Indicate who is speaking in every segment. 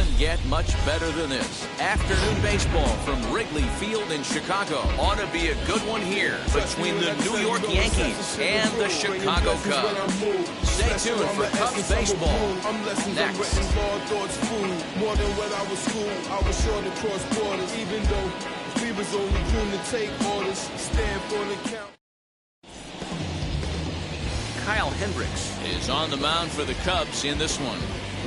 Speaker 1: doesn't get much better than this. Afternoon baseball from Wrigley Field in Chicago. Ought to be a good one here between the New York Yankees and the Chicago Cubs. Stay tuned for Cubs baseball next.
Speaker 2: More than when I was school, I was sure to cross borders, even though we was only groomed to take orders, stand for the count.
Speaker 1: Kyle Hendricks is on the mound for the Cubs in this one.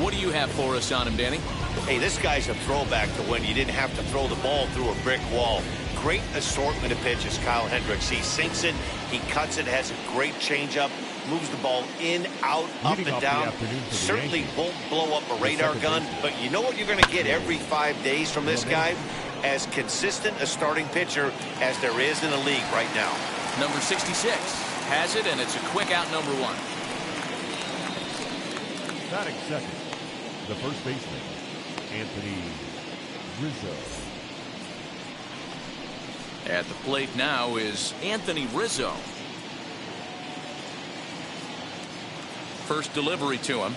Speaker 1: What do you have for us on him, Danny?
Speaker 3: Hey, this guy's a throwback to when you didn't have to throw the ball through a brick wall. Great assortment of pitches, Kyle Hendricks. He sinks it, he cuts it, has a great changeup, moves the ball in, out, up, and down. Certainly won't blow up a radar gun, but you know what you're going to get every 5 days from this guy? As consistent a starting pitcher as there is in the league right now.
Speaker 1: Number 66 has it, and it's a quick out, number 1.
Speaker 4: Batting second, the first baseman, Anthony Rizzo.
Speaker 1: At the plate now is Anthony Rizzo. First delivery to him.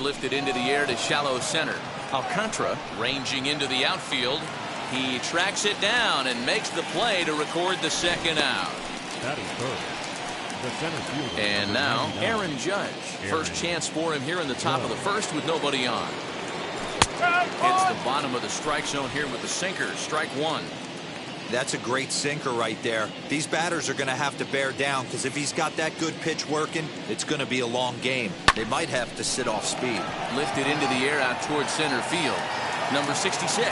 Speaker 1: Lifted into the air to shallow center. Alcantara ranging into the outfield. He tracks it down and makes the play to record the second out.
Speaker 4: That is third. The center fielder.
Speaker 1: And now Aaron Judge. First chance for him here in the top of the first with nobody on. Hits the bottom of the strike zone here with the sinker. Strike 1.
Speaker 5: That's a great sinker right there. These batters are going to have to bear down, because if he's got that good pitch working, it's going to be a long game. They might have to sit off speed.
Speaker 1: Lifted into the air out towards center field. Number 66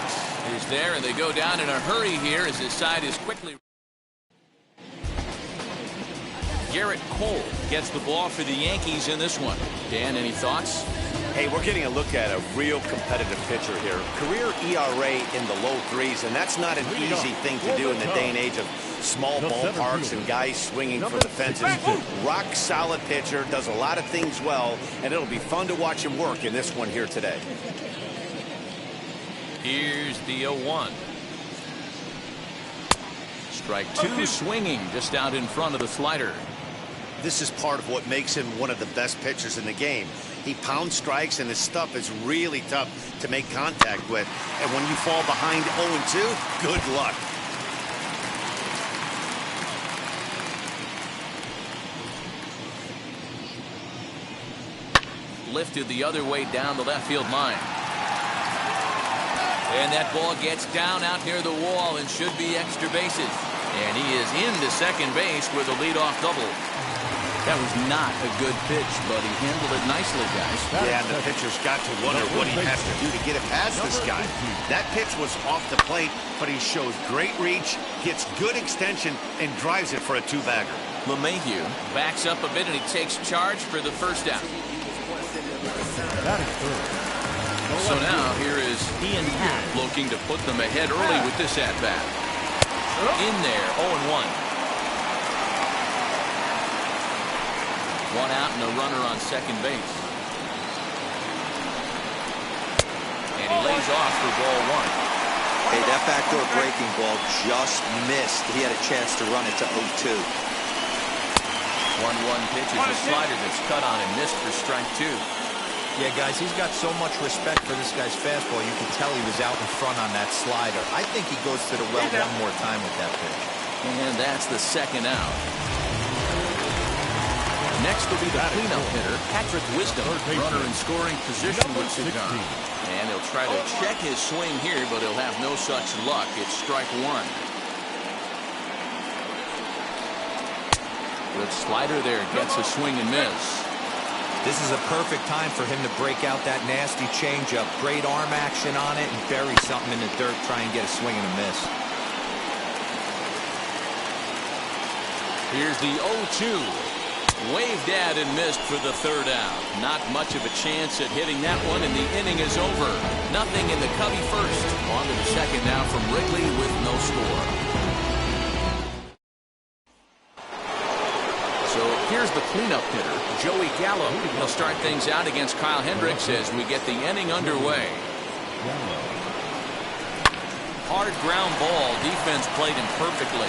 Speaker 1: is there, and they go down in a hurry here as his side is quickly. Garrett Cole gets the ball for the Yankees in this one. Dan, any thoughts?
Speaker 3: Hey, we're getting a look at a real competitive pitcher here. Career ERA in the low 3s, and that's not an easy thing to do in the day and age of small ballparks and guys swinging for the fences. Rock solid pitcher, does a lot of things well, and it'll be fun to watch him work in this one here today.
Speaker 1: Here's the 0-1. Strike 2, swinging just out in front of the slider.
Speaker 3: This is part of what makes him one of the best pitchers in the game. He pounds strikes, and his stuff is really tough to make contact with. And when you fall behind 0-2, good luck.
Speaker 1: Lifted the other way down the left field line. And that ball gets down out near the wall and should be extra bases. And he is into second base with a leadoff double. That was not a good pitch, but he handled it nicely, guys.
Speaker 3: Yeah, and the pitcher's got to wonder what he has to do to get it past this guy. That pitch was off the plate, but he shows great reach, gets good extension, and drives it for a 2-bagger.
Speaker 1: LeMahieu backs up a bit, and he takes charge for the first out.
Speaker 4: That is third.
Speaker 1: So now here is Ian Happ looking to put them ahead early with this at-bat. In there, 0-1. 1 out and a runner on second base. And he lays off for ball 1.
Speaker 5: Hey, that backdoor breaking ball just missed. He had a chance to run it to 0-2.
Speaker 1: 1-1 pitch is a slider that's cut on and missed for strike 2.
Speaker 5: Yeah, guys, he's got so much respect for this guy's fastball. You can tell he was out in front on that slider. I think he goes to the well one more time with that pitch.
Speaker 1: And that's the second out. Next will be the cleanup hitter, Patrick Wisdom, runner in scoring position with Cigar. And he'll try to check his swing here, but he'll have no such luck. It's strike 1. Good slider there, gets a swing and miss.
Speaker 5: This is a perfect time for him to break out that nasty changeup. Great arm action on it and bury something in the dirt, try and get a swing and a miss.
Speaker 1: Here's the 0-2. Waved at and missed for the third out. Not much of a chance at hitting that one, and the inning is over. Nothing in the Cubby first. On to the second now from Wrigley with no score. So here's the cleanup hitter, Joey Gallo. He'll start things out against Kyle Hendricks as we get the inning underway. Hard ground ball. Defense played him perfectly.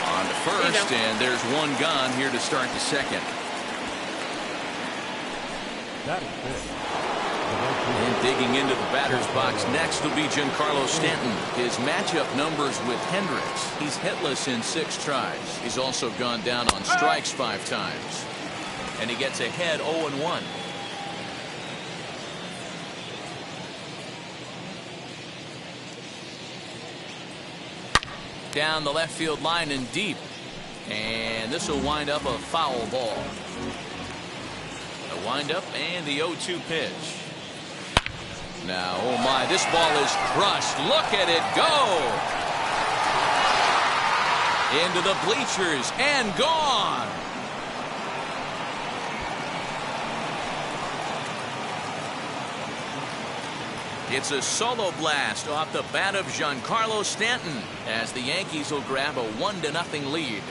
Speaker 1: On to first, and there's one gone here to start the second.
Speaker 4: That is it.
Speaker 1: And digging into the batter's box next will be Giancarlo Stanton. His matchup numbers with Hendricks. He's hitless in 6 tries. He's also gone down on strikes 5 times. And he gets ahead 0-1. Down the left field line and deep. And this will wind up a foul ball. A windup and the 0-2 pitch. Now, oh my, this ball is crushed. Look at it go. Into the bleachers and gone. It's a solo blast off the bat of Giancarlo Stanton as the Yankees will grab a 1-0 lead.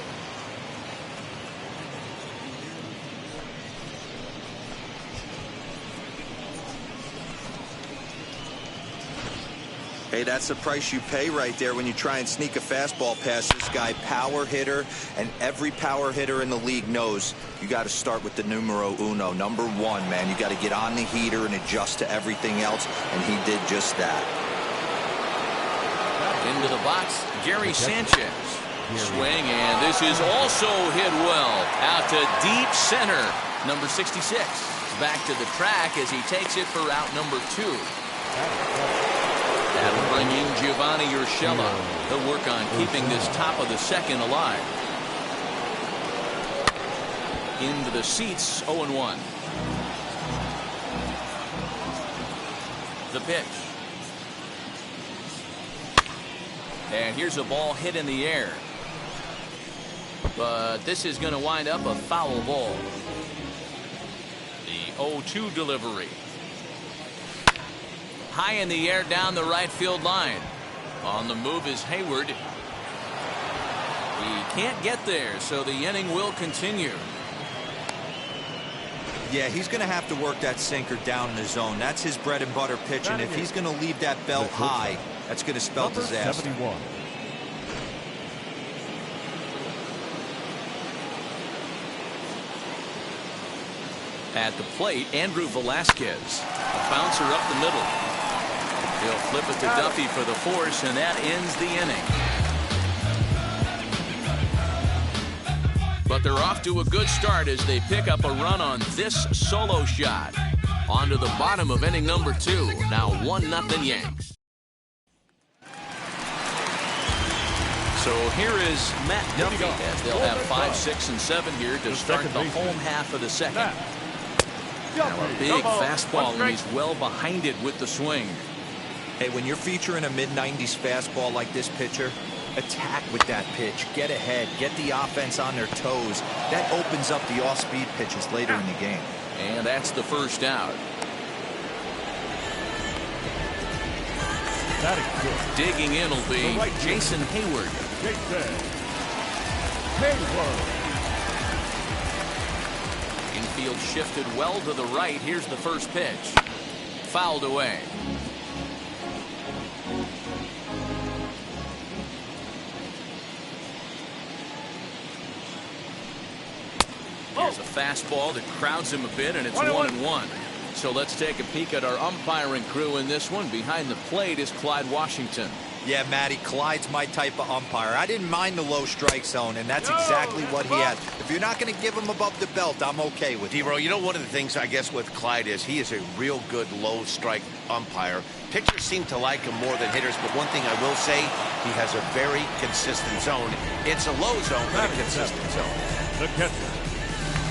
Speaker 5: Hey, that's the price you pay right there when you try and sneak a fastball past this guy. Power hitter, and every power hitter in the league knows you got to start with the numero uno, number 1, man. You got to get on the heater and adjust to everything else, and he did just that.
Speaker 1: Into the box, Gary Sanchez. Swing, and this is also hit well. Out to deep center. Number 66 is back to the track as he takes it for out number 2. That'll bring in Giovanni Urshela. He'll work on keeping this top of the 2nd alive. Into the seats, 0-1. The pitch. And here's a ball hit in the air. But this is going to wind up a foul ball. The 0-2 delivery. High in the air down the right field line. On the move is Hayward. He can't get there, so the inning will continue.
Speaker 5: Yeah, he's going to have to work that sinker down in the zone. That's his bread and butter pitch, and if he's going to leave that belt high, that's going to spell disaster.
Speaker 4: 71.
Speaker 1: At the plate, Andrew Velasquez. A bouncer up the middle. He'll flip it to Duffy for the force, and that ends the inning. But they're off to a good start as they pick up a run on this solo shot. On to the bottom of inning number 2. Now 1-0 Yanks. So here is Matt Duffy as they'll have 5, 6, and 7 here to start the home half of the 2nd. Now a big fastball, and he's well behind it with the swing.
Speaker 5: Hey, when you're featuring a mid-90s fastball like this pitcher, attack with that pitch. Get ahead. Get the offense on their toes. That opens up the off-speed pitches later in the game.
Speaker 1: And that's the first out. Digging in will be Jason Hayward. Infield shifted well to the right. Here's the first pitch. Fouled away. Here's a fastball that crowds him a bit, and it's 1-1. So let's take a peek at our umpiring crew in this one. Behind the plate is Clyde Washington.
Speaker 5: Yeah, Matty, Clyde's my type of umpire. I didn't mind the low strike zone, and that's exactly what he had. If you're not going to give him above the belt, I'm okay with it.
Speaker 3: D-Row, you know, one of the things, I guess, with Clyde is he is a real good low strike umpire. Pitchers seem to like him more than hitters, but one thing I will say, he has a very consistent zone. It's a low zone, but a consistent zone.
Speaker 4: The catcher,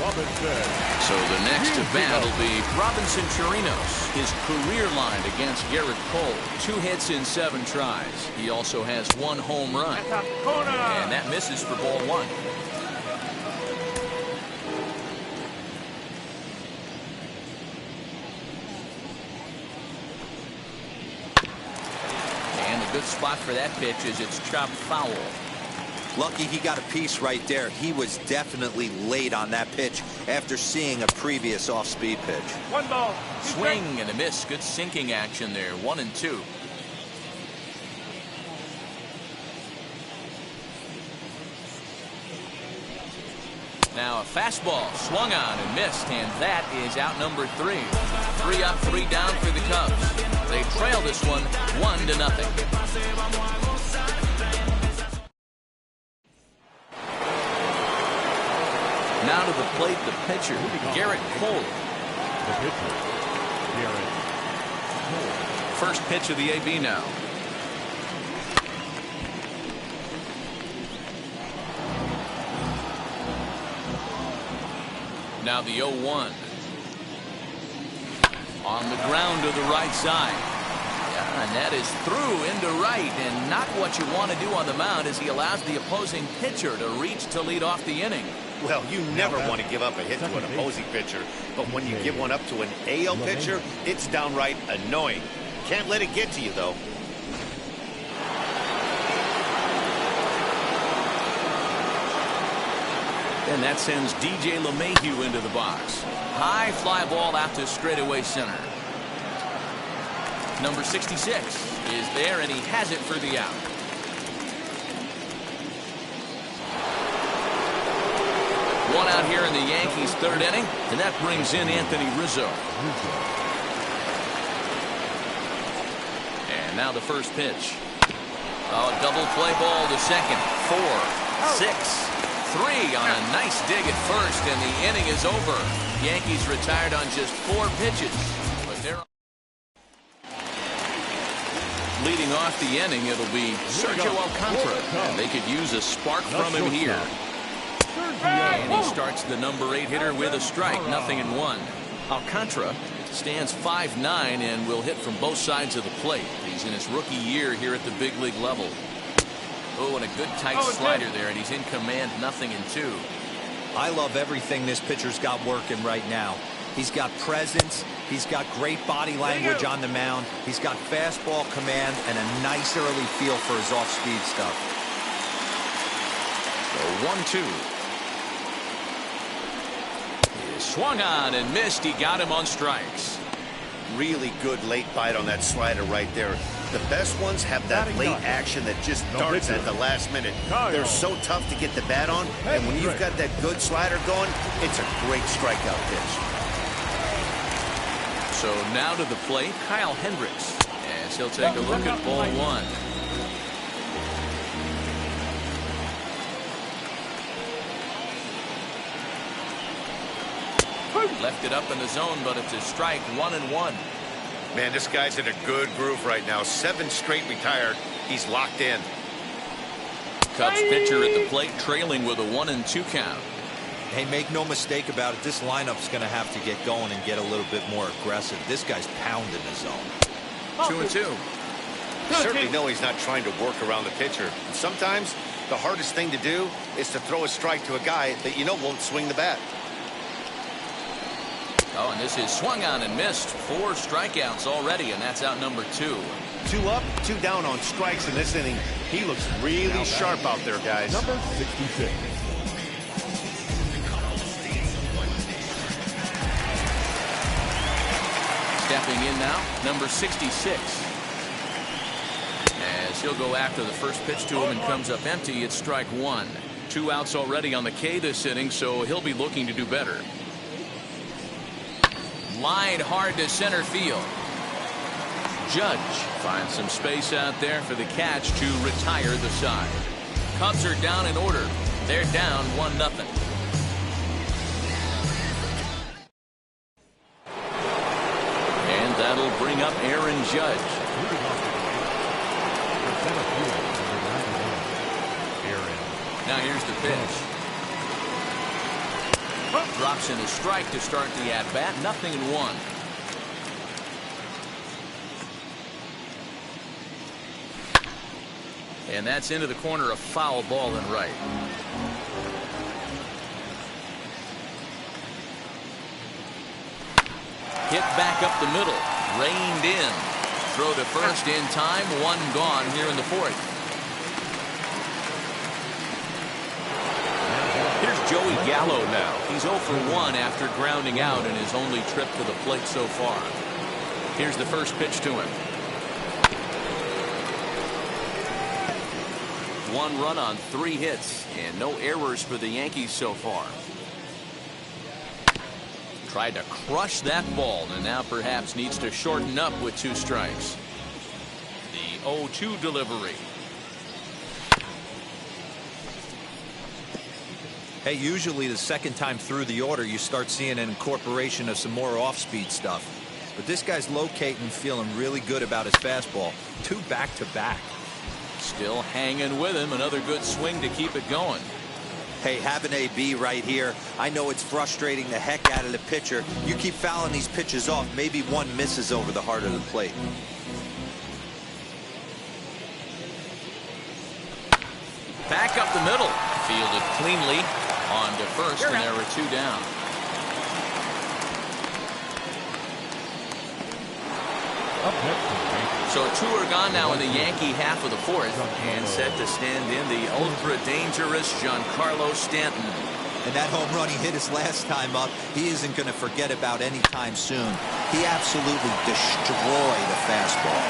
Speaker 4: Robinson.
Speaker 1: So the next to bat will be Robinson Chirinos. His career line against Garrett Cole. 2 hits in 7 tries. He also has 1 home run. And that misses for ball 1. And a good spot for that pitch is it's chopped foul.
Speaker 5: Lucky he got a piece right there. He was definitely late on that pitch after seeing a previous off-speed pitch.
Speaker 2: 1 ball.
Speaker 1: Swing and a miss. Good sinking action there. 1-2. Now a fastball swung on and missed, and that is out number 3. 3 up, 3 down for the Cubs. They trail this one 1-0. Now to the plate, the pitcher, Garrett Cole.
Speaker 4: The pitcher, Garrett Cole.
Speaker 1: First pitch of the AB now. Now the 0-1. On the ground to the right side. Yeah, and that is through into right, and not what you want to do on the mound as he allows the opposing pitcher to reach to lead off the inning.
Speaker 3: Well, you never want to give up a hit to an opposing pitcher, but when you give one up to an AL pitcher, it's downright annoying. Can't let it get to you, though.
Speaker 1: And that sends DJ LeMahieu into the box. High fly ball out to straightaway center. Number 66 is there, and he has it for the out. One out here in the Yankees' 3rd inning, and that brings in Anthony Rizzo. And now the first pitch. Oh, double play ball to second. 4, 6, 3 on a nice dig at first, and the inning is over. Yankees retired on just 4 pitches, but they're leading off the inning. It'll be Sergio Alcantara, and they could use a spark from him here. And he starts the number 8 hitter with a strike, 0-1. Alcantara stands 5'9" and will hit from both sides of the plate. He's in his rookie year here at the big league level. Oh, and a good tight slider there, and he's in command, 0-2.
Speaker 5: I love everything this pitcher's got working right now. He's got presence. He's got great body language on the mound. He's got fastball command and a nice early feel for his off-speed stuff.
Speaker 1: So 1-2. He swung on and missed. He got him on strikes.
Speaker 3: Really good late bite on that slider right there. The best ones have that late action that just darts at the last minute. They're so tough to get the bat on, and when you've got that good slider going, it's a great strikeout pitch.
Speaker 1: So now to the plate, Kyle Hendricks, as he'll take a look at ball 1. Left it up in the zone, but it's a strike, 1-1.
Speaker 3: Man, this guy's in a good groove right now. 7 straight retired. He's locked in.
Speaker 1: Cubs pitcher at the plate, trailing with a 1-2 count.
Speaker 5: Hey, make no mistake about it. This lineup's going to have to get going and get a little bit more aggressive. This guy's pounding the zone.
Speaker 1: 2-2.
Speaker 3: You certainly know he's not trying to work around the pitcher. And sometimes the hardest thing to do is to throw a strike to a guy that you know won't swing the bat.
Speaker 1: Oh, and this is swung on and missed. 4 strikeouts already, and that's out number 2.
Speaker 3: 2 up, 2 down on strikes in this inning. He looks really sharp out there, guys.
Speaker 4: Number 66.
Speaker 1: Stepping in now, number 66. As he'll go after the first pitch to him and comes up empty, it's strike 1. 2 outs already on the K this inning, so he'll be looking to do better. Line hard to center field. Judge finds some space out there for the catch to retire the side. Cubs are down in order. They're down 1-0. And that'll bring up Aaron Judge. Now here's the pitch. Drops in a strike to start the at-bat. 0-1. And that's into the corner, a foul ball and right. Hit back up the middle. Reined in. Throw to first in time. 1 gone here in the 4th. Here's Joey Gallo now. He's 0 for 1 after grounding out in his only trip to the plate so far. Here's the first pitch to him. 1 run on 3 hits and no errors for the Yankees so far. Tried to crush that ball, and now perhaps needs to shorten up with 2 strikes. The 0-2 delivery.
Speaker 5: Hey, usually the second time through the order, you start seeing an incorporation of some more off-speed stuff. But this guy's locating, feeling really good about his fastball. 2 back-to-back.
Speaker 1: Still hanging with him. Another good swing to keep it going.
Speaker 5: Hey, have an AB right here. I know it's frustrating the heck out of the pitcher. You keep fouling these pitches off, maybe one misses over the heart of the plate.
Speaker 1: Back up the middle. Fielded cleanly on to first, and there were 2 down.
Speaker 4: Up next,
Speaker 1: so 2 are gone now in the Yankee half of the 4th, and set to stand in the ultra-dangerous Giancarlo Stanton.
Speaker 5: And that home run he hit his last time up, he isn't going to forget about anytime soon. He absolutely destroyed a fastball.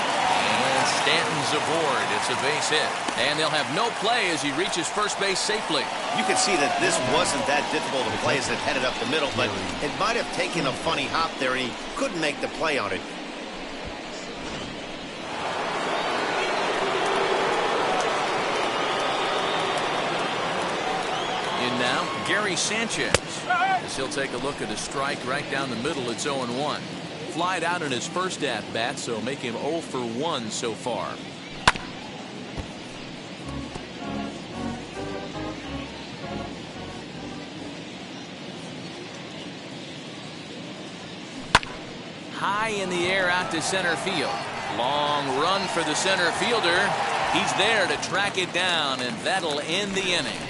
Speaker 1: And Stanton's aboard. It's a base hit. And they'll have no play as he reaches first base safely.
Speaker 3: You can see that this wasn't that difficult to play as it headed up the middle, but it might have taken a funny hop there, and he couldn't make the play on it.
Speaker 1: In now, Gary Sanchez, as he'll take a look at a strike right down the middle. It's 0-1. Flied out in his first at-bat, so make him 0 for 1 so far. High in the air out to center field. Long run for the center fielder. He's there to track it down, and that'll end the inning.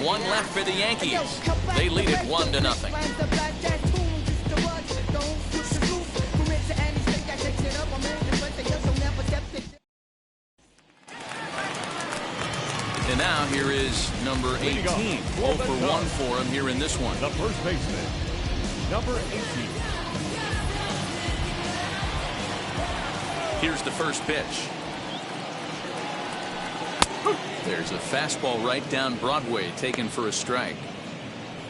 Speaker 1: 1 left for the Yankees. They lead it 1-0. And now here is number 18. 0 for 1 for him here in this one.
Speaker 4: the first baseman, number 18.
Speaker 1: Here's the first pitch. There's a fastball right down Broadway, taken for a strike.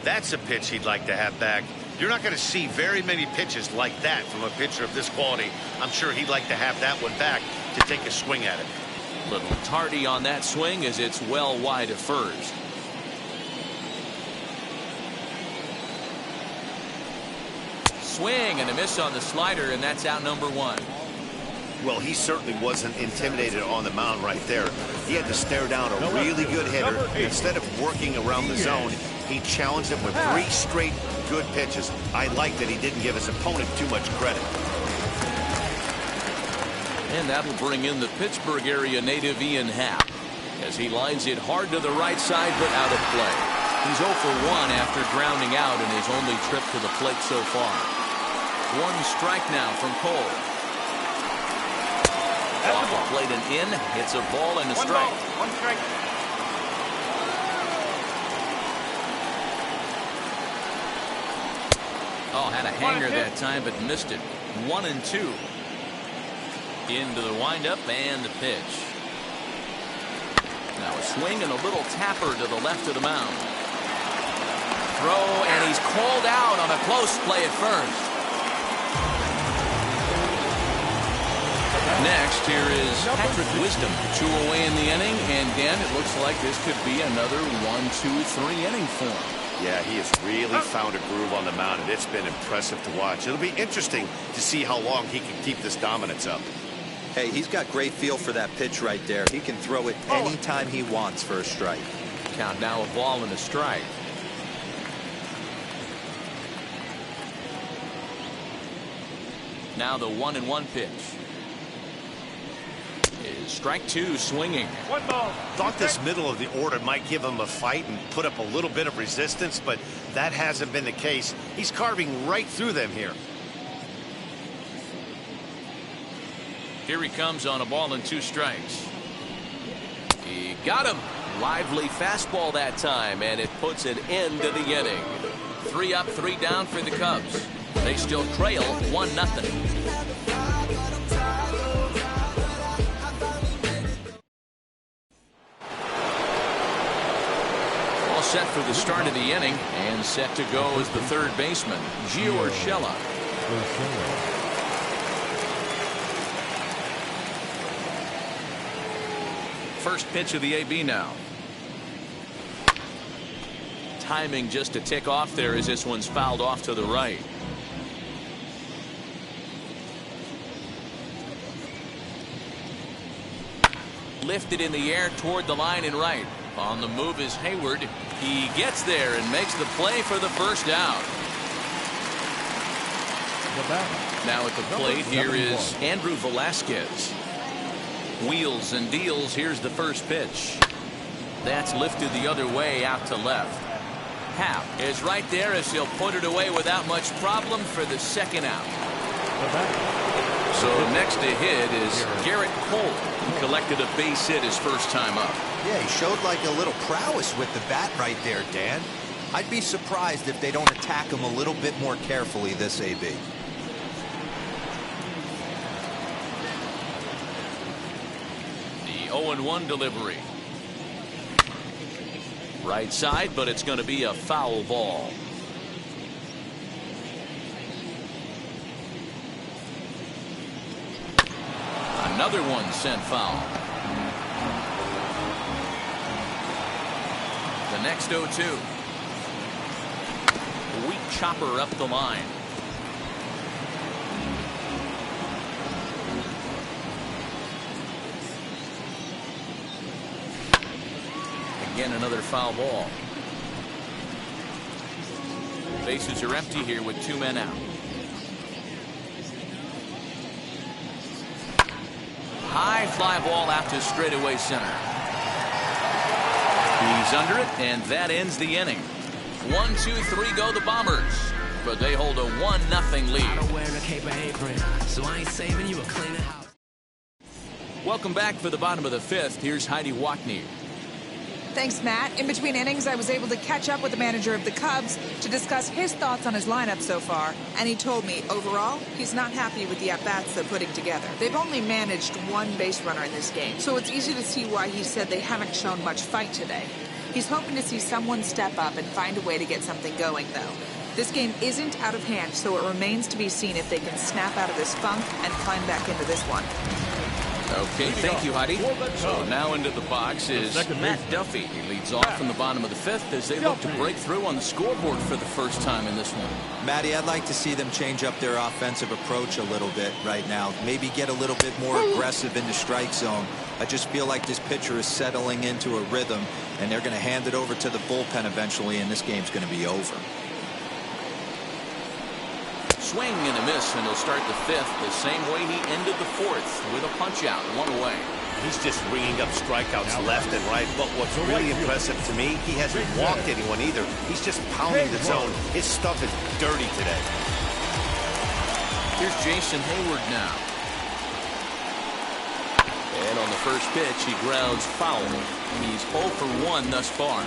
Speaker 3: That's a pitch he'd like to have back. You're not going to see very many pitches like that from a pitcher of this quality. I'm sure he'd like to have that one back to take a swing at it.
Speaker 1: Little tardy on that swing as it's well wide of first. Swing and a miss on the slider, and that's out number 1.
Speaker 3: Well, he certainly wasn't intimidated on the mound right there. He had to stare down a really good hitter. Instead of working around the zone, he challenged him with 3 straight good pitches. I like that he didn't give his opponent too much credit.
Speaker 1: And that'll bring in the Pittsburgh area native Ian Happ as he lines it hard to the right side, but out of play. He's 0 for 1 after grounding out in his only trip to the plate so far. 1 strike now from Cole. Off the plate and in. It's a ball and a strike.
Speaker 3: 1 strike.
Speaker 1: Oh, had a hanger that time, but missed it. 1-2. Into the windup and the pitch. Now a swing and a little tapper to the left of the mound. Throw, and he's called out on a close play at first. Next, here is Patrick Wisdom. 2 away in the inning, and Dan, it looks like this could be another 1-2-3 inning for him.
Speaker 3: Yeah, he has really found a groove on the mound, and it's been impressive to watch. It'll be interesting to see how long he can keep this dominance up.
Speaker 5: Hey, he's got great feel for that pitch right there. He can throw it anytime he wants for a strike.
Speaker 1: Count now a ball and a strike. Now the 1-1 pitch. Is strike 2 swinging.
Speaker 3: 1 ball. Thought this middle of the order might give him a fight and put up a little bit of resistance, but that hasn't been the case. He's carving right through them here.
Speaker 1: Here he comes on a ball and 2 strikes. He got him. Lively fastball that time, and it puts an end to the inning. 3 up, 3 down for the Cubs. They still trail 1-0. Set for the start of the inning, and set to go as the third baseman, Gio Urshela. First pitch of the AB now. Timing just to tick off there as this one's fouled off to the right. Lifted in the air toward the line and right. On the move is Hayward. He gets there and makes the play for the first out. Now at the plate here is Andrew Velasquez. Wheels and deals. Here's the first pitch. That's lifted the other way out to left. Happ is right there as he'll put it away without much problem for the second out. So next to hit is Garrett Cole, who collected a base hit his first time up.
Speaker 5: Yeah, he showed like a little prowess with the bat right there, Dan. I'd be surprised if they don't attack him a little bit more carefully this AB.
Speaker 1: The 0-1 delivery. Right side, but it's going to be a foul ball. Another one sent foul. The next 0-2. Weak chopper up the line. Again, another foul ball. Bases are empty here with 2 men out. High fly ball out to straightaway center. He's under it, and that ends the inning. 1, 2, 3 go the Bombers, but they hold a 1-0 lead. Welcome back for the bottom of the 5th. Here's Heidi Wackney.
Speaker 6: Thanks, Matt. In between innings, I was able to catch up with the manager of the Cubs to discuss his thoughts on his lineup so far. And he told me, overall, he's not happy with the at-bats they're putting together. They've only managed 1 base runner in this game, so it's easy to see why he said they haven't shown much fight today. He's hoping to see someone step up and find a way to get something going, though. This game isn't out of hand, so it remains to be seen if they can snap out of this funk and climb back into this one.
Speaker 1: Okay, thank you, Heidi. So now into the box is Matt Duffy. He leads off in the bottom of the 5th as they look to break through on the scoreboard for the first time in this one.
Speaker 5: Matty, I'd like to see them change up their offensive approach a little bit right now. Maybe get a little bit more aggressive in the strike zone. I just feel like this pitcher is settling into a rhythm, and they're going to hand it over to the bullpen eventually, and this game's going to be over.
Speaker 1: Swing and a miss, and he'll start the 5th the same way he ended the 4th with a punch out, 1 away.
Speaker 3: He's just ringing up strikeouts left and right, but what's really impressive to me, he hasn't walked anyone either. He's just pounding the zone. His stuff is dirty today.
Speaker 1: Here's Jason Hayward now. And on the first pitch, he grounds foul. He's 0 for 1 thus far.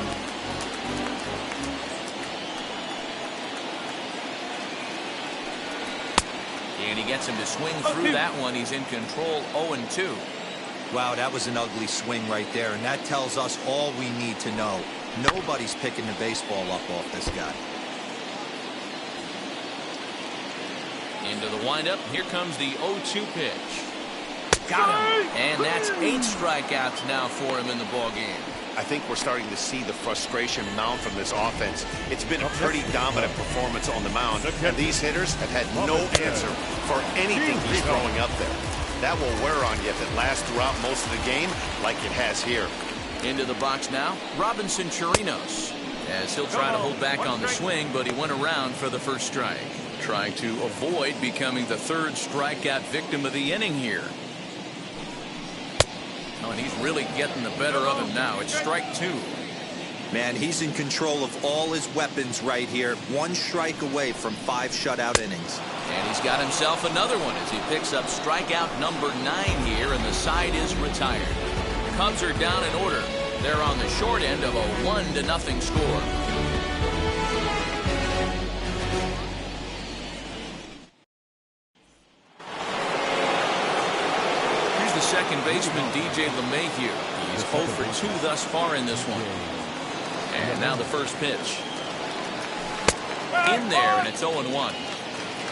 Speaker 1: And he gets him to swing through that one. He's in control, 0-2.
Speaker 5: Wow, that was an ugly swing right there, and that tells us all we need to know. Nobody's picking the baseball up off this guy.
Speaker 1: Into the windup. Here comes the 0-2 pitch. Got him. And that's 8 strikeouts now for him in the ballgame.
Speaker 3: I think we're starting to see the frustration mount from this offense. It's been a pretty dominant performance on the mound, and these hitters have had no answer for anything he's throwing up there. That will wear on you if it lasts throughout most of the game like it has here.
Speaker 1: Into the box now, Robinson Chirinos, as he'll try to hold back on the swing, but he went around for the first strike, trying to avoid becoming the 3rd strikeout victim of the inning here. Oh, and he's really getting the better of him now. It's strike 2.
Speaker 5: Man, he's in control of all his weapons right here. 1 strike away from 5 shutout innings.
Speaker 1: And he's got himself another one as he picks up strikeout number 9 here, and the side is retired. The Cubs are down in order. They're on the short end of a 1-0 score. Second baseman DJ LeMahieu. He's 0 for 2 thus far in this one. And now the first pitch. In there, and it's 0-1.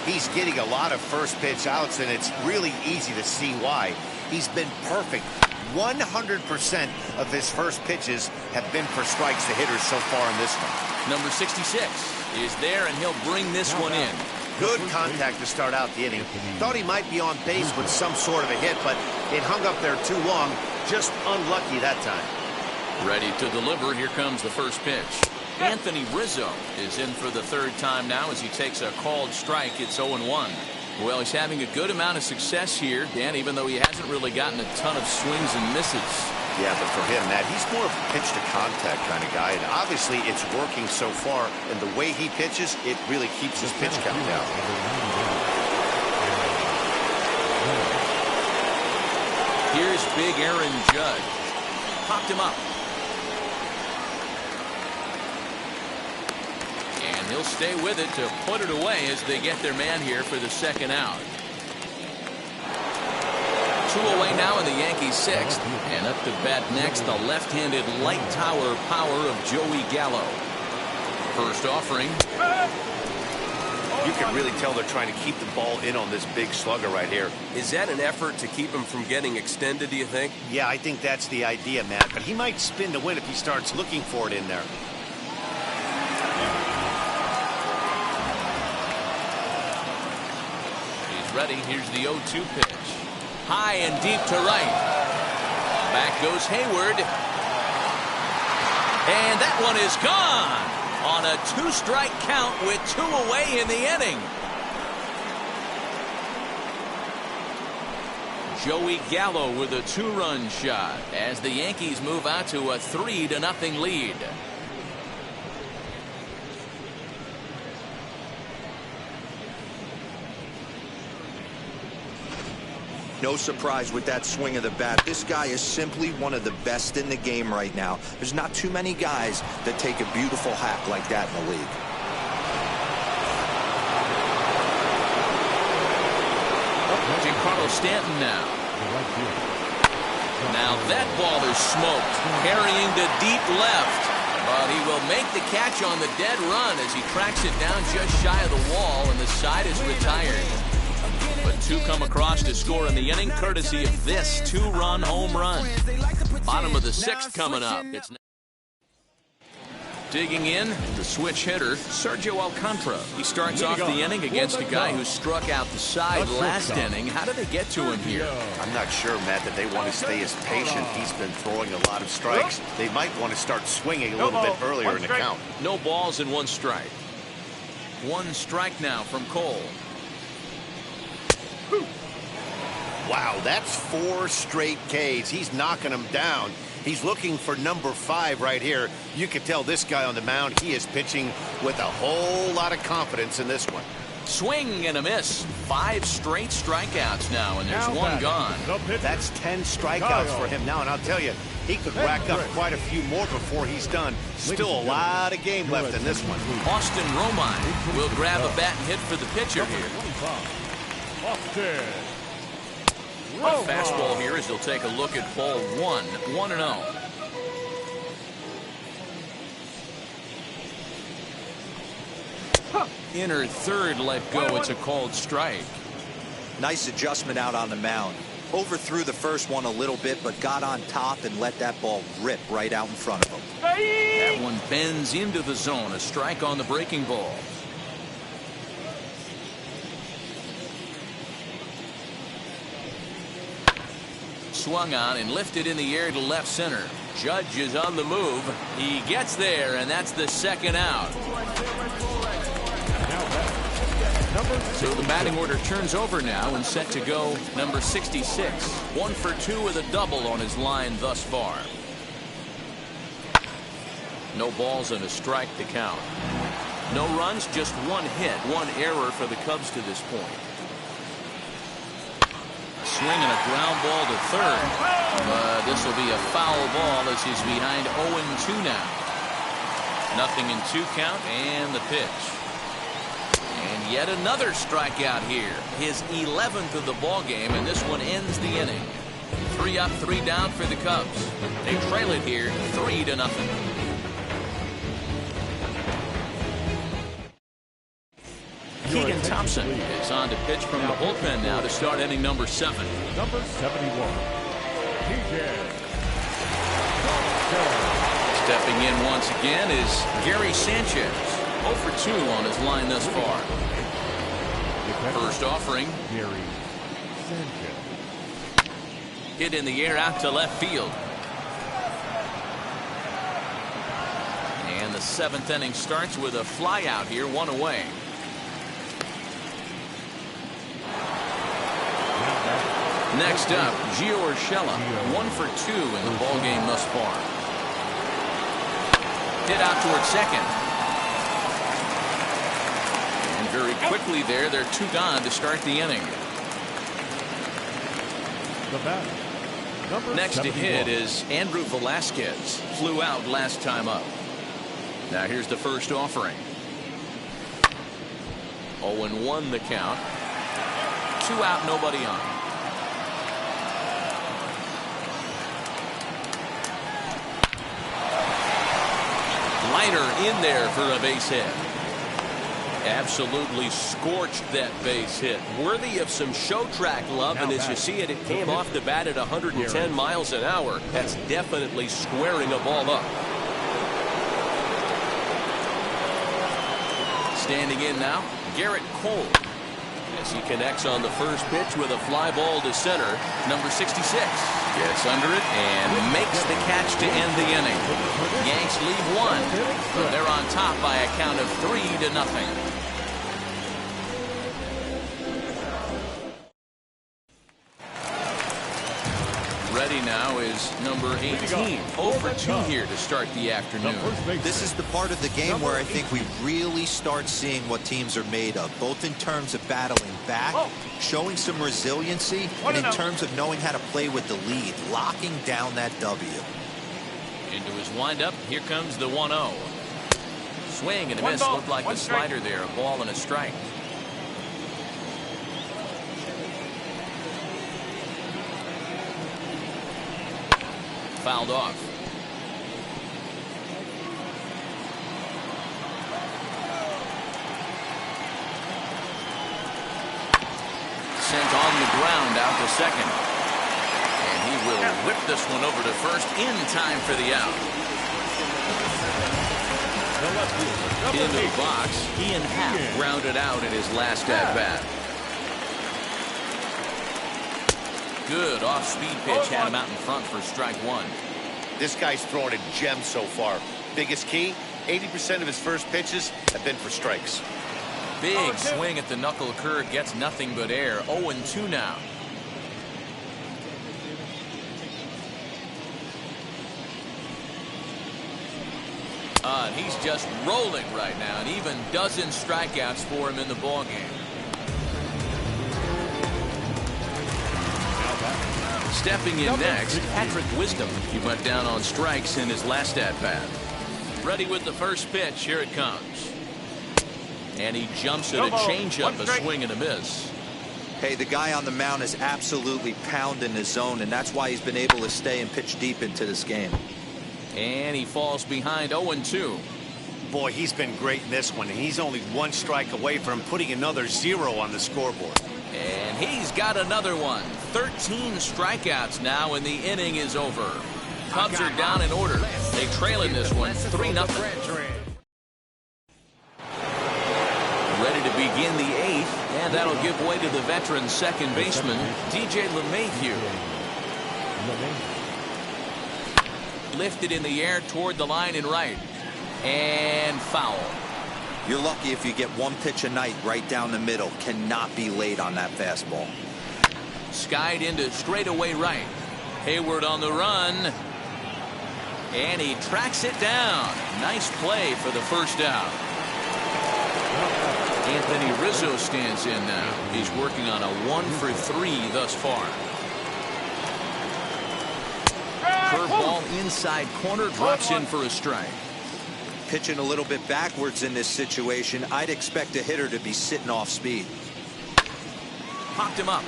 Speaker 3: He's getting a lot of first pitch outs, and it's really easy to see why. He's been perfect. 100% of his first pitches have been for strikes to hitters so far in this one.
Speaker 1: Number 66 is there, and he'll bring this one in.
Speaker 3: Good contact to start out the inning. Thought he might be on base with some sort of a hit, but it hung up there too long. Just unlucky that time.
Speaker 1: Ready to deliver. Here comes the first pitch. Anthony Rizzo is in for the third time now as he takes a called strike. It's 0-1. Well, he's having a good amount of success here, Dan, even though he hasn't really gotten a ton of swings and misses.
Speaker 3: Yeah, but for him, Matt, he's more of a pitch-to-contact kind of guy, and obviously it's working so far, and the way he pitches, it really keeps his pitch count down.
Speaker 1: Here's big Aaron Judge. Popped him up. And he'll stay with it to put it away as they get their man here for the second out. 2 away now in the Yankees' sixth. And up to bat next, the left-handed light tower power of Joey Gallo. First offering.
Speaker 3: You can really tell they're trying to keep the ball in on this big slugger right here.
Speaker 7: Is that an effort to keep him from getting extended, do you think?
Speaker 3: Yeah, I think that's the idea, Matt. But he might spin to win if he starts looking for it in there.
Speaker 1: He's ready. Here's the 0-2 pitch. High and deep to right. Back goes Hayward. And that one is gone on a 2-strike count with 2 away in the inning. Joey Gallo with a 2-run shot as the Yankees move out to a 3-0 lead.
Speaker 5: No surprise with that swing of the bat. This guy is simply one of the best in the game right now. There's not too many guys that take a beautiful hack like that in the league.
Speaker 1: Giancarlo Stanton now. Now that ball is smoked, carrying to deep left. But he will make the catch on the dead run as he tracks it down just shy of the wall, and the side is retired. But 2 come across to score in the inning, courtesy of this 2-run home run. Bottom of the 6th coming up. It's digging in, the switch hitter, Sergio Alcantara. He starts off the inning against a guy who struck out the side last inning. How did they get to him here?
Speaker 3: I'm not sure, Matt, that they want to stay as patient. He's been throwing a lot of strikes. They might want to start swinging a little bit earlier in the count.
Speaker 1: No balls and 1 strike. 1 strike now from Cole.
Speaker 3: Wow, that's 4 straight Ks. He's knocking them down. He's looking for number 5 right here. You can tell this guy on the mound, he is pitching with a whole lot of confidence in this one.
Speaker 1: Swing and a miss. 5 straight strikeouts now, and there's 1 gone.
Speaker 3: That's 10 strikeouts for him now, and I'll tell you, he could rack up quite a few more before he's done. Still a lot of game left in this one.
Speaker 1: Austin Romine will grab a bat and hit for the pitcher here. A fastball here as he'll take a look at ball 1, 1-0. Inner third let go. It's a called strike.
Speaker 5: Nice adjustment out on the mound. Overthrew the first one a little bit, but got on top and let that ball rip right out in front of him.
Speaker 1: That one bends into the zone. A strike on the breaking ball. Swung on and lifted in the air to left center. Judge is on the move. He gets there, and that's the 2nd out. So the batting order turns over now and set to go number 66. 1 for 2 with a double on his line thus far. No balls and a strike to count. No runs, just 1 hit, 1 error for the Cubs to this point. Swing and a ground ball to third. But this will be a foul ball as he's behind 0-2 now. 0-2 count and the pitch. And yet another strikeout here. His 11th of the ball game, and this one ends the inning. 3 up, 3 down for the Cubs. They trail it here 3-0. Keegan Thompson is on to pitch from the bullpen now to start inning number 7.
Speaker 4: Number 71, Keegan.
Speaker 1: Stepping in once again is Gary Sanchez. 0 for 2 on his line thus far. First offering.
Speaker 4: Gary Sanchez.
Speaker 1: Hit in the air out to left field. And the 7th inning starts with a fly out here, 1 away. Next up, Gio Urshela, 1 for 2 in the ballgame thus far. Hit out towards second. And very quickly they're 2 gone to start the inning.
Speaker 4: The batter, number
Speaker 1: Next to
Speaker 4: 71.
Speaker 1: hit is Andrew Velasquez. Flew out last time up. Now here's the first offering. 0-1 the count. 2 out, nobody on. Liner in there for a base hit. Absolutely scorched that base hit. Worthy of some show track love, and as you see it, it came off the bat at 110 miles an hour. That's definitely squaring a ball up. Standing in now, Garrett Cole. As he connects on the first pitch with a fly ball to center, number 66. Gets under it and makes the catch to end the inning. Yanks lead 1. So they're on top by a count of 3-0. Ready now is number 18. 0 for 2 here to start the afternoon.
Speaker 5: This is the part of the game where I think we really start seeing what teams are made of, both in terms of battling back, showing some resiliency, and in terms of knowing how to play with the lead, locking down that W.
Speaker 1: Into his windup, here comes the 1-0. Swing and a miss. Looked like the slider there, a ball and a strike. Fouled off. Sent on the ground out to second. And he will whip this one over to first in time for the out. Into the box, Ian Happ grounded out in his last at bat. Good off-speed pitch had him out in front for strike 1.
Speaker 3: This guy's throwing a gem so far. Biggest key, 80% of his first pitches have been for strikes.
Speaker 1: Big swing at the knuckle curve, gets nothing but air. 0-2 now. And he's just rolling right now, and even dozen strikeouts for him in the ballgame. Stepping in next, Patrick Wisdom. He went down on strikes in his last at-bat. Ready with the first pitch. Here it comes. And he jumps at a changeup, a swing and a miss.
Speaker 5: Hey, the guy on the mound is absolutely pounding his zone, and that's why he's been able to stay and pitch deep into this game.
Speaker 1: And he falls behind 0-2.
Speaker 3: Boy, he's been great in this one. He's only 1 strike away from putting another 0 on the scoreboard.
Speaker 1: And he's got another one. 13 strikeouts now, and the inning is over. Cubs are down in order. They trail in this one 3-0. Ready to begin the 8th, and that'll give way to the veteran second baseman, DJ LeMahieu. Lifted in the air toward the line and right. And foul.
Speaker 5: You're lucky if you get 1 pitch a night right down the middle. Cannot be late on that fastball.
Speaker 1: Skied into straightaway right. Hayward on the run. And he tracks it down. Nice play for the first out. Anthony Rizzo stands in now. He's working on a 1 for 3 thus far. Curveball inside corner, drops in for a strike.
Speaker 5: Pitching a little bit backwards in this situation, I'd expect a hitter to be sitting off speed.
Speaker 1: Popped him up.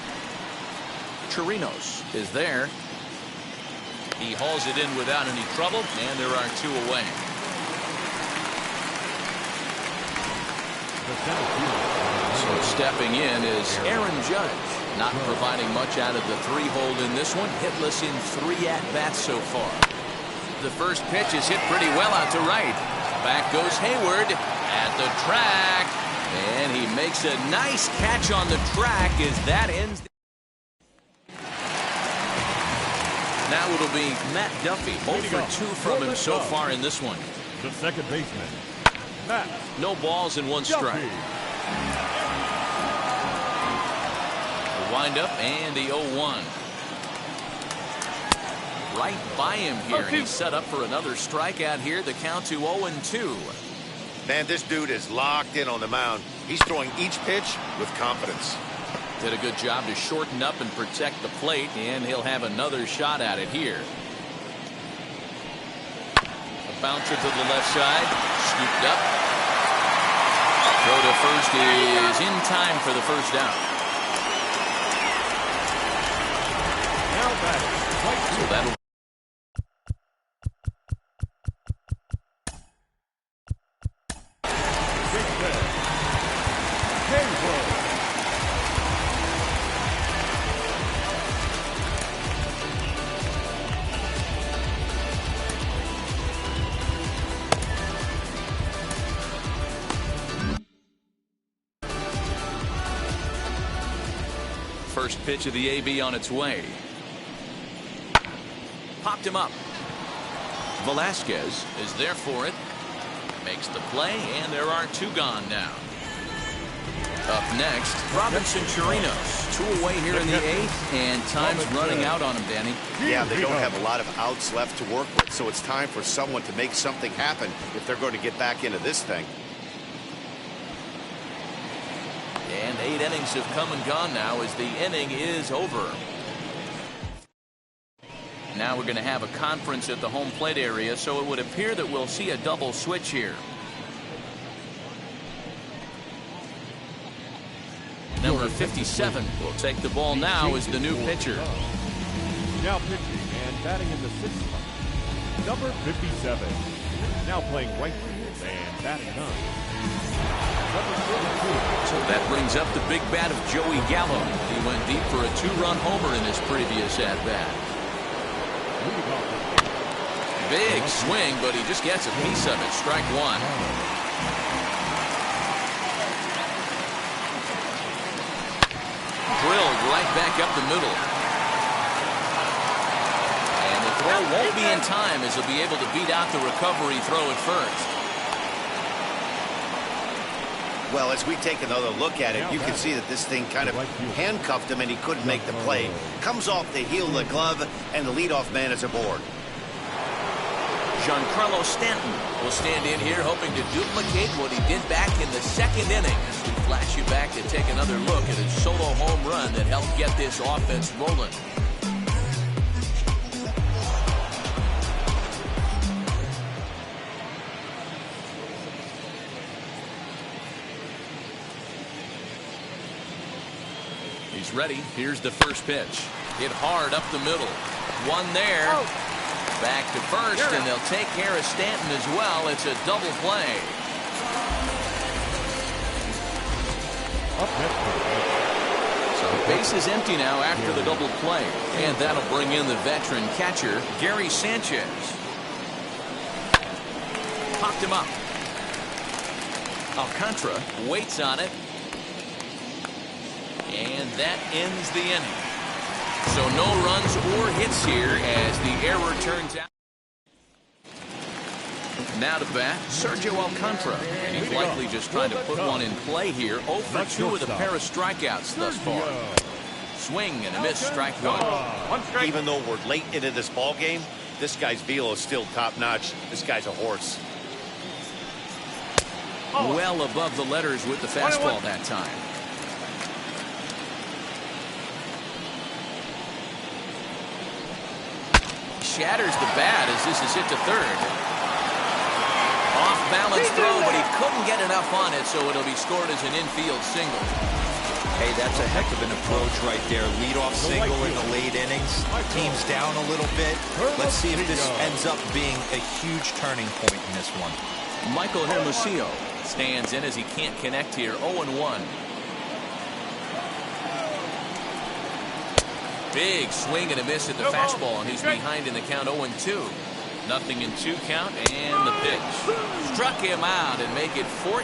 Speaker 1: Chirinos is there. He hauls it in without any trouble, and there are 2 away. Stepping in is Aaron Judge. Not providing much out of the 3-hole in this one. Hitless in 3 at-bats so far. The first pitch is hit pretty well out to right. Back goes Hayward at the track. And he makes a nice catch on the track as that ends. Now it'll be Matt Duffy. 0 for 2 from him so far in this one.
Speaker 4: The second baseman, Matt.
Speaker 1: No balls and 1 strike. The windup and the 0-1. Right by him here. He's set up for another strikeout here. The count to 0-2.
Speaker 3: Man, this dude is locked in on the mound. He's throwing each pitch with confidence.
Speaker 1: Did a good job to shorten up and protect the plate, and he'll have another shot at it here. A bouncer to the left side. Scooped up. Throw to first is in time for the first down.
Speaker 4: Now back.
Speaker 1: So that'll first pitch of the AB on its way. Popped him up. Velasquez is there for it. Makes the play, and there are 2 gone now. Up next, Robinson Chirinos. 2 away here in the 8th, and time's running out on him, Danny.
Speaker 3: Yeah, they don't have a lot of outs left to work with, so it's time for someone to make something happen if they're going to get back into this thing.
Speaker 1: And 8 innings have come and gone now as the inning is over. Now we're going to have a conference at the home plate area, so it would appear that we'll see a double switch here. Number 57 will take the ball now as the new pitcher.
Speaker 4: Now pitching and batting in the 6th spot, number 57. Now playing right field and batting 9.
Speaker 1: So that brings up the big bat of Joey Gallo. He went deep for a 2-run homer in his previous at-bat. Big swing, but he just gets a piece of it. Strike 1. Drilled right back up the middle. And the throw won't be in time as he'll be able to beat out the recovery throw at first.
Speaker 3: Well, as we take another look at it, you can see that this thing kind of handcuffed him and he couldn't make the play. Comes off the heel of the glove, and the leadoff man is aboard.
Speaker 1: Giancarlo Stanton will stand in here hoping to duplicate what he did back in the 2nd inning. As we flash you back to take another look at his solo home run that helped get this offense rolling. He's ready. Here's the first pitch. Hit hard up the middle. 1 there. Back to first, and they'll take care of Stanton as well. It's a double play. So the base is empty now after the double play. And that'll bring in the veteran catcher, Gary Sanchez. Popped him up. Alcantara waits on it. And that ends the inning. So no runs or hits here as the error turns out. Now to bat, Sergio Alcantara. And he's likely just trying to put one in play here. 0 for 2 with a pair of strikeouts thus far. Swing and a miss, strike 1.
Speaker 3: Even though we're late into this ball game, this guy's velo is still top-notch. This guy's a horse.
Speaker 1: Well above the letters with the fastball that time. Shatters the bat as this is hit to third. Off balance throw, but he couldn't get enough on it, so it'll be scored as an infield single.
Speaker 5: Hey, that's a heck of an approach right there. Leadoff single in the late innings. Team's down a little bit. Let's see if this ends up being a huge turning point in this one.
Speaker 1: Michael Hermosillo stands in as he can't connect here. 0-1. Big swing and a miss at the fastball, and he's behind in the count 0-2. Nothing in 2 count, and the pitch. Struck him out and make it 14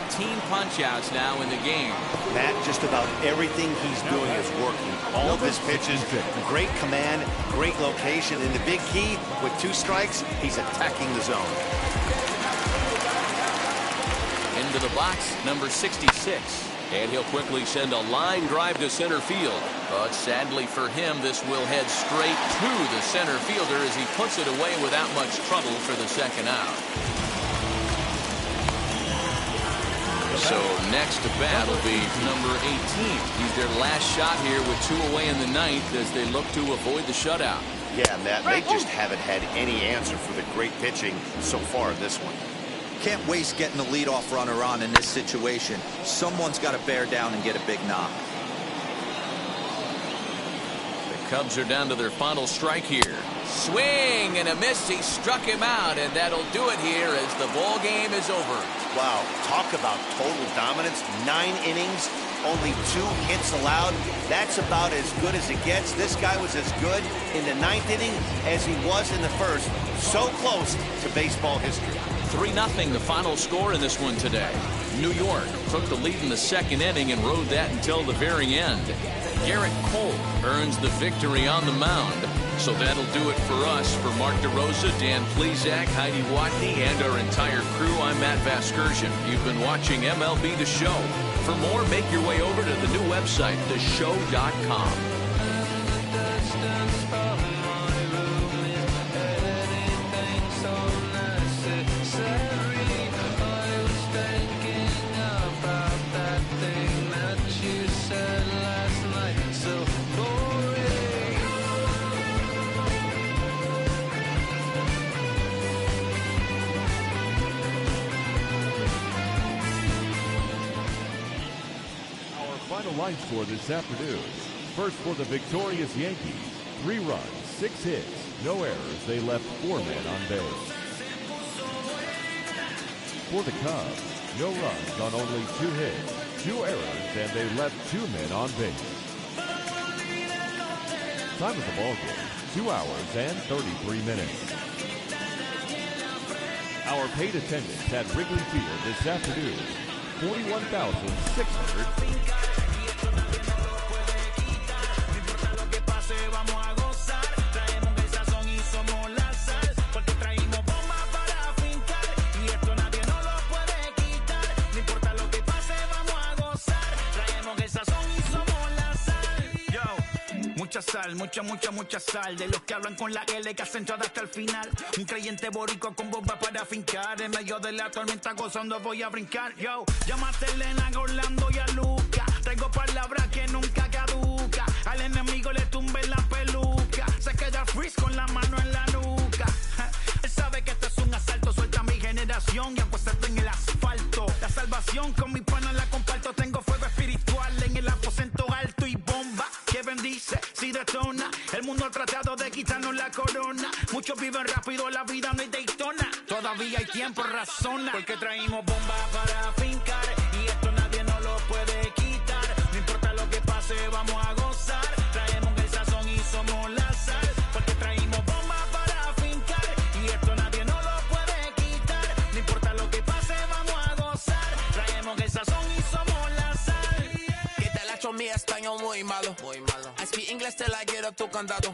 Speaker 1: punch-outs now in the game.
Speaker 3: Matt, just about everything he's doing is working. All of his pitches, great command, great location, and the big key, with 2 strikes, he's attacking the zone.
Speaker 1: Into the box, number 66. And he'll quickly send a line drive to center field. But sadly for him, this will head straight to the center fielder as he puts it away without much trouble for the second out. So next to bat will be number 18. He's their last shot here with 2 away in the 9th as they look to avoid the shutout.
Speaker 3: Yeah, Matt, they just haven't had any answer for the great pitching so far in this one.
Speaker 5: Can't waste getting the leadoff runner on in this situation. Someone's got to bear down and get a big knock.
Speaker 1: The Cubs are down to their final strike here. Swing and a miss. He struck him out, and that'll do it here as the ball game is over.
Speaker 3: Wow, talk about total dominance. 9 innings, only 2 hits allowed. That's about as good as it gets. This guy was as good in the 9th inning as he was in the 1st. So close to baseball history.
Speaker 1: 3-0 the final score in this one today. New York took the lead in the 2nd inning and rode that until the very end. Garrett Cole earns the victory on the mound. So that'll do it for us. For Mark DeRosa, Dan Plezak, Heidi Watney, and our entire crew, I'm Matt Vasgersian. You've been watching MLB The Show. For more, make your way over to the new website, theshow.com.
Speaker 4: Final line score this afternoon. First for the victorious Yankees, 3 runs, 6 hits, no errors. They left 4 men on base. For the Cubs, no runs on only 2 hits, 2 errors, and they left 2 men on base. Time of the ball game, 2 hours and 33 minutes. Our paid attendance at Wrigley Field this afternoon, 41,600.
Speaker 8: Mucha sal. De los que hablan con la L que hacen todo hasta el final. Un creyente boricua con bomba para fincar. En medio de la tormenta gozando voy a brincar. Yo, llámate a Elena, a Orlando y a Luca. Traigo palabras que nunca caduca. Al enemigo le tumbe la peluca. Se queda freeze con la mano en la nuca. Él sabe que esto es un asalto. Suelta mi generación y acuéstate en el asfalto. La salvación con mi pana la comparto. Tengo fuego espiritual en el aposento alto y bomba que bendice si detona. El mundo ha tratado de quitarnos la corona. Muchos viven rápido, la vida no es Daytona. Todavía hay tiempo, razona. Porque traímos bombas para fincar. Y esto nadie nos lo puede quitar. No importa lo que pase, vamos a gozar. Traemos el sazón y somos la sal. Porque traímos bombas para fincar. Y esto nadie nos lo puede quitar. No importa lo que pase, vamos a gozar. Traemos el sazón y somos la sal.
Speaker 9: Que te la echo mi español muy malo. I speak English till I get up tu condado.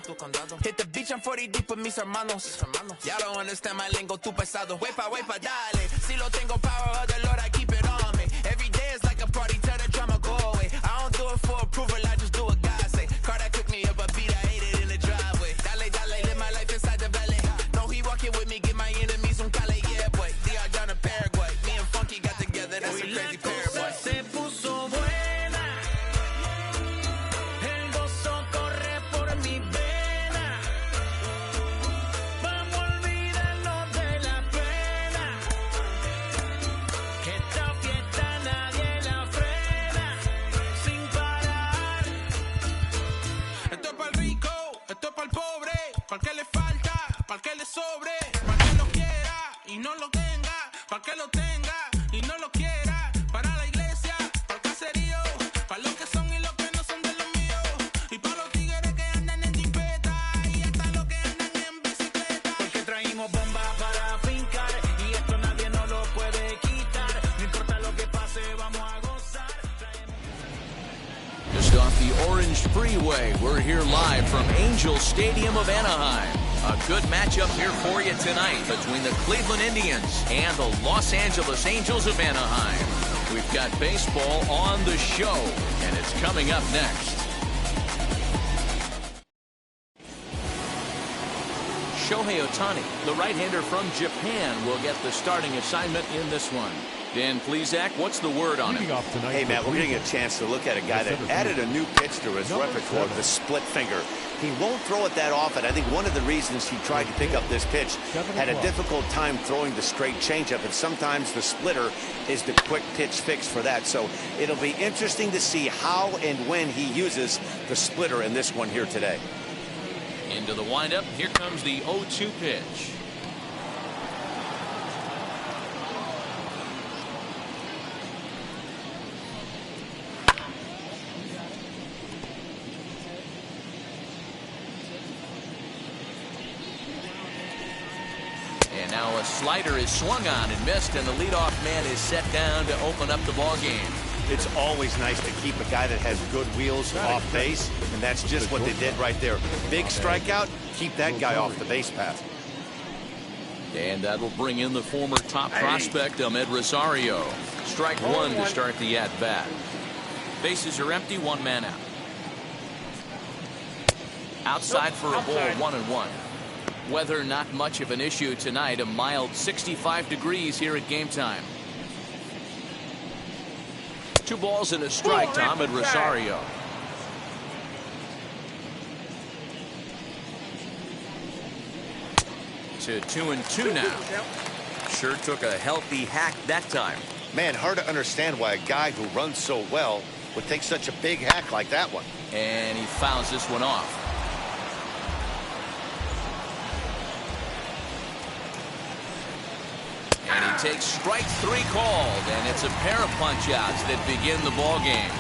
Speaker 9: Hit the beach, I'm 40 deep with mis hermanos. Y'all don't understand my lingo, tu pesado. Wepa, dale. Si lo tengo power of the Lord, I keep it on me. Every day is like a party, tell the drama go away. I don't do it for approval, I just do what God say. Car that cooked me up a beat, I ate it in the driveway. Dale, live my life inside the valley. No, he walking with me, get my enemies un cale, yeah, boy. DR down to Paraguay. Me and Funky got together, that's a crazy pair, boy.
Speaker 8: Se puso buena. El gozo corre por mi vena. Vamos a olvidarnos de la pena. Que
Speaker 1: Orange Freeway. We're here live from Angel Stadium of Anaheim. A good matchup here for you tonight between the Cleveland Indians and the Los Angeles Angels of Anaheim. We've got baseball on the show, and it's coming up next. Shohei Ohtani, the right-hander from Japan, will get the starting assignment in this one. Dan Plesac, what's the word on him?
Speaker 3: Hey, Matt, we're getting a chance to look at a guy that added a new pitch to his repertoire, the split finger. He won't throw it that often. I think one of the reasons he tried to pick up this pitch, had a difficult time throwing the straight changeup, and sometimes the splitter is the quick pitch fix for that. So it'll be interesting to see how and when he uses the splitter in this one here today.
Speaker 1: Into the windup, here comes the 0-2 pitch. And now a slider is swung on and missed, and the leadoff man is set down to open up the ball game.
Speaker 3: It's always nice to keep a guy that has good wheels off base, and that's just what they did right there. Big strikeout, keep that guy off the base path.
Speaker 1: And that'll bring in the former top prospect, Ahmed Rosario. Strike one to start the at-bat. Bases are empty, one man out. Outside for a ball, 1-1. Weather not much of an issue tonight, a mild 65 degrees here at game time. 2 balls and a strike to Ahmed Rosario. To 2-2 now. Sure took a healthy hack that time.
Speaker 3: Man, hard to understand why a guy who runs so well would take such a big hack like that one.
Speaker 1: And he fouls this one off. And he takes strike 3 called, and it's a pair of punch-outs that begin the ball game.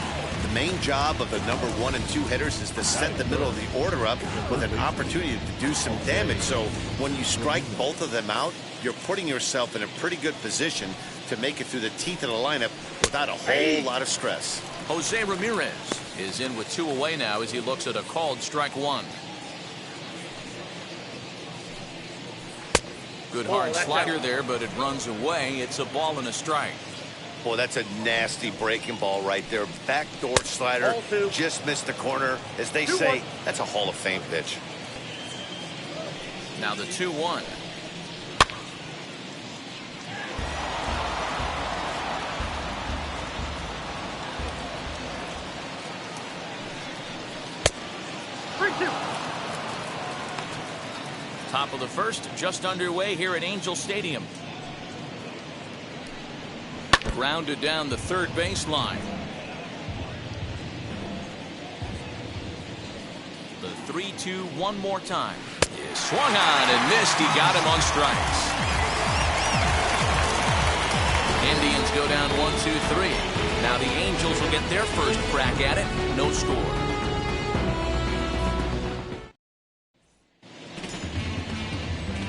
Speaker 3: The main job of the number 1 and 2 hitters is to set the middle of the order up with an opportunity to do some damage. So when you strike both of them out, you're putting yourself in a pretty good position to make it through the teeth of the lineup without a whole lot of stress.
Speaker 1: Jose Ramirez is in with 2 away now as he looks at a called strike 1. Good hard slider there, but it runs away. It's a ball and a strike.
Speaker 3: Boy, that's a nasty breaking ball right there. Backdoor slider, just missed the corner. As they say, that's a Hall of Fame pitch.
Speaker 1: Now the 2-1. Top of the first, just underway here at Angel Stadium. Grounded down the third baseline. The 3-2 one more time. He swung on and missed. He got him on strikes. Indians go down 1-2-3. Now the Angels will get their first crack at it. No score.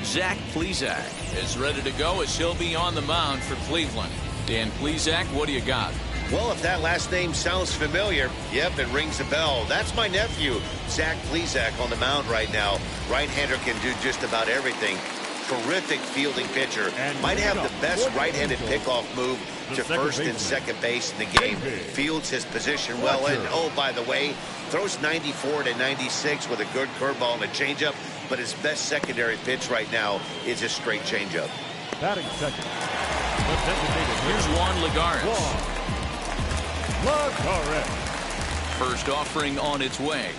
Speaker 1: Zach Plesac is ready to go as he'll be on the mound for Cleveland. Dan Plesac, what do you got?
Speaker 3: Well, if that last name sounds familiar, yep, it rings a bell. That's my nephew, Zach Plesac, on the mound right now. Right-hander can do just about everything. Terrific fielding pitcher. Might have the best right-handed pickoff move to first and second base in the game. Fields his position well, and oh, by the way, throws 94 to 96 with a good curveball and a changeup. But his best secondary pitch right now is a straight changeup.
Speaker 4: Batting second.
Speaker 1: Here's Juan Lagares. First offering on its way.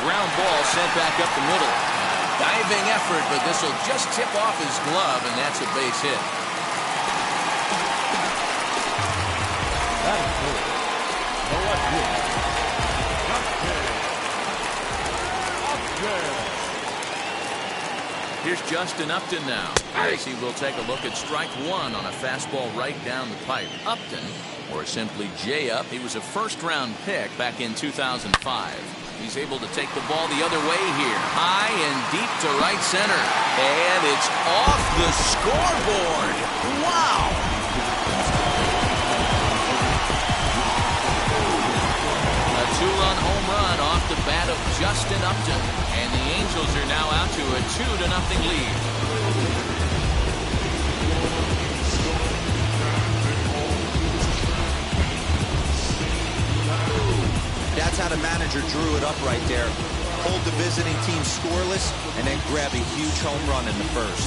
Speaker 1: Ground ball sent back up the middle. Diving effort, but this will just tip off his glove, and that's a base hit.
Speaker 4: That is good. The left field.
Speaker 1: Here's Justin Upton now, as he will take a look at strike 1 on a fastball right down the pipe. Upton, or simply J-Up, he was a first-round pick back in 2005. He's able to take the ball the other way here, high and deep to right center, and it's off the scoreboard. Wow! Justin Upton. And the Angels are now out to a 2-0 lead.
Speaker 5: That's how the manager drew it up right there. Hold the visiting team scoreless and then grab a huge home run in the first.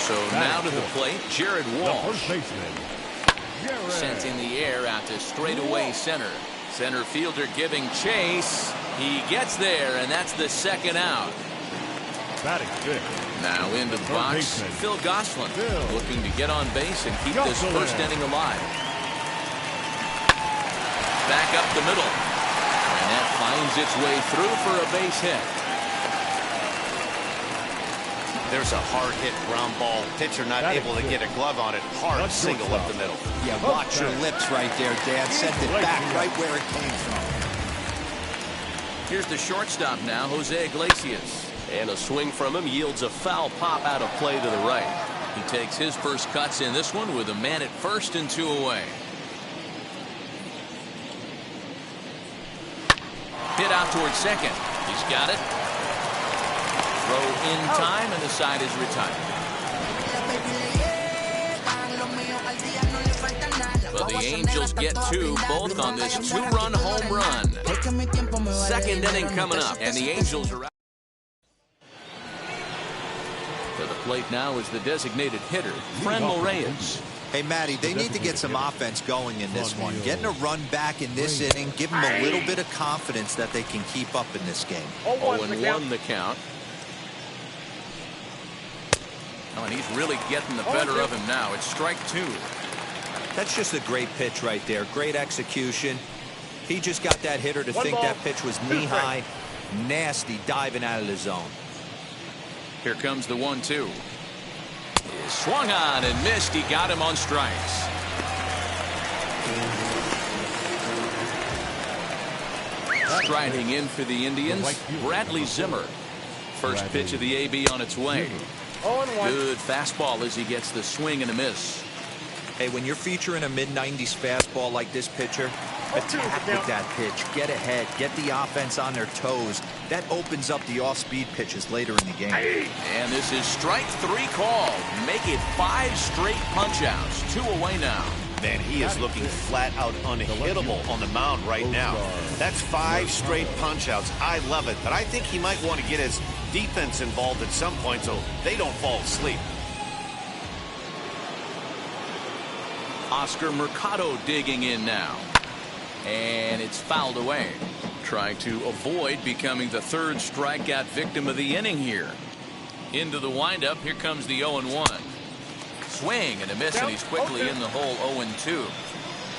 Speaker 1: So now to the plate, Jared Walsh.
Speaker 4: First baseman, Jared.
Speaker 1: Sent in the air out to straightaway center. Center fielder giving chase. He gets there, and that's the second out.
Speaker 4: Batting fifth.
Speaker 1: Now into the box,
Speaker 4: baseman,
Speaker 1: Phil Gosselin,
Speaker 4: Phil
Speaker 1: looking to get on base and keep this
Speaker 4: Gosselin.
Speaker 1: first inning alive. Back up the middle. And that finds its way through for a base hit.
Speaker 3: There's a hard hit ground ball. Pitcher not able to get a glove on it. Hard single up the middle.
Speaker 5: Yeah, watch your lips right there, Dad. Sent it back right where it came from.
Speaker 1: Here's the shortstop now, Jose Iglesias.
Speaker 7: And a swing from him yields a foul pop out of play to the right.
Speaker 1: He takes his first cuts in this one with a man at first and 2 away. Hit out towards second. He's got it. Throw in time, and the side is retired. But the Angels get two, both on this 2-run home run. Second inning coming up, and the Angels are out. To the plate now is the designated hitter, Franmil Reyes.
Speaker 5: Hey, Matty, they need to get some offense going in this one. Getting a run back in this inning, give them a little bit of confidence that they can keep up in this game.
Speaker 1: 0-1 the count. Oh, and he's really getting the better of him now. It's strike 2.
Speaker 5: That's just a great pitch right there. Great execution. He just got that hitter to think that pitch was knee-high. Nasty diving out of the zone.
Speaker 1: Here comes the 1-2. He swung on and missed. He got him on strikes. Striding in for the Indians, Bradley Zimmer. First pitch of the AB on its way. Good fastball as he gets the swing and a miss.
Speaker 5: Hey, when you're featuring a mid-90s fastball like this pitcher, attack with that pitch. Get ahead. Get the offense on their toes. That opens up the off-speed pitches later in the game.
Speaker 1: And this is strike 3 called. Make it 5 straight punch-outs. 2 away now.
Speaker 3: Man, he is looking flat out unhittable on the mound right now. That's 5 straight punch-outs. I love it, but I think he might want to get his defense involved at some point so they don't fall asleep.
Speaker 1: Oscar Mercado digging in now. And it's fouled away. Trying to avoid becoming the 3rd strikeout victim of the inning here. Into the windup. Here comes the 0-1. Swing and a miss, and he's quickly in the hole. 0-2.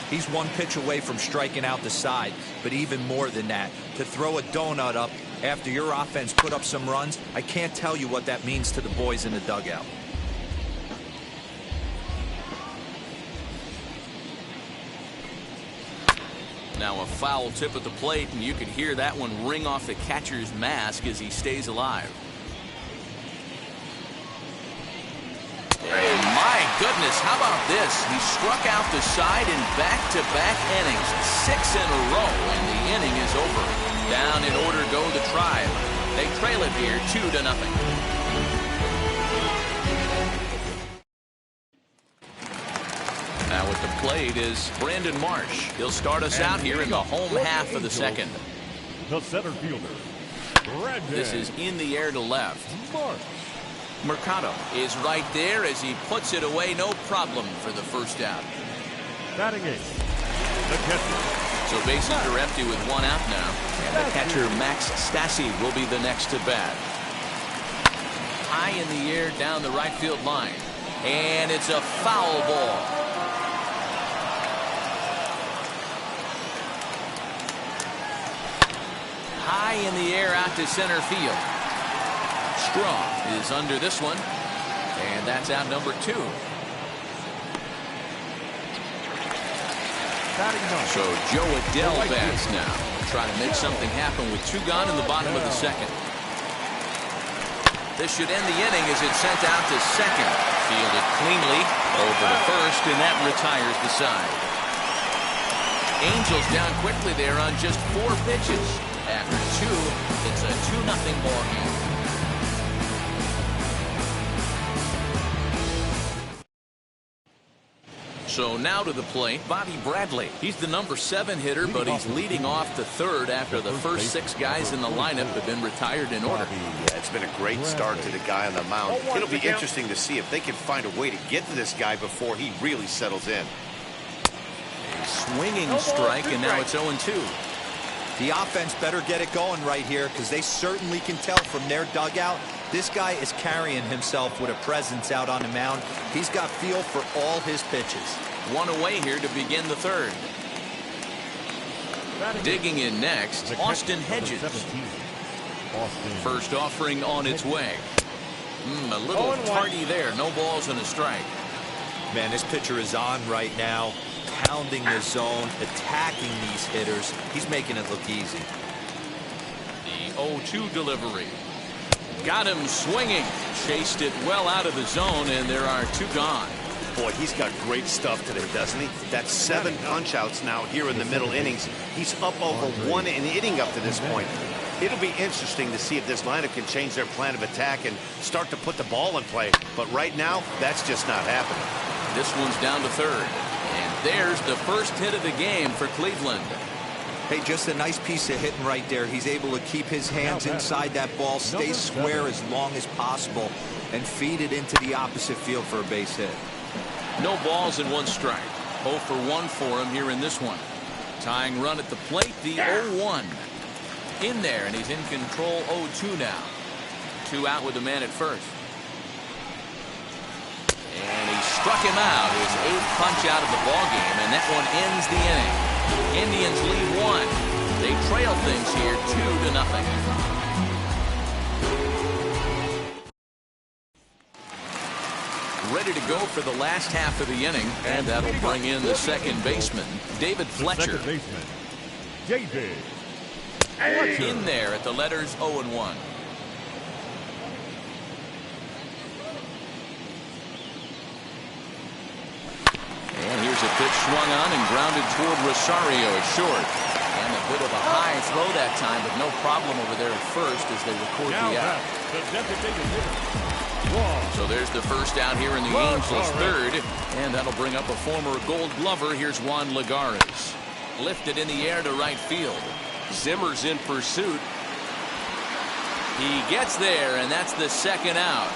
Speaker 5: He's 1 pitch away from striking out the side, but even more than that, to throw a donut up after your offense put up some runs, I can't tell you what that means to the boys in the dugout.
Speaker 1: Now a foul tip at the plate, and you can hear that one ring off the catcher's mask as he stays alive. And my goodness, how about this? He struck out the side in back-to-back innings, 6 in a row, and the inning is over. Down in order go the Tribe. They trail it here 2-0. Now at the plate is Brandon Marsh. He'll start us out here in the home half of the second.
Speaker 4: The center fielder, Brandon.
Speaker 1: This is in the air to left. Mercado is right there as he puts it away. No problem for the first out.
Speaker 4: Batting 8th, the catcher.
Speaker 1: So bases are empty with 1 out now. And the catcher, Max Stassi, will be the next to bat. High in the air down the right field line. And it's a foul ball. High in the air out to center field. Straw is under this one. And that's out number 2. So Joe Adell bats now. Trying to make something happen with 2 gone in the bottom of the second. This should end the inning as it's sent out to second. Fielded cleanly. Over the first, and that retires the side. Angels down quickly there on just 4 pitches. After 2, it's a 2-0 ball game. So now to the plate, Bobby Bradley. He's the number 7 hitter, but he's leading off the third after the first 6 guys in the lineup have been retired in order.
Speaker 3: Yeah, it's been a great start to the guy on the mound. It'll be interesting to see if they can find a way to get to this guy before he really settles in.
Speaker 1: A swinging strike, and now it's 0-2.
Speaker 5: The offense better get it going right here, because they certainly can tell from their dugout this guy is carrying himself with a presence out on the mound. He's got feel for all his pitches.
Speaker 1: 1 away here to begin the third. Digging in next, Austin Hedges. First offering on its way. A little tardy there. No balls and a strike.
Speaker 5: Man, this pitcher is on right now, pounding the zone, attacking these hitters. He's making it look easy.
Speaker 1: The 0-2 delivery. Got him swinging. Chased it well out of the zone, and there are 2 gone.
Speaker 3: Boy, he's got great stuff today, doesn't he? That's 7 punch-outs now here in the middle innings. He's up over 1 inning up to this point. It'll be interesting to see if this lineup can change their plan of attack and start to put the ball in play. But right now, that's just not happening.
Speaker 1: This one's down to third. And there's the first hit of the game for Cleveland.
Speaker 5: Hey, just a nice piece of hitting right there. He's able to keep his hands inside that ball, stay square as long as possible, and feed it into the opposite field for a base hit.
Speaker 1: No balls and 1 strike. 0 for 1 for him here in this one. Tying run at the plate, the 0-1. In there, and he's in control. 0-2 now. 2 out with the man at first. And he struck him out. His 8th punch out of the ball game, and that one ends the inning. Indians lead 1. They trail things here 2-0. Ready to go for the last half of the inning, and that'll bring in the second baseman, David Fletcher. In there at the letters 0-1. And here's a pitch swung on and grounded toward Rosario at short. And a bit of a high throw that time, but no problem over there at first as they record the out. So there's the first out here in the Angels' third. And that'll bring up a former Gold Glover. Here's Juan Lagares. Lifted in the air to right field. Zimmer's in pursuit. He gets there, and that's the second out.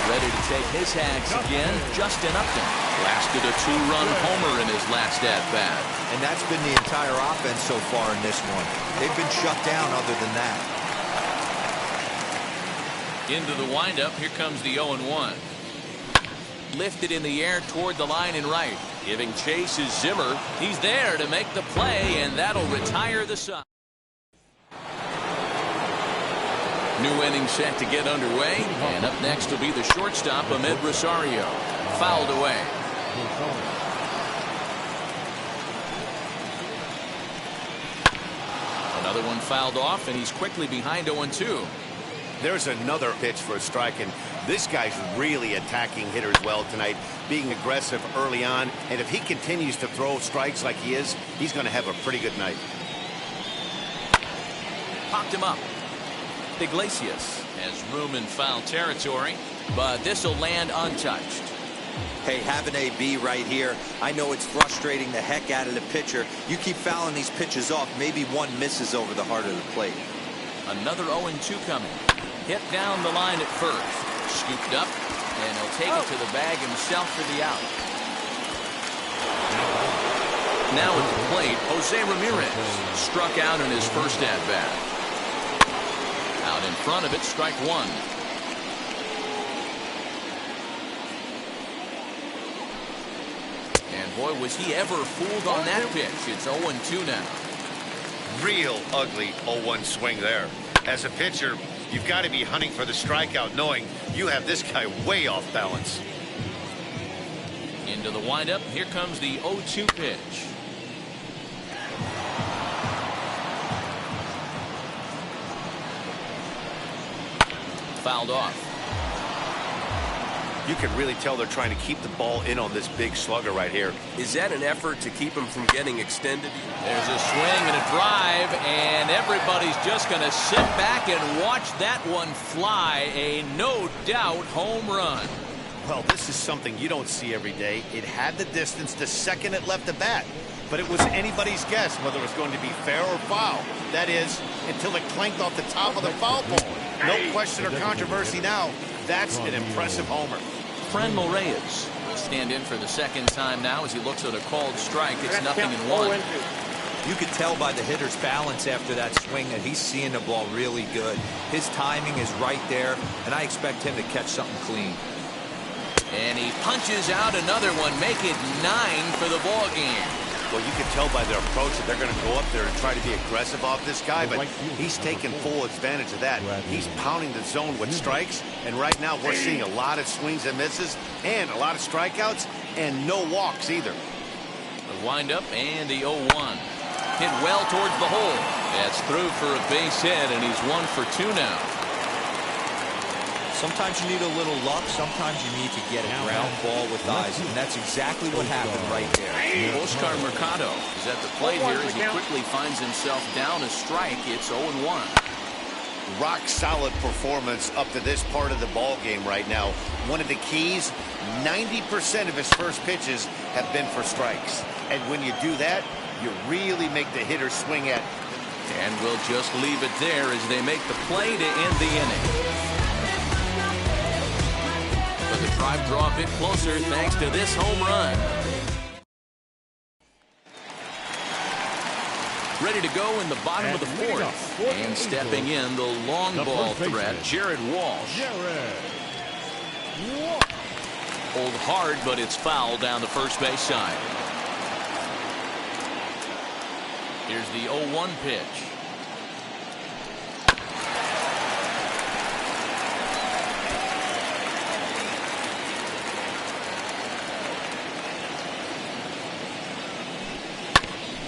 Speaker 1: Ready to take his hacks again, Justin Upton. Lasted a 2-run homer in his last at-bat.
Speaker 5: And that's been the entire offense so far in this one. They've been shut down other than that.
Speaker 1: Into the windup, here comes the 0-1. Lifted in the air toward the line and right. Giving chase is Zimmer. He's there to make the play, and that'll retire the side. New inning set to get underway, and up next will be the shortstop, Ahmed Rosario. Fouled away. Another one fouled off, and he's quickly behind 0-2.
Speaker 3: There's another pitch for a strike, and this guy's really attacking hitters well tonight, being aggressive early on, and if he continues to throw strikes like he is, he's going to have a pretty good night.
Speaker 1: Popped him up. Iglesias has room in foul territory, but this will land untouched.
Speaker 5: Hey, have an AB right here. I know it's frustrating the heck out of the pitcher. You keep fouling these pitches off, maybe one misses over the heart of the plate.
Speaker 1: Another 0-2 coming. Hit down the line at first. Scooped up, and he'll take it to the bag himself for the out. Now at the plate, Jose Ramirez struck out in his first at-bat. Out in front of it, strike 1. And boy, was he ever fooled on that pitch. It's 0-2 now.
Speaker 3: Real ugly 0-1 swing there. As a pitcher, you've got to be hunting for the strikeout, knowing you have this guy way off balance.
Speaker 1: Into the windup, here comes the 0-2 pitch. fouled off.
Speaker 3: You can really tell they're trying to keep the ball in on this big slugger right here.
Speaker 7: Is that an effort to keep him from getting extended?
Speaker 1: There's a swing and a drive, and everybody's just going to sit back and watch that one fly. A no-doubt home run.
Speaker 3: Well, this is something you don't see every day. It had the distance the second it left the bat, but it was anybody's guess whether it was going to be fair or foul. That is, until it clanked off the top of the foul pole. No question or controversy now. That's an impressive homer.
Speaker 1: Franmil Reyes will stand in for the second time now as he looks at a called strike. It's 0-1.
Speaker 5: You could tell by the hitter's balance after that swing that he's seeing the ball really good. His timing is right there, and I expect him to catch something clean.
Speaker 1: And he punches out another one, make it 9 for the ball game.
Speaker 3: Well, you can tell by their approach that they're going to go up there and try to be aggressive off this guy, but he's taking full advantage of that. He's pounding the zone with strikes, and right now we're seeing a lot of swings and misses and a lot of strikeouts and no walks either.
Speaker 1: The windup and the 0-1. Hit well towards the hole. That's through for a base hit, and he's 1 for 2 now.
Speaker 5: Sometimes you need a little luck. Sometimes you need to get a ground ball with eyes, and that's exactly what happened right there.
Speaker 1: Oscar Mercado is at the plate here as he quickly finds himself down a strike. It's 0-1.
Speaker 3: Rock solid performance up to this part of the ball game right now. One of the keys, 90% of his first pitches have been for strikes. And when you do that, you really make the hitter swing at.
Speaker 1: And we'll just leave it there as they make the play to end the inning. But the Tribe draw a bit closer thanks to this home run. Ready to go in the bottom of the fourth. And stepping in, the long ball threat, Jared Walsh. Pulled hard, but it's foul down the first base side. Here's the 0-1 pitch.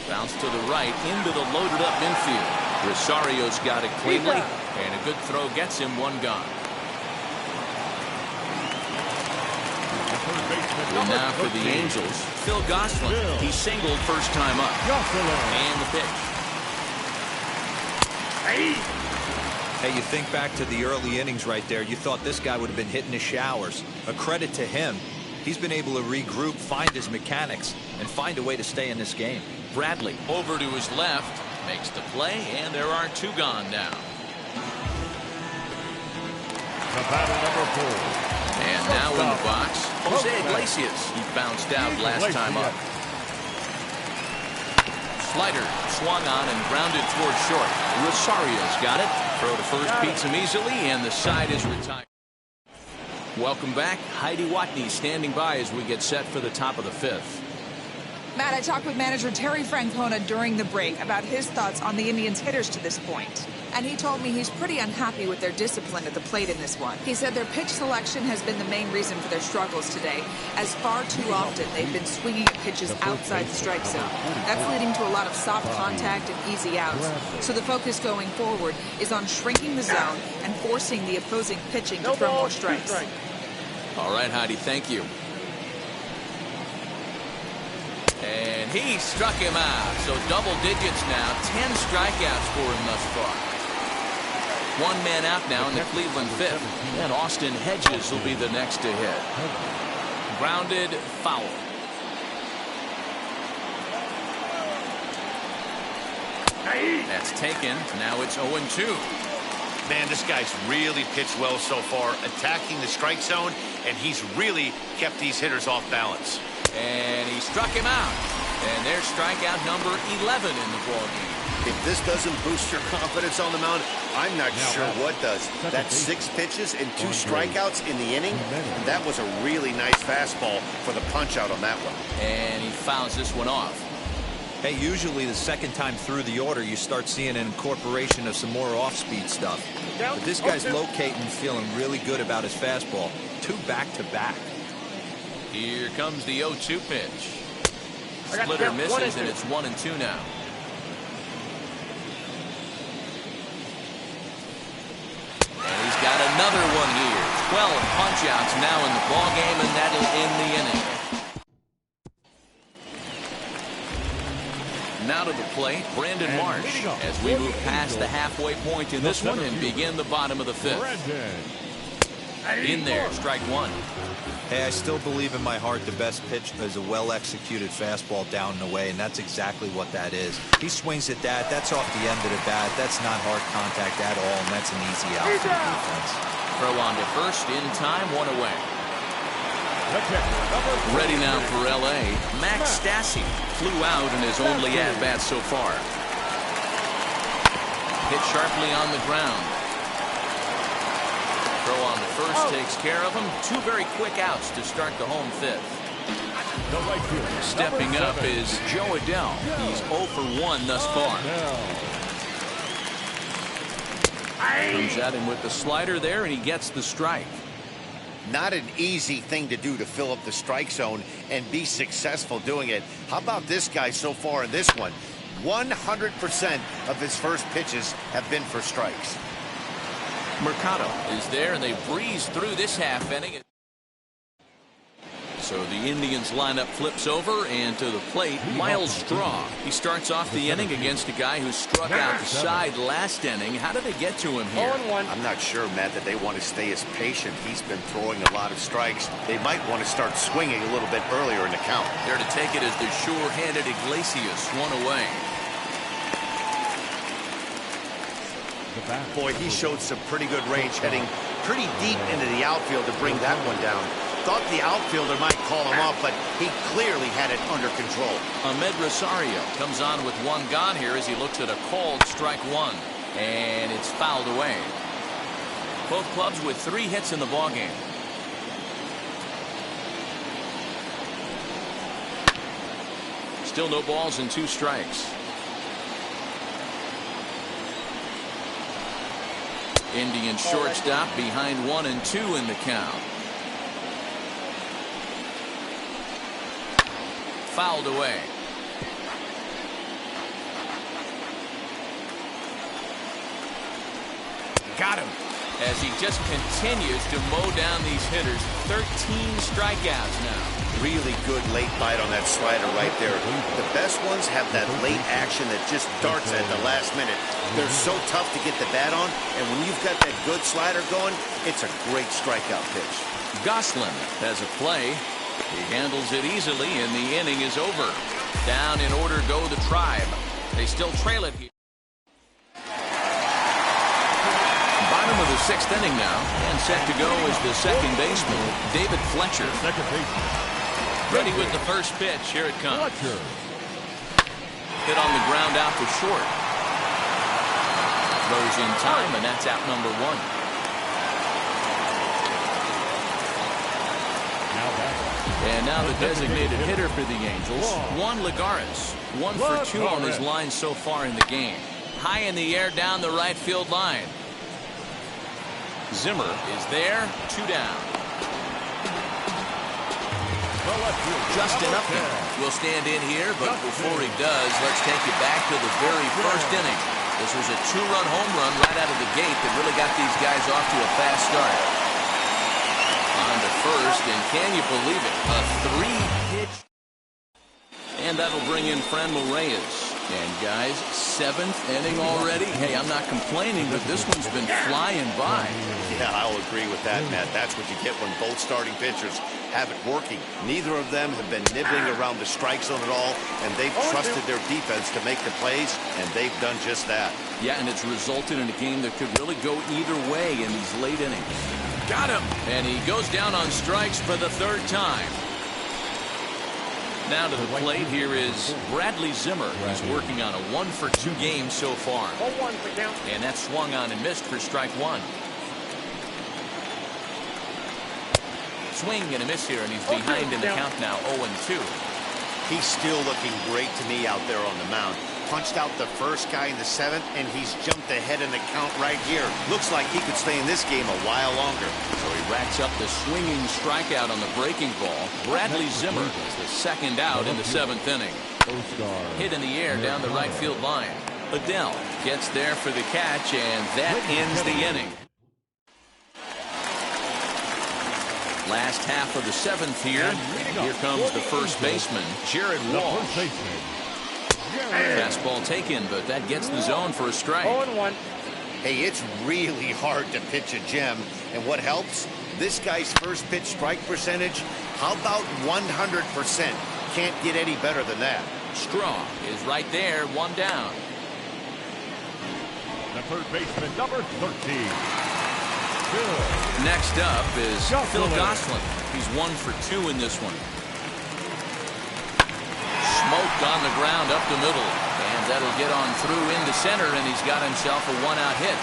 Speaker 1: Bounce to the right into the loaded up infield. Rosario's got it cleanly, and a good throw gets him one gone. And now for the Angels, Phil Gosselin. He singled first time up. And the pitch.
Speaker 5: Hey, you think back to the early innings right there. You thought this guy would have been hitting the showers. A credit to him. He's been able to regroup, find his mechanics, and find a way to stay in this game.
Speaker 1: Bradley over to his left, makes the play, and there are two gone now.
Speaker 4: The batter, number 4.
Speaker 1: And now in the box, Jose Iglesias. He bounced out last time up. Slider swung on and grounded towards short. Rosario's got it. Throw to first beats him easily, and the side is retired. Welcome back. Heidi Watney standing by as we get set for the top of the fifth.
Speaker 6: Matt, I talked with manager Terry Francona during the break about his thoughts on the Indians' hitters to this point. And he told me he's pretty unhappy with their discipline at the plate in this one. He said their pitch selection has been the main reason for their struggles today, as far too often they've been swinging at pitches outside the strike zone. That's leading to a lot of soft contact and easy outs. So the focus going forward is on shrinking the zone and forcing the opposing pitching to throw more strikes.
Speaker 1: All right, Heidi, thank you. And he struck him out. So double digits now. 10 strikeouts for him thus far. One man out now in the Cleveland fifth. And Austin Hedges will be the next to hit. Grounded, foul. That's taken. Now it's 0-2.
Speaker 3: Man, this guy's really pitched well so far, attacking the strike zone, and he's really kept these hitters off balance.
Speaker 1: And he struck him out. And there's strikeout number 11 in the ballgame.
Speaker 3: If this doesn't boost your confidence on the mound, I'm not sure what does. That's 6 pitches and 2 strikeouts in the inning. That was a really nice fastball for the punch out on that one.
Speaker 1: And he fouls this one off.
Speaker 5: Hey, usually the second time through the order, you start seeing an incorporation of some more off-speed stuff. But this guy's locating, feeling really good about his fastball. 2 back-to-back.
Speaker 1: Here comes the 0-2 pitch. Splitter misses, and it's 1-2 now. And he's got another 12 punch-outs now in the ballgame, and that'll end the inning. Now to the plate, Brandon Marsh, as we move past the halfway point in this one and begin the bottom of the fifth. In there, strike one.
Speaker 5: Hey, I still believe in my heart the best pitch is a well-executed fastball down and away, and that's exactly what that is. He swings at that. That's off the end of the bat. That's not hard contact at all, and that's an easy out for the defense.
Speaker 1: Throw on to first, in time, one away. Ready now for L.A. Max Stassi flew out in his only at-bat so far. Hit sharply on the ground. Throw on to first takes care of him. Two very quick outs to start the home fifth. Stepping up is Joe Adell. He's 0 for 1 thus far. Comes at him with the slider there, and he gets the strike.
Speaker 3: Not an easy thing to do to fill up the strike zone and be successful doing it. How about this guy so far in this one? 100% of his first pitches have been for strikes.
Speaker 1: Mercado is there, and they breeze through this half inning. So the Indians lineup flips over, and to the plate, Miles Straw. He starts off the inning against a guy who struck outside last inning. How did they get to him here?
Speaker 3: I'm not sure, Matt, that they want to stay as patient. He's been throwing a lot of strikes. They might want to start swinging a little bit earlier in the count.
Speaker 1: There to take it is the sure-handed Iglesias, one away.
Speaker 3: Boy, he showed some pretty good range, heading pretty deep into the outfield to bring that one down. Thought the outfielder might call him off, but he clearly had it under control.
Speaker 1: Ahmed Rosario comes on with one gone here as he looks at a called strike one, and it's fouled away. Both clubs with 3 hits in the ballgame. Still no balls and 2 strikes. Indian shortstop behind 1 and 2 in the count. Fouled away. Got him. As he just continues to mow down these hitters. 13 strikeouts now.
Speaker 3: Really good late bite on that slider right there. The best ones have that late action that just darts at the last minute. They're so tough to get the bat on, and when you've got that good slider going, it's a great strikeout pitch.
Speaker 1: Goslin has a play. He handles it easily, and the inning is over. Down in order go the Tribe. They still trail it here. Bottom of the 6th inning now, and set to go is the second baseman, David Fletcher. Ready with the first pitch. Here it comes. Hit on the ground out to short. Throws in time, and that's out number 1. And now the designated hitter for the Angels, Juan Lagares. 1 for 2 on his line so far in the game. High in the air down the right field line. Zimmer is there, 2 down. Justin Upton will stand in here, but before he does, let's take you back to the very first inning. This was a 2-run home run right out of the gate that really got these guys off to a fast start. On to first, and can you believe it? A 3-pitch. And that'll bring in Franmil Reyes. And guys, 7th inning already. Hey, I'm not complaining, but this one's been flying by.
Speaker 3: Yeah, I'll agree with that, Matt. That's what you get when both starting pitchers have it working. Neither of them have been nibbling around the strike zone at all, and they've trusted their defense to make the plays, and they've done just that. Yeah, and it's resulted in a game that could really go either way in these late innings. Got him! And he goes down on strikes for the 3rd time. Now to the plate, here is Bradley Zimmer. He's working on a 1 for 2 game so far. And that swung on and missed for strike 1. Swing and a miss here, and he's behind in the count now, 0-2. He's still looking great to me out there on the mound. Punched out the first guy in the 7th, and he's jumped ahead in the count right here. Looks like he could stay in this game a while longer. So he racks up the swinging strikeout on the breaking ball. Bradley Zimmer is the 2nd out in the 7th inning. Hit in the air down the right field line. Adell gets there for the catch, and that ends the inning.
Speaker 1: Last half of the 7th here. Here comes the first baseman, Jared Walsh. Fastball taken, but that gets the zone for a strike.
Speaker 10: 0-1.
Speaker 3: Hey, it's really hard to pitch a gem. And what helps? This guy's first pitch strike percentage, how about 100%? Can't get any better than that.
Speaker 1: Strong is right there, one down.
Speaker 4: The third baseman, number 13. Phil.
Speaker 1: Next up is Phil Gosselin. He's 1 for 2 in this one. Smoked on the ground up the middle. And that'll get on through into center, and he's got himself a 1-out hit.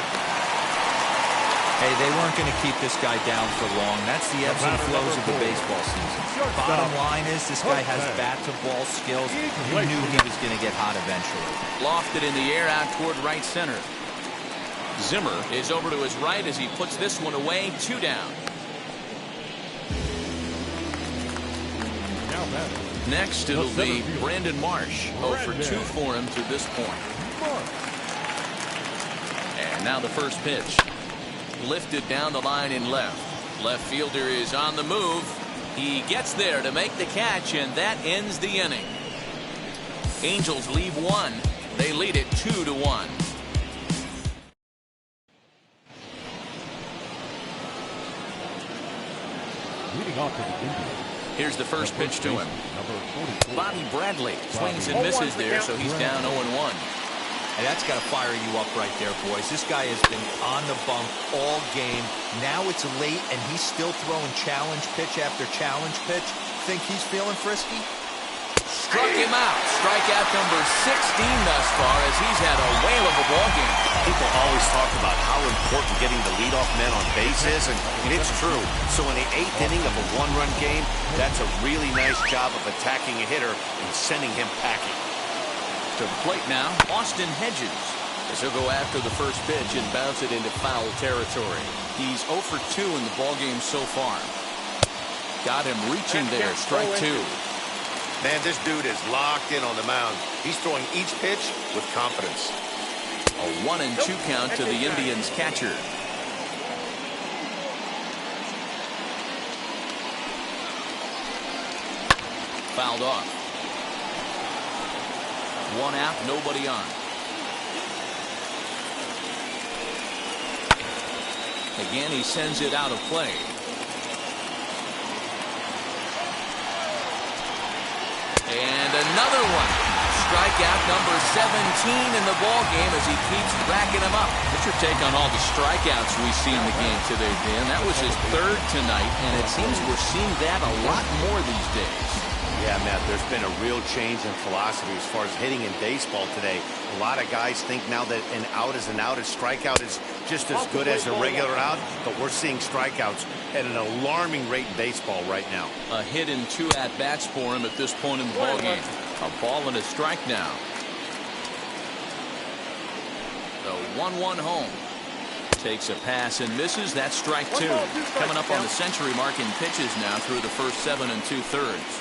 Speaker 5: Hey, they weren't going to keep this guy down for long. That's the ebbs and flows of the baseball season. Bottom line is this guy has bat-to-ball skills. He knew he was going to get hot eventually.
Speaker 1: Lofted in the air out toward right center. Zimmer is over to his right as he puts this one away. 2 down. Next, it'll be Brandon Marsh. 0 for 2 for him to this point. And now the first pitch. Lifted down the line in left. Left fielder is on the move. He gets there to make the catch, and that ends the inning. Angels leave 1. They lead it 2-1.
Speaker 4: Leading off to the Indians.
Speaker 1: Here's the first pitch to him. Bobby Bradley swings and misses there, so he's down 0-1.
Speaker 5: And that's got to fire you up right there, boys. This guy has been on the bump all game. Now it's late, and he's still throwing challenge pitch after challenge pitch. Think he's feeling frisky?
Speaker 1: Struck him out. Strikeout number 16 thus far, as he's had a whale of a ball game.
Speaker 3: People always talk about how important getting the leadoff man on base is, and it's true. So in the 8th inning of a 1-run game, that's a really nice job of attacking a hitter and sending him packing.
Speaker 1: To the plate now, Austin Hedges, as he'll go after the first pitch and bounce it into foul territory. He's 0 for 2 in the ballgame so far. Got him reaching there, strike 2.
Speaker 3: Man, this dude is locked in on the mound. He's throwing each pitch with confidence.
Speaker 1: A 1-2 count to the Indians catcher. Fouled off. 1 out, nobody on. Again, he sends it out of play. And another one. Strikeout number 17 in the ballgame as he keeps racking them up. What's your take on all the strikeouts we see in the game today, Dan? That was his 3rd tonight, and it seems we're seeing that a lot more these days.
Speaker 3: Yeah, Matt, there's been a real change in philosophy as far as hitting in baseball today. A lot of guys think now that an out is an out, a strikeout is just as good as a regular out, but we're seeing strikeouts at an alarming rate in baseball right now.
Speaker 1: A hit in 2 at-bats for him at this point in the ballgame. A ball and a strike now. The 1-1 home. Takes a pass and misses. That's strike 2. Coming up on the century mark in pitches now through the first 7 2/3.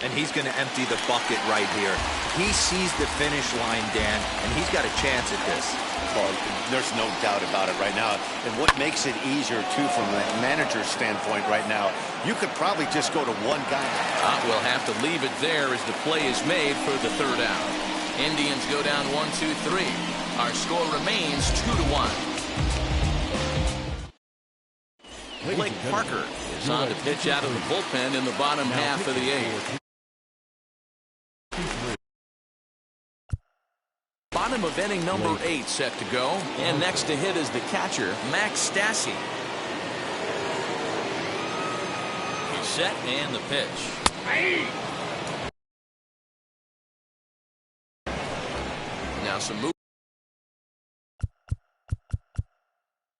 Speaker 5: And he's going to empty the bucket right here. He sees the finish line, Dan, and he's got a chance at this.
Speaker 3: Well, there's no doubt about it right now. And what makes it easier, too, from the manager's standpoint right now, you could probably just go to one guy.
Speaker 1: We'll have to leave it there as the play is made for the 3rd out. Indians go down 1-2-3. Our score remains 2-1. Blake Parker is on to pitch out of the bullpen in the bottom half of the 8th. Bottom of inning number 8 set to go. And next to hit is the catcher, Max Stassi. He's set and the pitch. Now some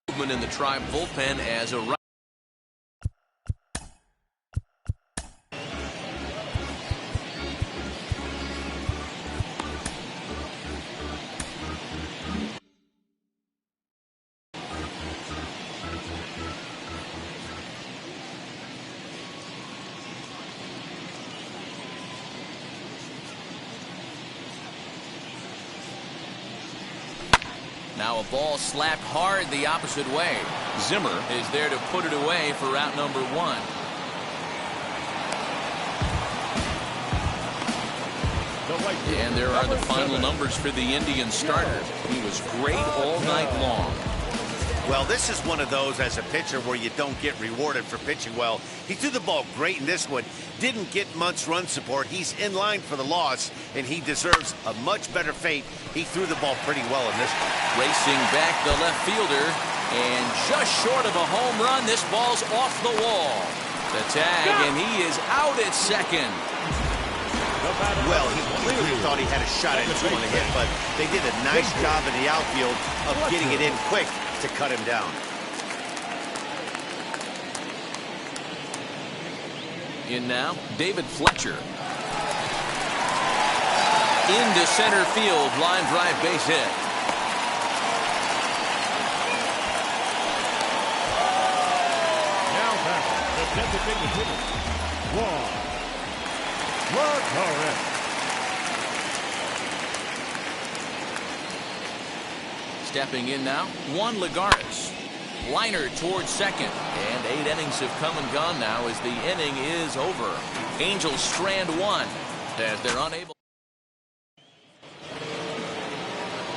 Speaker 1: movement in the Tribe bullpen as a right. Now a ball slapped hard the opposite way. Zimmer is there to put it away for out number 1. And there are the final numbers for the Indian starter. He was great all night long.
Speaker 3: Well, this is one of those as a pitcher where you don't get rewarded for pitching well. He threw the ball great in this one. Didn't get much run support. He's in line for the loss, and he deserves a much better fate. He threw the ball pretty well in this one.
Speaker 1: Racing back the left fielder, and just short of a home run, this ball's off the wall. The tag, and he is out at second.
Speaker 3: Well, he clearly thought he had a shot at 2 on the hit, but they did a nice job in the outfield of getting it in quick to cut him down.
Speaker 1: In now, David Fletcher. Into center field, line drive base hit.
Speaker 4: Now back, the designated hitter, Juan Lagares.
Speaker 1: Stepping in now, Juan Lagares. Liner towards second. And 8 innings have come and gone now as the inning is over. Angels strand 1 as they're unable.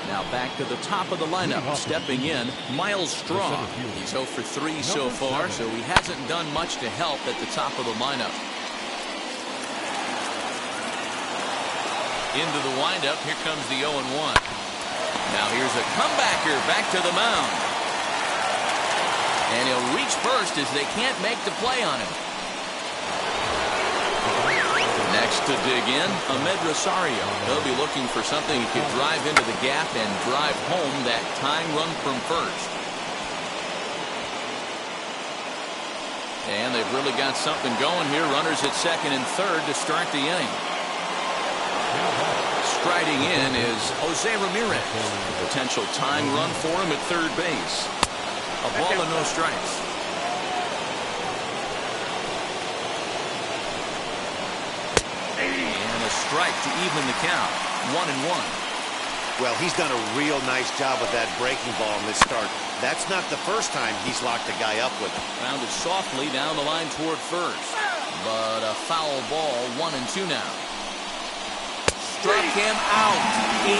Speaker 1: Now back to the top of the lineup. Stepping in, Miles Straw. He's 0 for 3 so far, so he hasn't done much to help at the top of the lineup. Into the windup, here comes the 0-1. Now here's a comebacker back to the mound. And he'll reach first as they can't make the play on him. Next to dig in, Ahmed Rosario. He'll be looking for something he could drive into the gap and drive home that tying run from first. And they've really got something going here. Runners at second and third to start the inning. Striding in is Jose Ramirez. A potential tying run for him at third base. A ball and no strikes. And a strike to even the count. 1-1.
Speaker 3: Well, he's done a real nice job with that breaking ball in this start. That's not the first time he's locked a guy up with it.
Speaker 1: Rounded softly down the line toward first. But a foul ball, 1-2 now. Struck him out. 18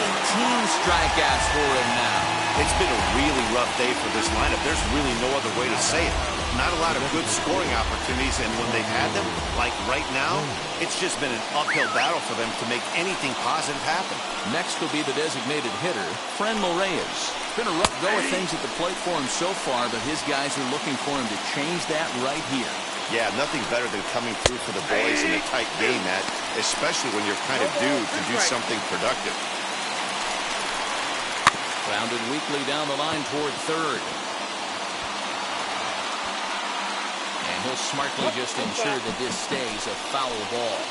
Speaker 1: strikeouts for him now.
Speaker 3: It's been a really rough day for this lineup. There's really no other way to say it. Not a lot of good scoring opportunities, and when they've had them, like right now, it's just been an uphill battle for them to make anything positive happen.
Speaker 1: Next will be the designated hitter, Franmil Reyes. It's been a rough go of things at the plate for him so far, but his guys are looking for him to change that right here.
Speaker 3: Yeah, nothing better than coming through for the boys in a tight game, Matt, especially when you're kind of due to do something productive.
Speaker 1: Grounded weakly down the line toward third. And he'll smartly just ensure that this stays a foul ball.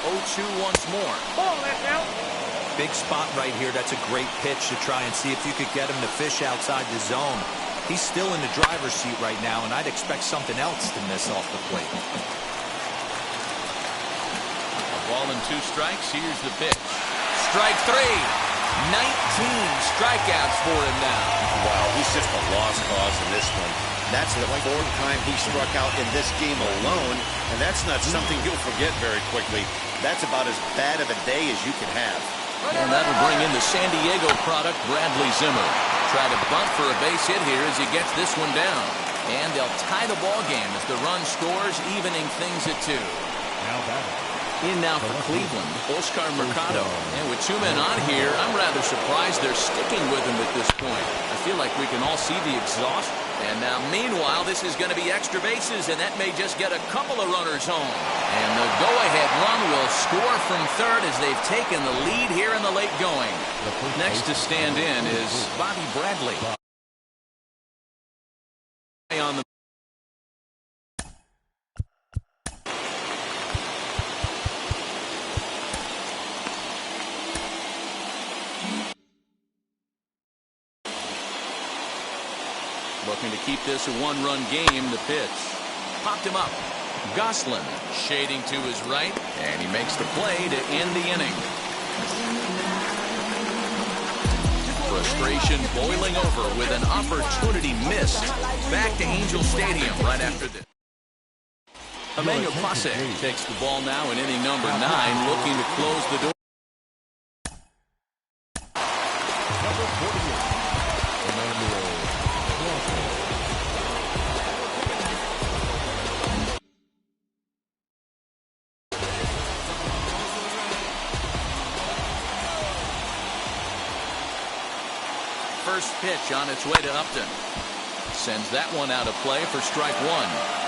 Speaker 1: The 0-2 once more.
Speaker 10: Big spot right here. That's a great pitch to try and see if you could get him to fish outside the zone. He's still in the driver's seat right now, and I'd expect something else to miss off the plate.
Speaker 1: A ball and 2 strikes. Here's the pitch. Strike 3. 19 strikeouts for him now.
Speaker 3: Wow, he's just a lost cause in this one. That's the 4th time he struck out in this game alone, and that's not something you'll forget very quickly. That's about as bad of a day as you can have.
Speaker 1: And that'll bring in the San Diego product, Bradley Zimmer. Try to bunt for a base hit here as he gets this one down. And they'll tie the ball game as the run scores, evening things at 2.
Speaker 4: Now batting.
Speaker 1: In now for Cleveland, Oscar Mercado. And with 2 men on here, I'm rather surprised they're sticking with him at this point. I feel like we can all see the exhaust. And now, meanwhile, this is going to be extra bases, and that may just get a couple of runners home. And the go-ahead run will score from third as they've taken the lead here in the late going. Next to stand in is Bobby Bradley. On the looking to keep this a 1-run game. The pitch popped him up. Goslin shading to his right, and he makes the play to end the inning. Frustration boiling over with an opportunity missed. Back to Angel Stadium right after this. Emmanuel Clase takes the ball now in inning number 9, looking to close the door.
Speaker 4: Number 48, Emmanuel Clase.
Speaker 1: First pitch on its way to Upton. Sends that one out of play for strike 1.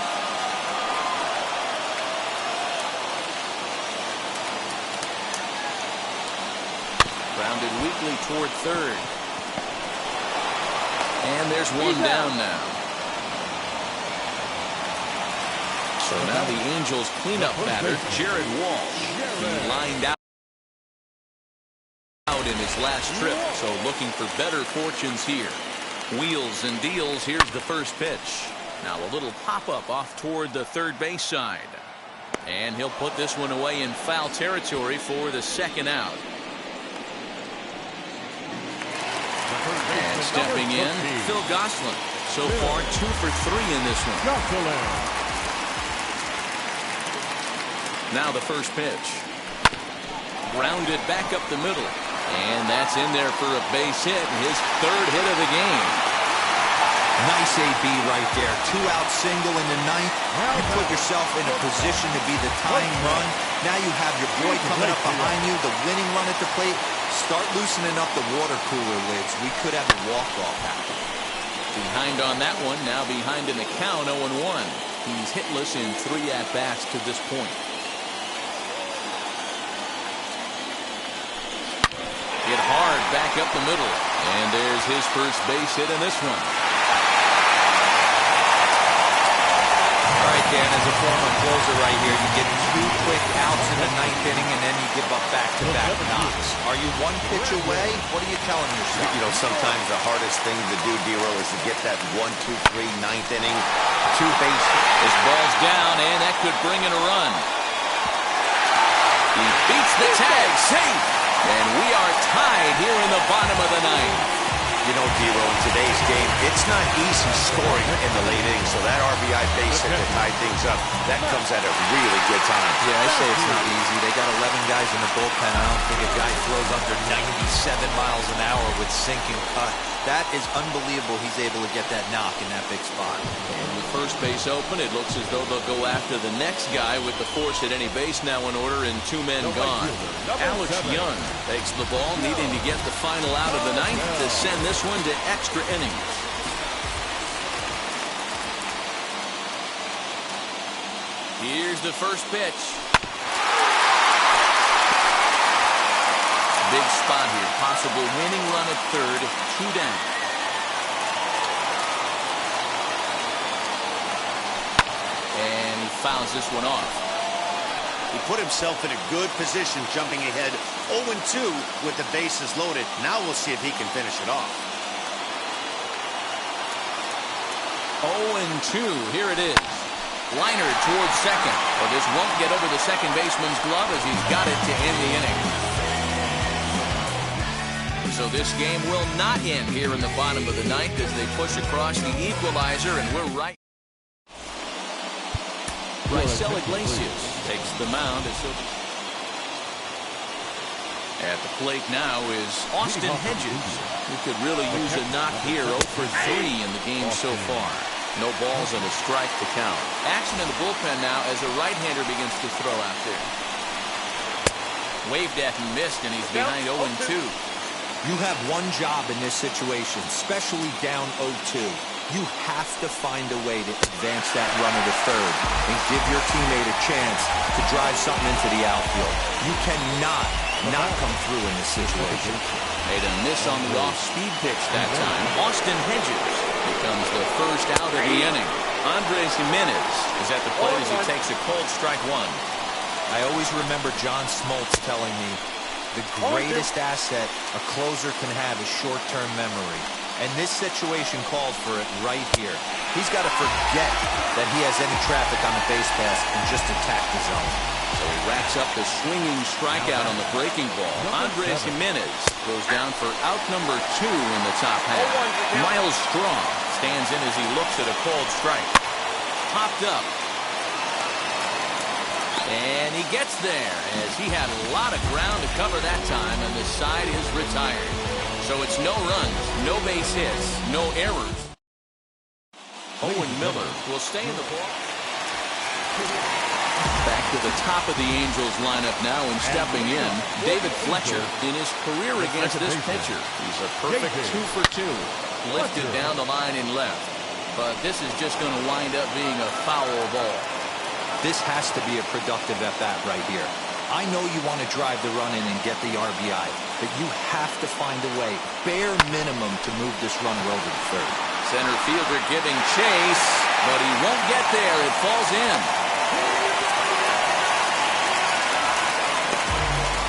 Speaker 1: Grounded weakly toward third. And there's one down now. So now the Angels cleanup batter, Jared Walsh. He lined out in his last trip, so looking for better fortunes here. Wheels and deals. Here's the first pitch. Now a little pop-up off toward the third base side. And he'll put this one away in foul territory for the second out. And stepping in, Phil Gosselin. So far, 2 for 3 in this one. Now the first pitch. Grounded back up the middle. And that's in there for a base hit. His third hit of the game.
Speaker 10: Nice AB right there. 2-out single in the 9th. You put yourself in a position to be the tying run. Now you have your boy coming up behind you, the winning run at the plate. Start loosening up the water cooler lids. We could have a walk-off happen.
Speaker 1: Behind on that one. Now behind in the count, 0-1. He's hitless in 3 at-bats to this point. Hit hard back up the middle. And there's his first base hit in this one.
Speaker 10: All right, Dan, as a former closer right here, you get 2 quick outs in the 9th inning, and then you give up back-to-back knocks. Are you 1 pitch away? What are you telling yourself?
Speaker 3: You know, sometimes the hardest thing to do, D-Row, is to get that 1, 2, 3, 9th inning, 2 base hit.
Speaker 1: His ball's down, and that could bring in a run. He beats the tag, safe. And we are tied here in the bottom of the 9th.
Speaker 3: You know, D-Row, in today's game, it's not easy scoring in the late innings, so that RBI base hit to tie things up, that comes at a really good time.
Speaker 10: Yeah, I say it's not easy. They got 11 guys in the bullpen. I don't think a guy throws under 97 miles an hour with sinking cut. That is unbelievable he's able to get that knock in that big spot.
Speaker 1: And with first base open, it looks as though they'll go after the next guy with the force at any base now in order and 2 men gone. Alex Young takes the ball, needing to get the final out of the 9th to send this one to extra innings. Here's the first pitch. Big spot here. Possible winning run at third, 2 down. And he fouls this one off.
Speaker 3: He put himself in a good position, jumping ahead 0-2 with the bases loaded. Now we'll see if he can finish it off.
Speaker 1: 0-2. Here it is. Liner towards second. Well, this won't get over the second baseman's glove as he's got it to end the inning. So this game will not end here in the bottom of the 9th as they push across the equalizer, and we're right. Raisel Iglesias takes the mound. At the plate now is Austin Hedges, who could really use a knock here. 0 for 3 in the game so far. No balls and a strike to count. Action in the bullpen now as a right-hander begins to throw out there. Waved at and missed, and he's behind 0-2.
Speaker 10: You have one job in this situation, especially down 0-2. You have to find a way to advance that runner to third and give your teammate a chance to drive something into the outfield. You cannot not come through in this situation.
Speaker 1: Made a miss on the off-speed pitch that time. Austin Hedges becomes the first out of the inning. Andres Jimenez is at the plate as he takes a cold strike 1.
Speaker 10: I always remember John Smoltz telling me the greatest asset a closer can have is short-term memory. And this situation called for it right here. He's got to forget that he has any traffic on the base pass and just attack the zone.
Speaker 1: So he racks up the swinging strikeout on the breaking ball. Andres Jimenez goes down for out number 2 in the top half. Miles Strong stands in as he looks at a cold strike. Popped up. And he gets there as he had a lot of ground to cover that time, and the side is retired. So it's no runs, no base hits, no errors. Owen Miller will stay in the ball. Back to the top of the Angels lineup now, and stepping in, David Fletcher in his career against this pitcher. He's a perfect 2 for 2. Lifted down the line in left. But this is just going to wind up being a foul ball.
Speaker 10: This has to be a productive at-bat right here. I know you want to drive the run in and get the RBI, but you have to find a way, bare minimum, to move this runner over to third.
Speaker 1: Center fielder giving chase, but he won't get there. It falls in.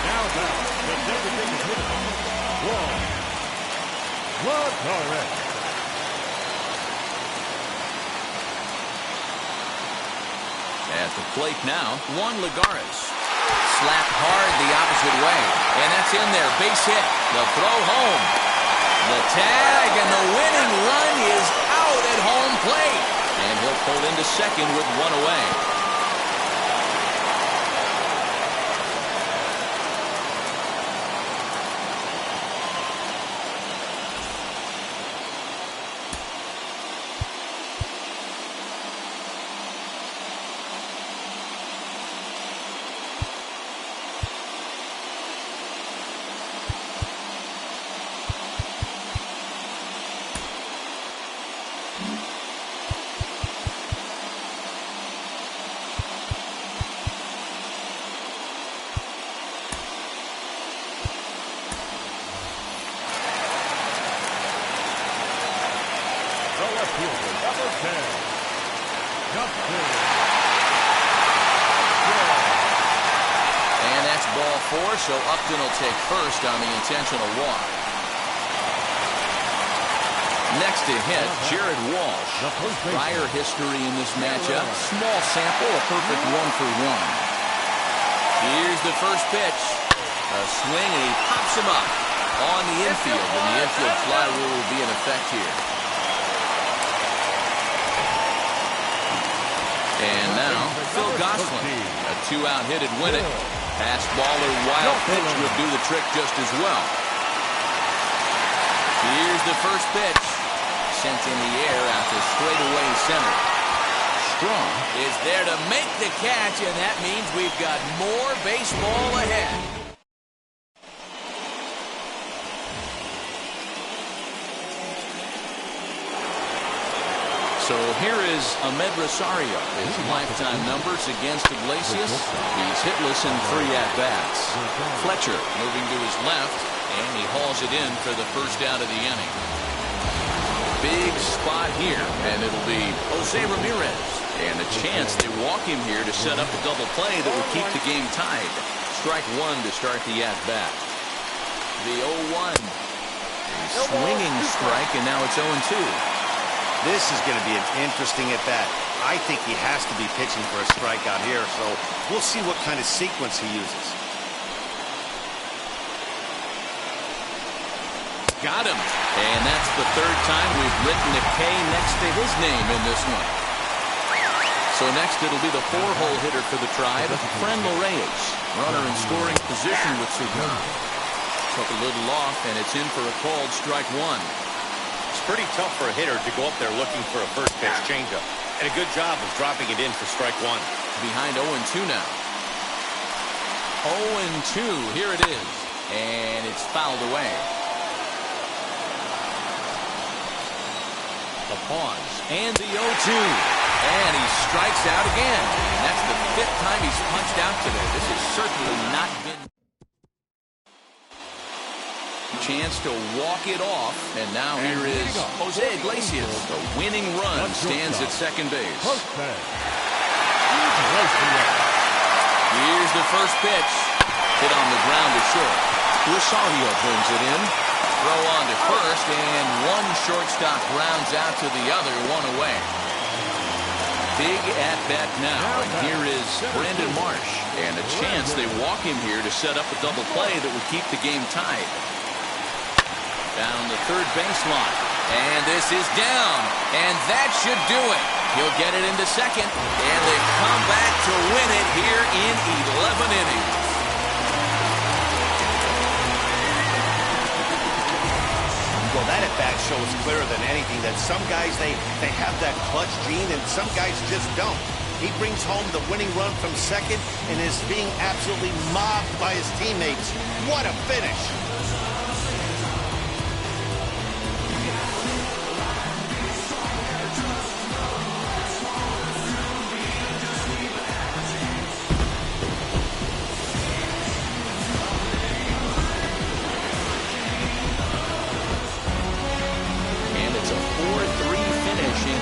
Speaker 4: Now back, the designated hitter, Juan Lagares.
Speaker 1: At the plate now, Juan Lagares. Slapped hard the opposite way. And that's in there. Base hit. The throw home. The tag, and the winning run is out at home plate. And he'll pull into second with one away. And that's ball 4, so Upton will take first on the intentional walk. Next to hit, Jared Walsh. Prior history in this matchup. Small sample, a perfect 1 for 1. Here's the first pitch. A swing, and he pops him up on the infield, and the infield fly rule will be in effect here. And now, Phil Gosselin. A 2-out hit and win it. Fastball or wild pitch would do the trick just as well. Here's the first pitch. Sent in the air out to straightaway center. Strong is there to make the catch, and that means we've got more baseball ahead. So here is Ahmed Rosario. His lifetime numbers against Iglesias. He's hitless in 3 at-bats. Fletcher moving to his left, and he hauls it in for the first out of the inning. Big spot here, and it'll be Jose Ramirez. And a chance they walk him here to set up a double play that would keep the game tied. Strike 1 to start the at-bat. The 0-1. A swinging strike, and now it's 0-2.
Speaker 3: This is going to be an interesting at-bat. I think he has to be pitching for a strikeout here, so we'll see what kind of sequence he uses.
Speaker 1: Got him. And that's the 3rd time we've written a K next to his name in this one. So next it'll be the 4-hole hitter for the Tribe, Franmil Reyes. Runner in scoring position with Segura. Took a little off, and it's in for a called strike 1.
Speaker 3: It's pretty tough for a hitter to go up there looking for a first pitch changeup. And a good job of dropping it in for strike 1.
Speaker 1: Behind 0-2 now. 0-2, here it is. And it's fouled away. The pause. And the 0-2. And he strikes out again. And that's the 5th time he's punched out today. This has certainly not been chance to walk it off, and now here is Jose Iglesias. The winning run stands at second base. Here's the first pitch. Hit on the ground to short. Rosario brings it in. Throw on to first, and one shortstop rounds out to the other, 1 away. Big at-bat now, and here is Brandon Marsh. And a chance they walk him here to set up a double play that would keep the game tied. Down the third baseline. And this is down. And that should do it. He'll get it into second. And they come back to win it here in 11 innings.
Speaker 3: Well, that at-bat shows clearer than anything that some guys, they have that clutch gene and some guys just don't. He brings home the winning run from second and is being absolutely mobbed by his teammates. What a finish!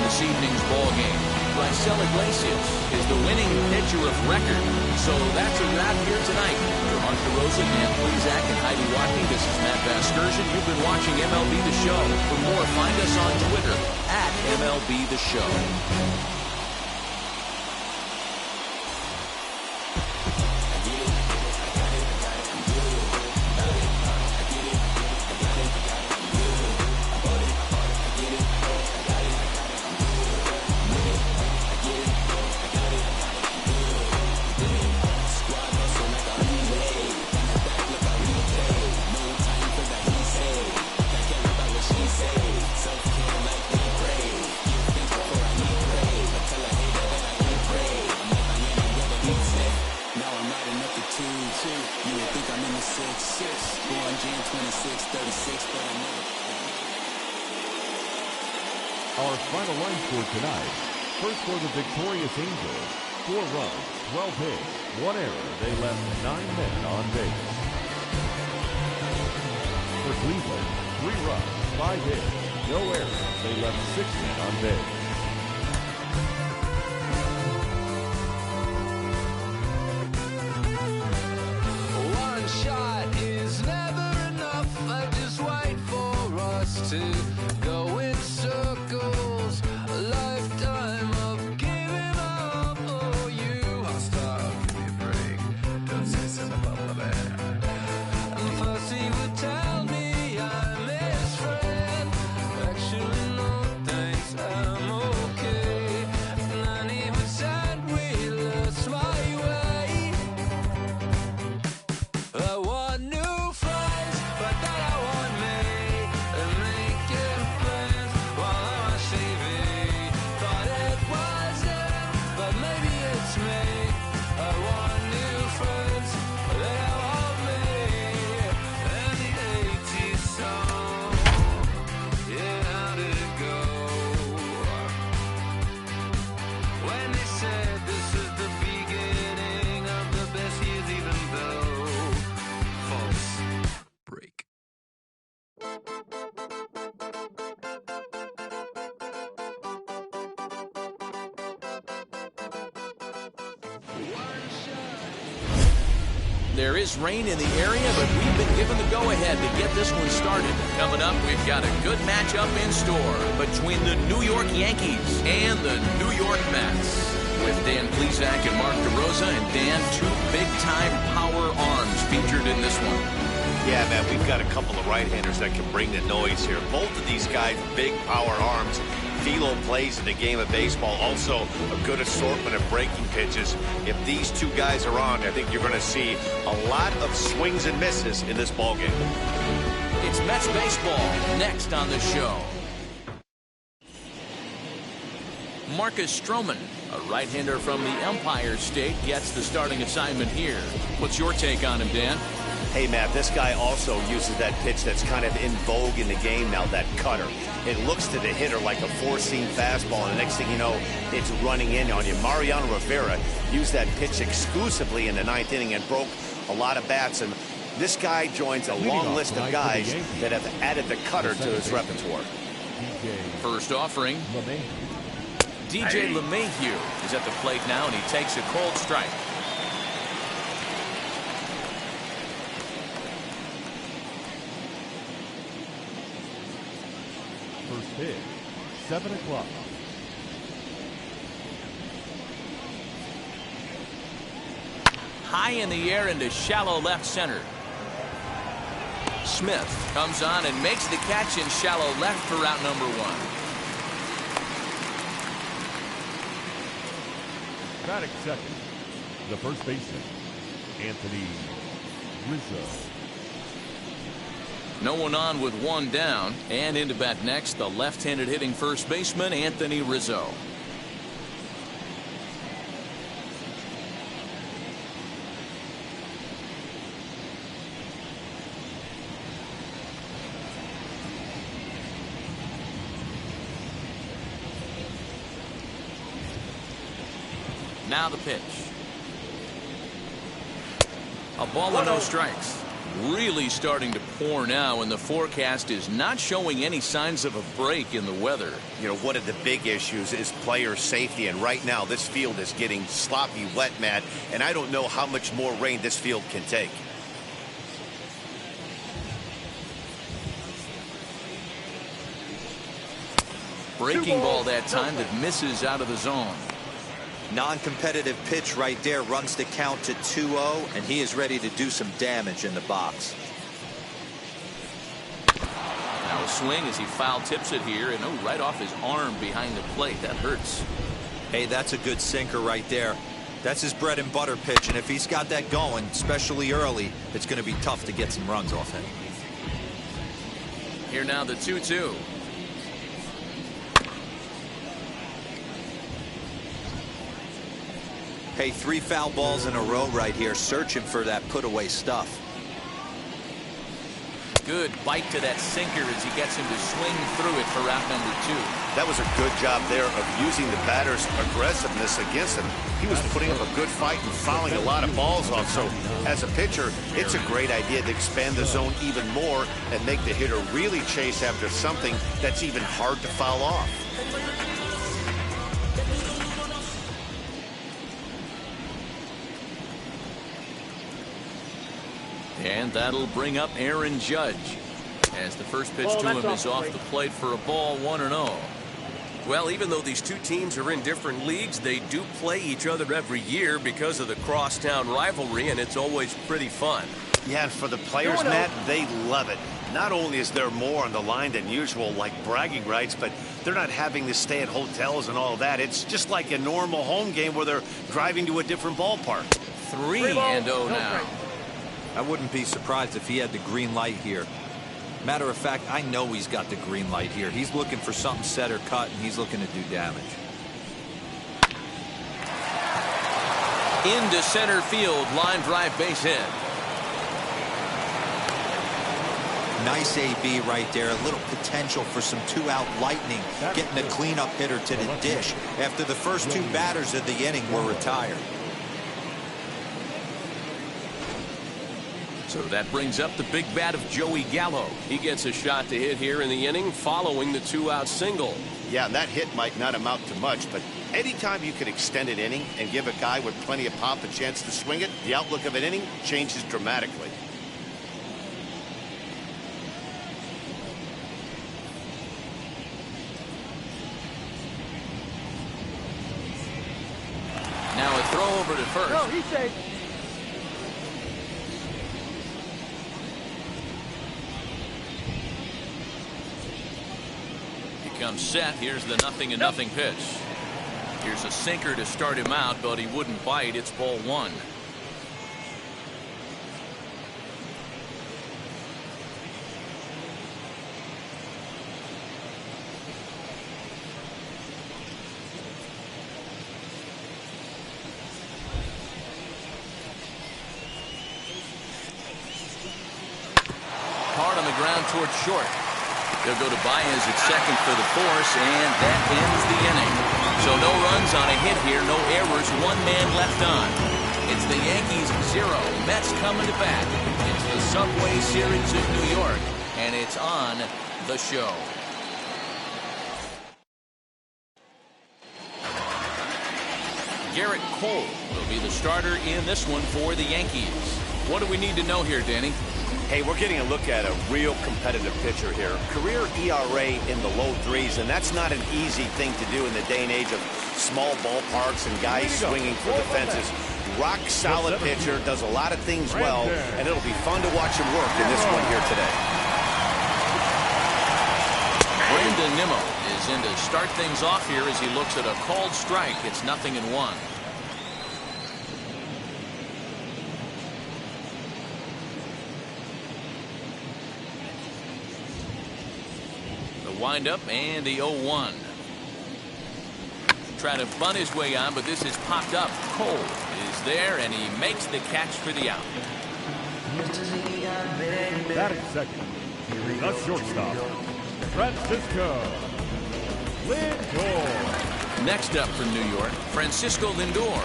Speaker 1: This evening's ball game. Raisel Iglesias is the winning pitcher of record. So that's a wrap here tonight. For Mark DeRosa, Dan Plezak, and Heidi Watney, this is Matt Vasgersian. You've been watching MLB The Show. For more, find us on Twitter at MLB The Show.
Speaker 4: Our final line score tonight. First for the victorious Angels, 4 runs, 12 hits, 1 error. They left 9 men on base. For Cleveland, 3 runs, 5 hits, no errors. They left 6 men on base.
Speaker 9: One shot is never enough. I just wait for us to go in circles. A lifetime of giving up. Oh, you hostile, give me a break. Don't say something about my bad. And first he would tell me I'm his friend. Actually, no thanks, I'm okay. And then he would send me lost my way. I want new friends, but then I want me. And making plans while I'm on TV. Thought it wasn't, but maybe it's me. I want new friends, but then I want me. And the 80s song, yeah, how'd it go? When they said this is the beginning of the best years, even though false break.
Speaker 1: There is rain in the area, but we've been given the go-ahead to get this one started. Coming up, we've got a good matchup in store between the New York Yankees and the New York Mets. With Dan Plezak and Mark DeRosa, and Dan, 2 big-time power arms featured in this one.
Speaker 3: Yeah, man, we've got a couple of right-handers that can bring the noise here. Both of these guys, big power arms. Philo plays in the game of baseball. Also, a good assortment of breaking pitches. If these 2 guys are on, I think you're going to see a lot of swings and misses in this ballgame.
Speaker 1: It's Mets baseball next on the show. Marcus Stroman, a right-hander from the Empire State, gets the starting assignment here. What's your take on him, Dan?
Speaker 3: Hey, Matt, this guy also uses that pitch that's kind of in vogue in the game now, that cutter. It looks to the hitter like a 4-seam fastball, and the next thing you know, it's running in on you. Mariano Rivera used that pitch exclusively in the 9th inning and broke a lot of bats, and this guy joins a long list of guys that have added the cutter to his repertoire.
Speaker 1: First offering. DJ LeMahieu is at the plate now, and he takes a cold strike.
Speaker 4: First pitch, 7 o'clock.
Speaker 1: High in the air into shallow left center. Smith comes on and makes the catch in shallow left for out number 1.
Speaker 4: Batting second, the first baseman, Anthony Rizzo.
Speaker 1: No one on with 1 down, and into bat next, the left-handed hitting first baseman, Anthony Rizzo. Now the pitch. A ball with no strikes. Really starting to pour now, and the forecast is not showing any signs of a break in the weather.
Speaker 3: You know, one of the big issues is player safety, and right now this field is getting sloppy wet, Matt, and I don't know how much more rain this field can take.
Speaker 1: Breaking ball that time that misses out of the zone.
Speaker 5: Non-competitive pitch right there, runs the count to 2-0, and he is ready to do some damage in the box.
Speaker 1: Now a swing as he foul tips it here, and right off his arm behind the plate. That hurts.
Speaker 5: Hey, that's a good sinker right there. That's his bread and butter pitch, and if he's got that going, especially early, it's going to be tough to get some runs off him.
Speaker 1: Here now the 2-2.
Speaker 5: Hey, 3 foul balls in a row right here, searching for that put-away stuff.
Speaker 1: Good bite to that sinker as he gets him to swing through it for out number 2.
Speaker 3: That was a good job there of using the batter's aggressiveness against him. He was putting up a good fight and fouling a lot of balls off. So as a pitcher, it's a great idea to expand the zone even more and make the hitter really chase after something that's even hard to foul off.
Speaker 1: And that'll bring up Aaron Judge as the first pitch to him is off the plate for a ball, 1-0.
Speaker 7: Well, even though these two teams are in different leagues, they do play each other every year because of the crosstown rivalry, and it's always pretty fun.
Speaker 3: Yeah, and for the players, Matt, they love it. Not only is there more on the line than usual, like bragging rights, but they're not having to stay at hotels and all that. It's just like a normal home game where they're driving to a different ballpark.
Speaker 1: 3-0 now.
Speaker 5: I wouldn't be surprised if he had the green light here. Matter of fact, I know he's got the green light here. He's looking for something set or cut, and he's looking to do damage.
Speaker 1: Into center field, line drive, base hit.
Speaker 5: Nice AB right there. A little potential for some 2-out lightning, getting a cleanup hitter to the dish after the first 2 batters of the inning were retired.
Speaker 1: So that brings up the big bat of Joey Gallo. He gets a shot to hit here in the inning following the 2-out single.
Speaker 3: Yeah, and that hit might not amount to much, but anytime you can extend an inning and give a guy with plenty of pop a chance to swing it, the outlook of an inning changes dramatically.
Speaker 1: Now a throw over to first.
Speaker 11: No, he's safe.
Speaker 1: Comes set. Here's the 0-0 pitch. Here's a sinker to start him out, but he wouldn't bite. It's ball 1. Hard on the ground towards short. They'll go to Baez at second for the force, and that ends the inning. So no runs on a hit here, no errors, 1 man left on. It's the Yankees 0, Mets coming to bat. It's the Subway Series in New York, and it's on the show. Garrett Cole will be the starter in this one for the Yankees. What do we need to know here, Danny?
Speaker 3: Hey, we're getting a look at a real competitive pitcher here. Career ERA in the low 3s, and that's not an easy thing to do in the day and age of small ballparks and guys swinging for the fences. Rock-solid pitcher, does a lot of things well, and it'll be fun to watch him work in this one here today.
Speaker 1: Brandon Nimmo is in to start things off here as he looks at a called strike. It's 0-1. The windup and the 0-1. Trying to bunt his way on, but this is popped up. Cole is there, and he makes the catch for the out.
Speaker 4: Batting second, the shortstop, Francisco Lindor.
Speaker 1: Next up from New York, Francisco Lindor.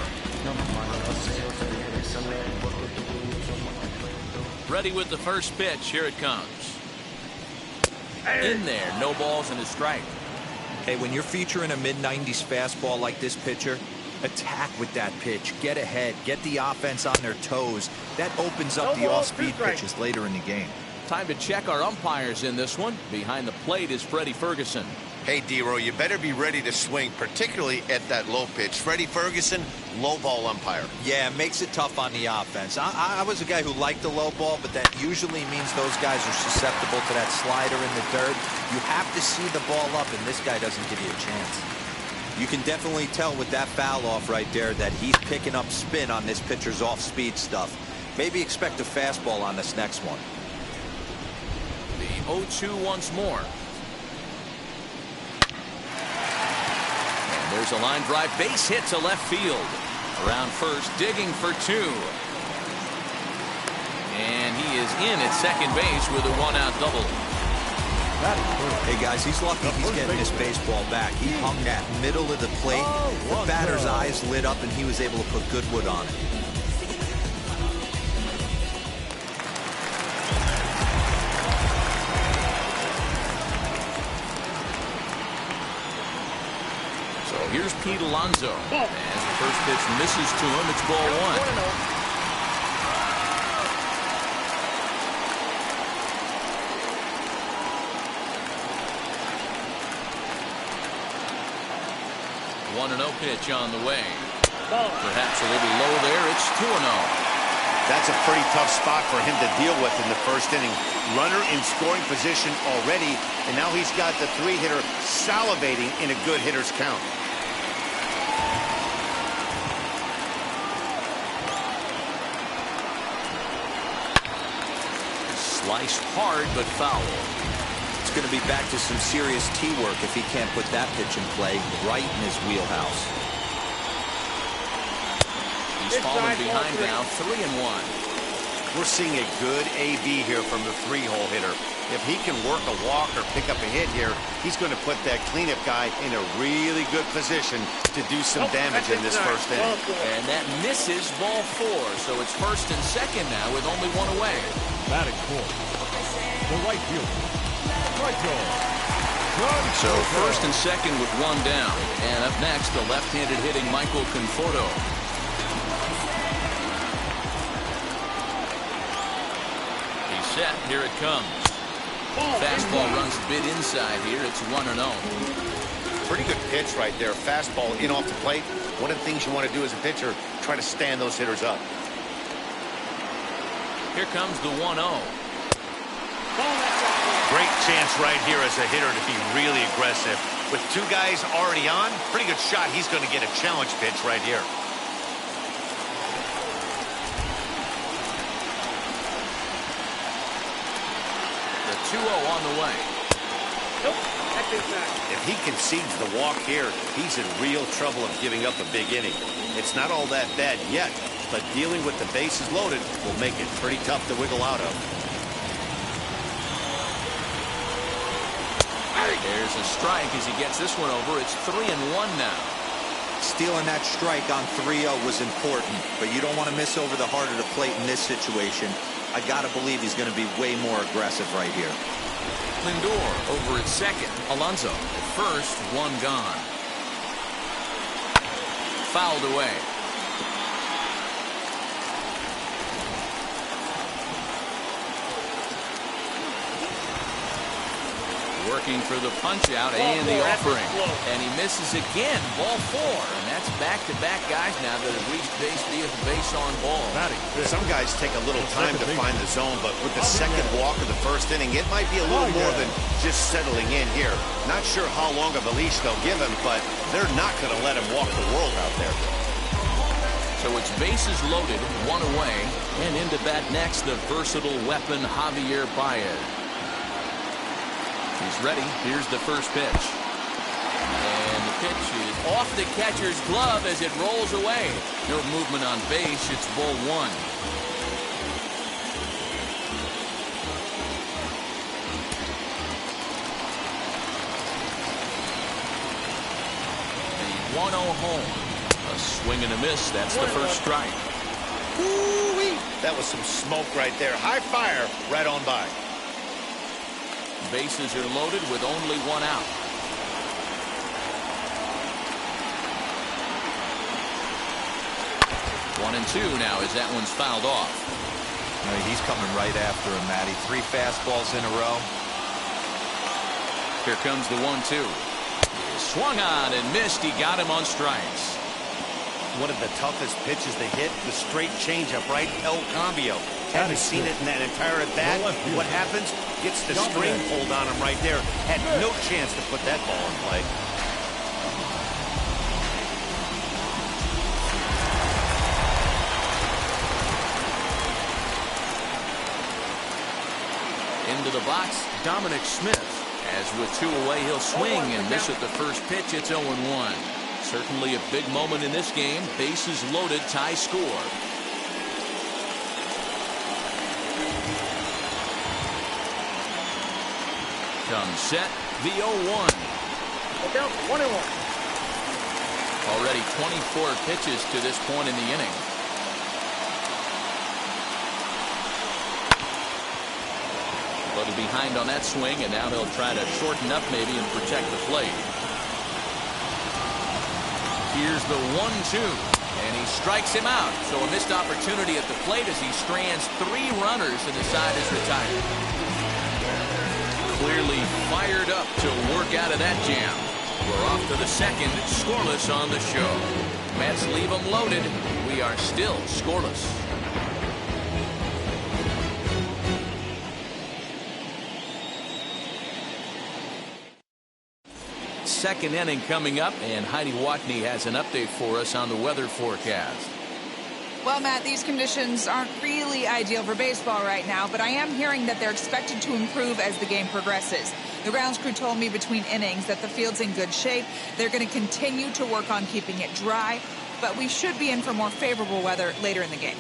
Speaker 1: Ready with the first pitch. Here it comes. In there, no balls and a strike.
Speaker 5: Hey, when you're featuring a mid-90s fastball like this pitcher, attack with that pitch. Get ahead. Get the offense on their toes. That opens up the off-speed pitches later in the game.
Speaker 1: Time to check our umpires in this one. Behind the plate is Freddie Ferguson.
Speaker 3: Hey, D-Row, you better be ready to swing, particularly at that low pitch. Freddie Ferguson, low ball umpire.
Speaker 5: Yeah, it makes it tough on the offense. I was a guy who liked the low ball, but that usually means those guys are susceptible to that slider in the dirt. You have to see the ball up, and this guy doesn't give you a chance. You can definitely tell with that foul off right there that he's picking up spin on this pitcher's off-speed stuff. Maybe expect a fastball on this next one.
Speaker 1: The 0-2 once more. And there's a line drive, base hit to left field. Around first, digging for two. And he is in at second base with a one-out double.
Speaker 5: Hey guys, he's lucky he's getting this baseball back. He hung that middle of the plate. The batter's eyes lit up and he was able to put good wood on it.
Speaker 1: So here's Pete Alonso. As the first pitch misses to him, it's ball one. One 1-0 pitch on the way. Perhaps a little low there. It's 2-0.
Speaker 3: That's a pretty tough spot for him to deal with in the first inning. Runner in scoring position already, and now he's got the three-hitter salivating in a good hitter's count.
Speaker 1: Sliced hard, but foul.
Speaker 5: It's going to be back to some serious tee work if he can't put that pitch in play right in his wheelhouse.
Speaker 1: He's falling behind now, 3-1.
Speaker 3: We're seeing a good AB here from the three-hole hitter. If he can work a walk or pick up a hit here, he's going to put that cleanup guy in a really good position to do some damage in this first inning.
Speaker 1: And that misses ball four, so it's first and second now with only one away.
Speaker 4: Batting fourth, the right fielder,
Speaker 1: So first and second with one down. And up next, the left-handed hitting Michael Conforto. He's set. Here it comes. Fastball runs a bit inside here. It's 1-0.
Speaker 3: Pretty good pitch right there. Fastball in off the plate. One of the things you want to do as a pitcher, try to stand those hitters up.
Speaker 1: Here comes the 1-0.
Speaker 3: Great chance right here as a hitter to be really aggressive. With two guys already on, pretty good shot. He's going to get a challenge pitch right here.
Speaker 1: The 2-0 on the way.
Speaker 3: If he concedes the walk here, he's in real trouble of giving up a big inning. It's not all that bad yet, but dealing with the bases loaded will make it pretty tough to wiggle out of.
Speaker 1: There's a strike as he gets this one over. It's 3-1 now.
Speaker 5: Stealing that strike on 3-0 was important, but you don't want to miss over the heart of the plate in this situation. I got to believe he's going to be way more aggressive right here.
Speaker 1: Lindor over at second. Alonso at first, one gone. Fouled away. working for the punch-out and the offering. And he misses again. Ball 4. And that's back-to-back guys now that have reached base via the base on ball.
Speaker 3: Some guys take a little time to find the zone, but with the second walk of the first inning, it might be a little more than just settling in here. Not sure how long of a leash they'll give him, but they're not going to let him walk the world out there.
Speaker 1: So it's bases loaded, 1 away, and into bat next, the versatile weapon, Javier Baez. He's ready. Here's the first pitch. And the pitch is off the catcher's glove as it rolls away. No movement on base. It's ball 1. The 1-0 home. A swing and a miss. That's the first strike.
Speaker 3: Woo-wee. That was some smoke right there. High fire right on by.
Speaker 1: Bases are loaded with only 1 out. 1-2 now as that one's fouled off.
Speaker 10: He's coming right after him, Matty. 3 fastballs in a row.
Speaker 1: Here comes the 1-2. Swung on and missed. He got him on strikes.
Speaker 3: One of the toughest pitches they hit, the straight changeup, right? El Cambio. Haven't seen it in that entire at bat. What happens? Gets the string pulled on him right there. Had no chance to put that ball in play.
Speaker 1: Into the box, Dominic Smith. As with 2 away, he'll swing and miss at the first pitch. It's 0-1. Certainly a big moment in this game. Bases loaded, tie score. Comes set, the 0-1. Already 24 pitches to this point in the inning. A little behind on that swing, and now he'll try to shorten up maybe and protect the plate. Here's the 1-2, and he strikes him out. So a missed opportunity at the plate as he strands 3 runners and the side is retired. Clearly fired up to work out of that jam. We're off to the second, scoreless on the show. Mets leave them loaded. We are still scoreless. Second inning coming up, and Heidi Watney has an update for us on the weather forecast.
Speaker 6: Well, Matt, these conditions aren't really ideal for baseball right now, but I am hearing that they're expected to improve as the game progresses. The grounds crew told me between innings that the field's in good shape. They're going to continue to work on keeping it dry, but we should be in for more favorable weather later in the game.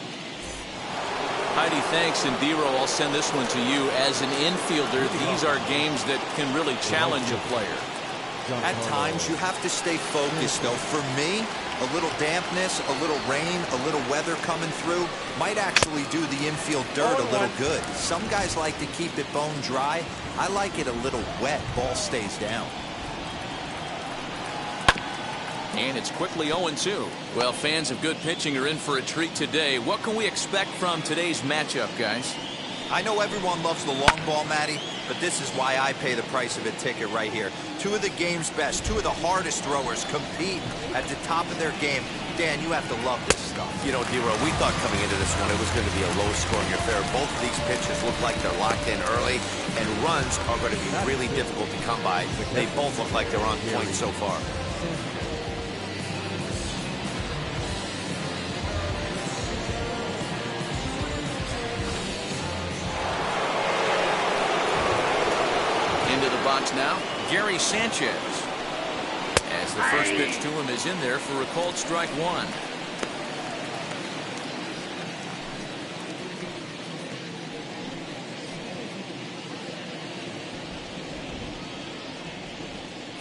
Speaker 1: Heidi, thanks. And Dero, I'll send this one to you. As an infielder, these are games that can really challenge a player.
Speaker 5: At times, you have to stay focused, though. For me, a little dampness, a little rain, a little weather coming through might actually do the infield dirt a little good. Some guys like to keep it bone dry. I like it a little wet. Ball stays down.
Speaker 1: And it's quickly 0-2. Well, fans of good pitching are in for a treat today. What can we expect from today's matchup, guys?
Speaker 5: I know everyone loves the long ball, Matty, but this is why I pay the price of a ticket right here. 2 of the game's best, 2 of the hardest throwers compete at the top of their game. Dan, you have to love this stuff.
Speaker 3: You know, Dero, we thought coming into this one it was going to be a low-scoring affair. Both of these pitches look like they're locked in early, and runs are going to be really difficult to come by. They both look like they're on point so far.
Speaker 1: Box now, Gary Sanchez. As the first pitch to him is in there for a called strike 1.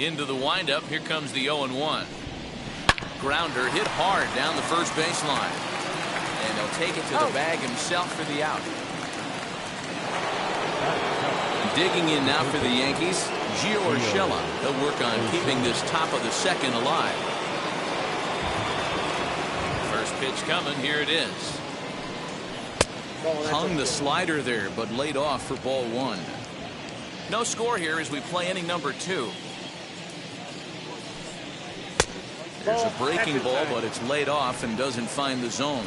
Speaker 1: Into the windup, here comes the 0-1. Grounder hit hard down the first baseline. And they'll take it to the bag himself for the out. Digging in now for the Yankees, Gio Urshela. They'll work on keeping this top of the second alive. First pitch coming. Here it is. Hung the slider there, but laid off for ball 1. No score here as we play inning number 2. There's a breaking ball, but it's laid off and doesn't find the zone.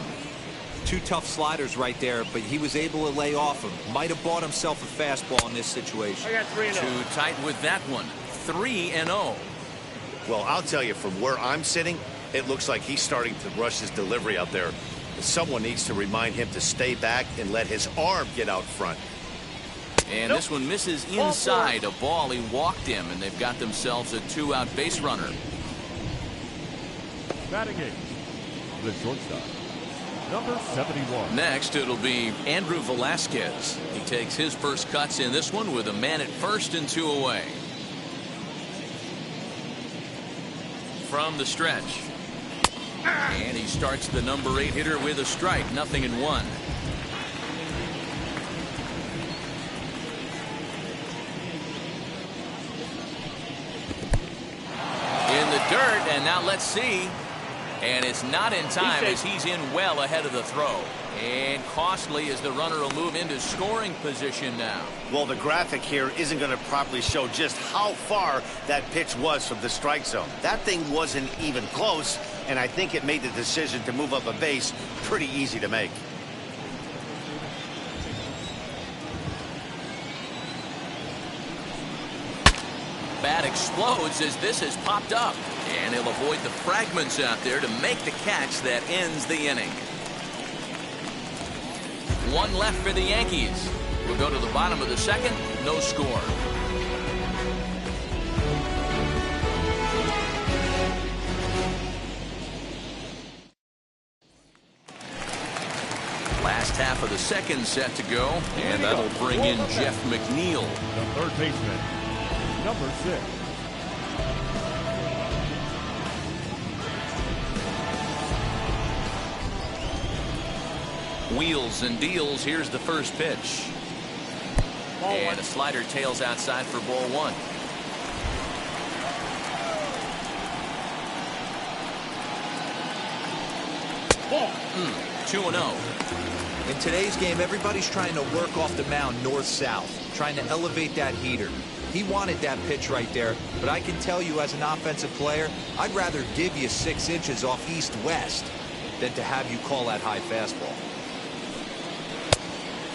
Speaker 10: 2 tough sliders right there, but he was able to lay off him. Might have bought himself a fastball in this situation.
Speaker 11: I got 3-0.
Speaker 1: Too tight with that one. 3-0.
Speaker 3: Well, I'll tell you, from where I'm sitting, it looks like he's starting to rush his delivery out there. Someone needs to remind him to stay back and let his arm get out front.
Speaker 1: And this one misses inside. A ball, he walked him, and they've got themselves a 2-out base runner.
Speaker 4: Batting eighth, the shortstop, number 71.
Speaker 1: Next, it'll be Andrew Velasquez. He takes his first cuts in this one with a man at first and 2 away. From the stretch. And he starts the number 8 hitter with a strike. 0-1. In the dirt, and now let's see. And it's not in time as he's in well ahead of the throw. And costly as the runner will move into scoring position now.
Speaker 3: Well, the graphic here isn't going to properly show just how far that pitch was from the strike zone. That thing wasn't even close, and I think it made the decision to move up a base pretty easy to make.
Speaker 1: Bat explodes as this has popped up. And he'll avoid the fragments out there to make the catch that ends the inning. 1 left for the Yankees. We'll go to the bottom of the second. No score. Last half of the second set to go. And that'll bring in Jeff McNeil.
Speaker 4: The third baseman, number 6.
Speaker 1: Wheels and deals. Here's the first pitch. And a slider tails outside for ball 1.
Speaker 11: Ball.
Speaker 1: 2-0.
Speaker 10: In today's game, everybody's trying to work off the mound north-south, trying to elevate that heater. He wanted that pitch right there, but I can tell you as an offensive player, I'd rather give you 6 inches off east-west than to have you call that high fastball.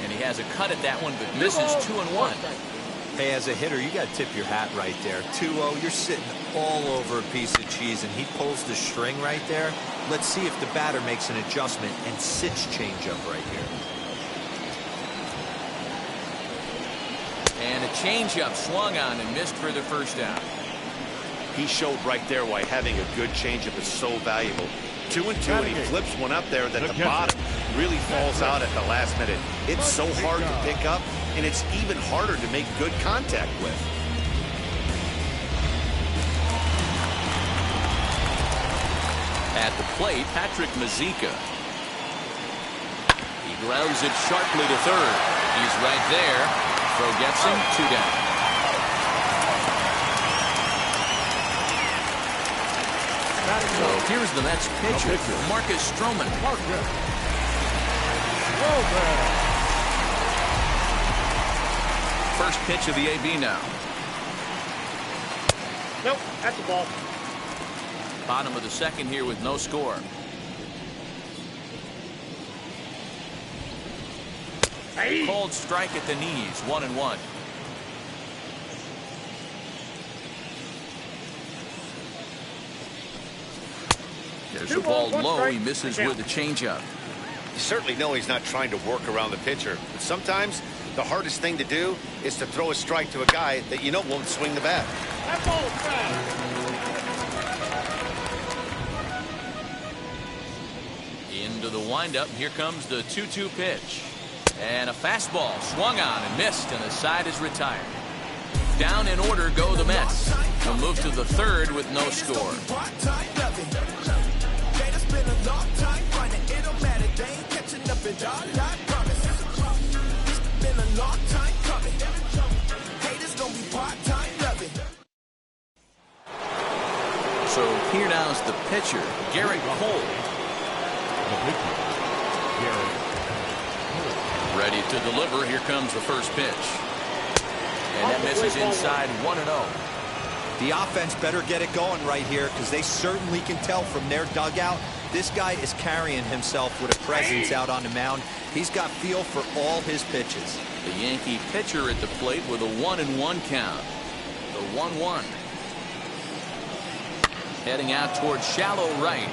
Speaker 1: And he has a cut at that one, but misses 2-1.
Speaker 10: Hey, as a hitter, you got to tip your hat right there. 2-0, you're sitting all over a piece of cheese, and he pulls the string right there. Let's see if the batter makes an adjustment and sits changeup right here.
Speaker 1: And a changeup swung on and missed for the first out.
Speaker 3: He showed right there why having a good changeup is so valuable. 2-2, and he flips one up there that the bottom really falls out at the last minute. It's so hard to pick up, and it's even harder to make good contact with.
Speaker 1: At the plate, Patrick Mazeika. He grounds it sharply to third. He's right there. Throw gets him. 2 down. So here's the Mets pitcher, Marcus Stroman. First pitch of the AB now.
Speaker 11: Nope, that's a ball.
Speaker 1: Bottom of the second here with no score.
Speaker 11: Hey.
Speaker 1: Cold strike at the knees. 1-1. There's a ball low. He misses with a changeup.
Speaker 3: You certainly know he's not trying to work around the pitcher, but sometimes the hardest thing to do is to throw a strike to a guy that you know won't swing the bat.
Speaker 11: That ball's fast.
Speaker 1: Into the windup. Here comes the 2-2 pitch. And a fastball swung on and missed, and the side is retired. Down in order go the Mets. They'll move to the third with no score. So here now's the pitcher, Garrett Cole. Ready to deliver. Here comes the first pitch. And that misses inside 1-0.
Speaker 5: The offense better get it going right here because they certainly can tell from their dugout. This guy is carrying himself with a presence out on the mound. He's got feel for all his pitches.
Speaker 1: The Yankee pitcher at the plate with a 1-1 count. The 1-1. Heading out towards shallow right.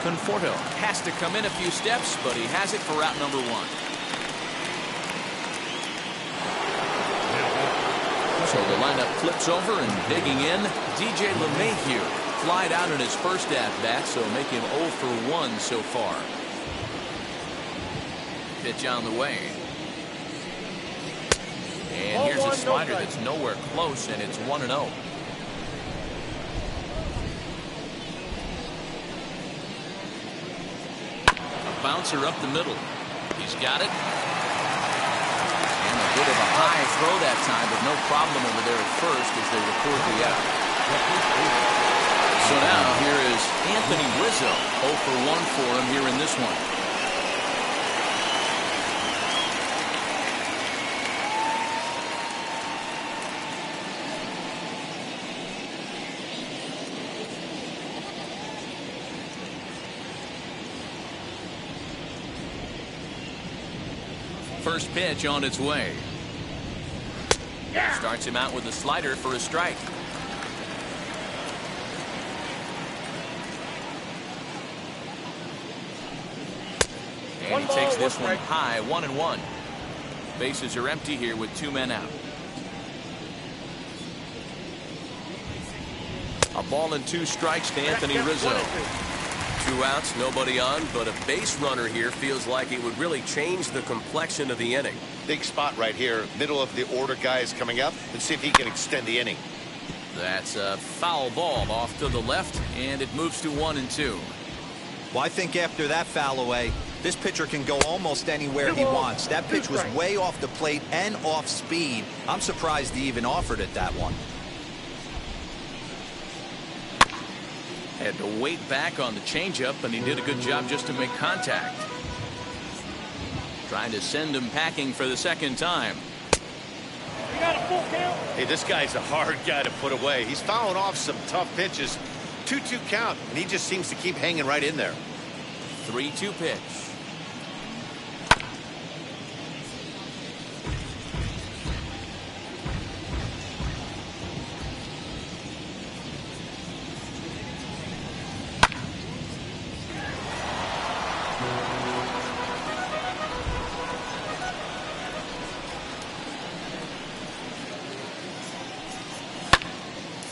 Speaker 1: Conforto has to come in a few steps, but he has it for out number 1. So the lineup flips over and digging in. DJ LeMahieu flied out in his first at-bat, so make him 0 for 1 so far. Pitch on the way. And here's a slider that's nowhere close, and it's 1-0. A bouncer up the middle. He's got it. And a bit of a high throw that time, but no problem over there at first as they record the out. So now here is Anthony Rizzo. 0 for 1 for him here in this one. First pitch on its way. Starts him out with a slider for a strike. And he takes this one high, 1-1. Bases are empty here with 2 men out. A ball and 2 strikes to Anthony Rizzo.
Speaker 7: 2 outs, nobody on, but a base runner here feels like it would really change the complexion of the inning.
Speaker 3: Big spot right here. Middle of the order guy is coming up. Let's see if he can extend the inning.
Speaker 1: That's a foul ball off to the left, and it moves to 1-2.
Speaker 5: Well, I think after that foul away, this pitcher can go almost anywhere he wants. That pitch was way off the plate and off speed. I'm surprised he even offered it that one.
Speaker 1: Had to wait back on the changeup, and he did a good job just to make contact. Trying to send him packing for the second time.
Speaker 3: Hey, this guy's a hard guy to put away. He's fouling off some tough pitches. 2-2 count, and he just seems to keep hanging right in there.
Speaker 1: 3-2 pitch.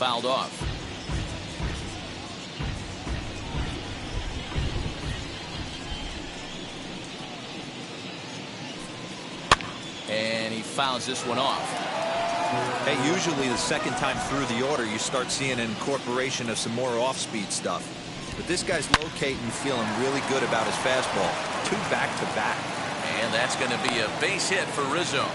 Speaker 1: Fouled off. And he fouls this one off.
Speaker 5: Hey, usually the second time through the order, you start seeing an incorporation of some more off-speed stuff. But this guy's locating, feeling really good about his fastball. 2 back-to-back.
Speaker 1: And that's going to be a base hit for Rizzo.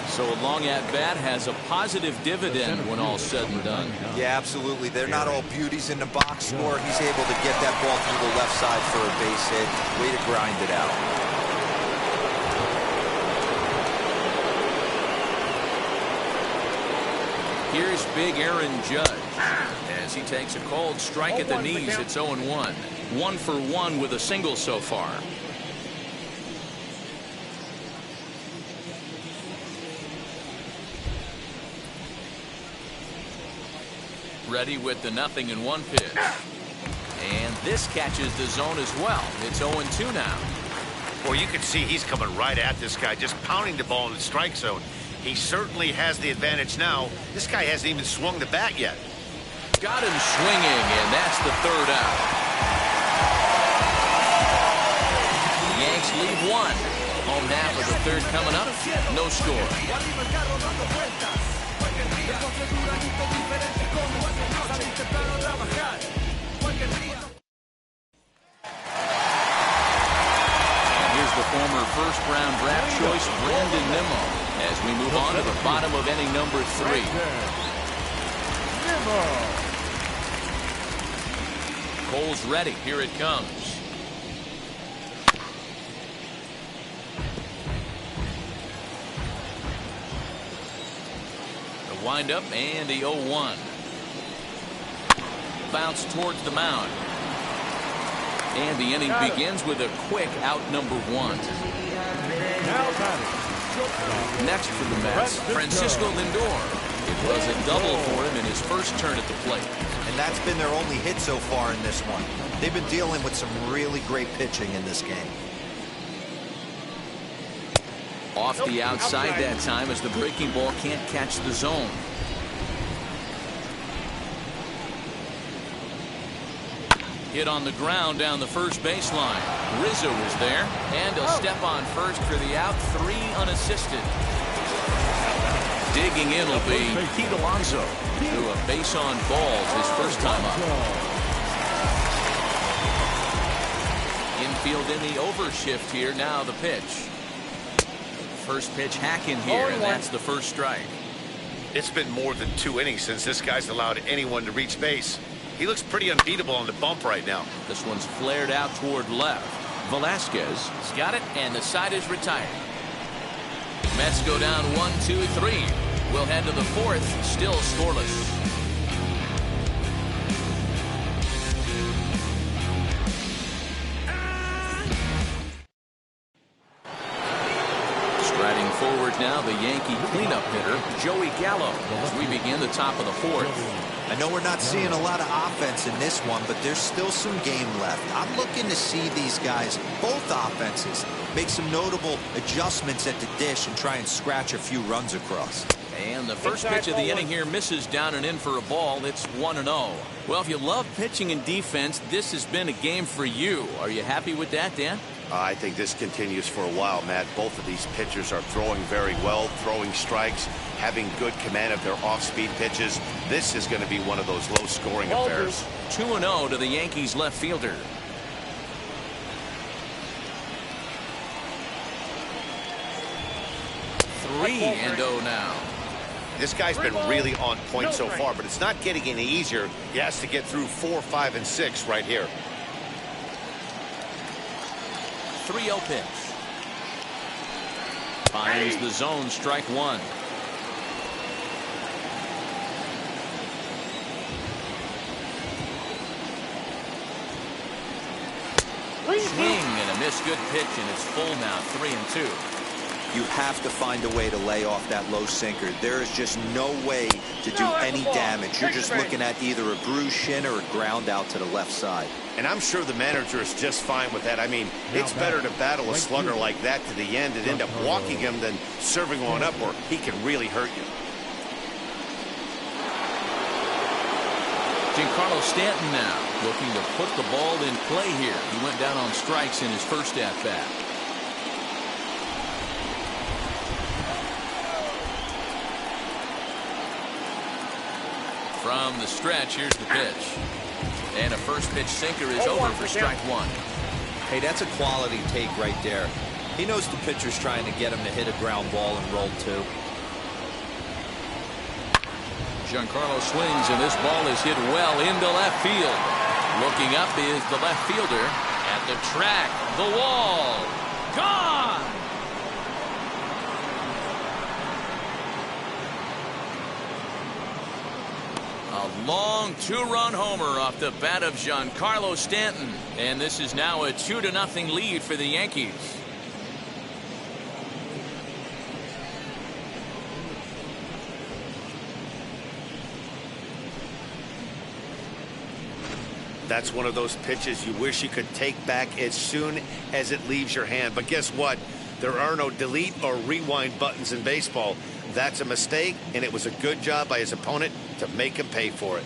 Speaker 1: So a long at-bat has a positive dividend when all's said and done.
Speaker 5: Yeah, absolutely. They're not all beauties in the box score. He's able to get that ball through the left side for a base hit. Way to grind it out.
Speaker 1: Here's big Aaron Judge. As he takes a cold strike at the knees, it's 0-1. 1 for 1 with a single so far. Ready with the 0-1 pitch. And this catches the zone as well. It's 0-2 now.
Speaker 3: Well, you can see he's coming right at this guy, just pounding the ball in the strike zone. He certainly has the advantage now. This guy hasn't even swung the bat yet.
Speaker 1: Got him swinging, and that's the 3rd out. The Yanks lead 1. Home half of the 3rd coming up. No score. Former first-round draft choice Brandon Nimmo as we move on to the bottom of inning number 3. Cole's ready. Here it comes. The windup and the 0-1. Bounce towards the mound. And the inning begins with a quick out number 1. Next for the Mets, Francisco Lindor. It was a double for him in his first turn at the plate.
Speaker 10: And that's been their only hit so far in this one. They've been dealing with some really great pitching in this game.
Speaker 1: Off the outside that time as the breaking ball can't catch the zone. Hit on the ground down the first baseline. Rizzo was there, and he'll step on first for the out, 3 unassisted. Digging in will be Pete Alonso, threw a base on balls his first time up. Infield in the overshift here. Now the pitch. First pitch hack in here, and that's the first strike.
Speaker 3: It's been more than 2 innings since this guy's allowed anyone to reach base. He looks pretty unbeatable on the bump right now.
Speaker 1: This one's flared out toward left. Velasquez has got it, and the side is retired. Mets go down 1-2-3. We'll head to the 4th, still scoreless. Striding forward now, the Yankee cleanup hitter, Joey Gallo, as we begin the top of the 4th.
Speaker 10: I know we're not seeing a lot of offense in this one, but there's still some game left. I'm looking to see these guys, both offenses, make some notable adjustments at the dish and try and scratch a few runs across.
Speaker 1: And the first pitch of the inning here misses down and in for a ball. It's 1-0. Well, if you love pitching and defense, this has been a game for you. Are you happy with that, Dan?
Speaker 3: I think this continues for a while, Matt. Both of these pitchers are throwing very well, throwing strikes, having good command of their off-speed pitches. This is going to be one of those low-scoring affairs.
Speaker 1: 2-0 to the Yankees left fielder. 3-0 now.
Speaker 3: This guy's been really on point so far, but it's not getting any easier. He has to get through 4, 5, and 6 right here.
Speaker 1: 3-0 pitch. Finds the zone, strike 1. Swing and a miss. Good pitch, and it's full now. 3-2.
Speaker 5: You have to find a way to lay off that low sinker. There is just no way to do any damage. You're just looking at either a bruised shin or a ground out to the left side.
Speaker 3: And I'm sure the manager is just fine with that. I mean, it's better to battle a slugger like that to the end and end up walking him than serving one up where he can really hurt you.
Speaker 1: Giancarlo Stanton now looking to put the ball in play here. He went down on strikes in his first at-bat. From the stretch, here's the pitch. And a first pitch sinker is over for strike 1.
Speaker 10: Hey, that's a quality take right there. He knows the pitcher's trying to get him to hit a ground ball and roll 2.
Speaker 1: Giancarlo swings, and this ball is hit well into left field. Looking up is the left fielder at the track. The wall. Gone! A long 2-run homer off the bat of Giancarlo Stanton. And this is now a 2-0 lead for the Yankees.
Speaker 3: That's one of those pitches you wish you could take back as soon as it leaves your hand. But guess what? There are no delete or rewind buttons in baseball. That's a mistake, and it was a good job by his opponent to make him pay for it.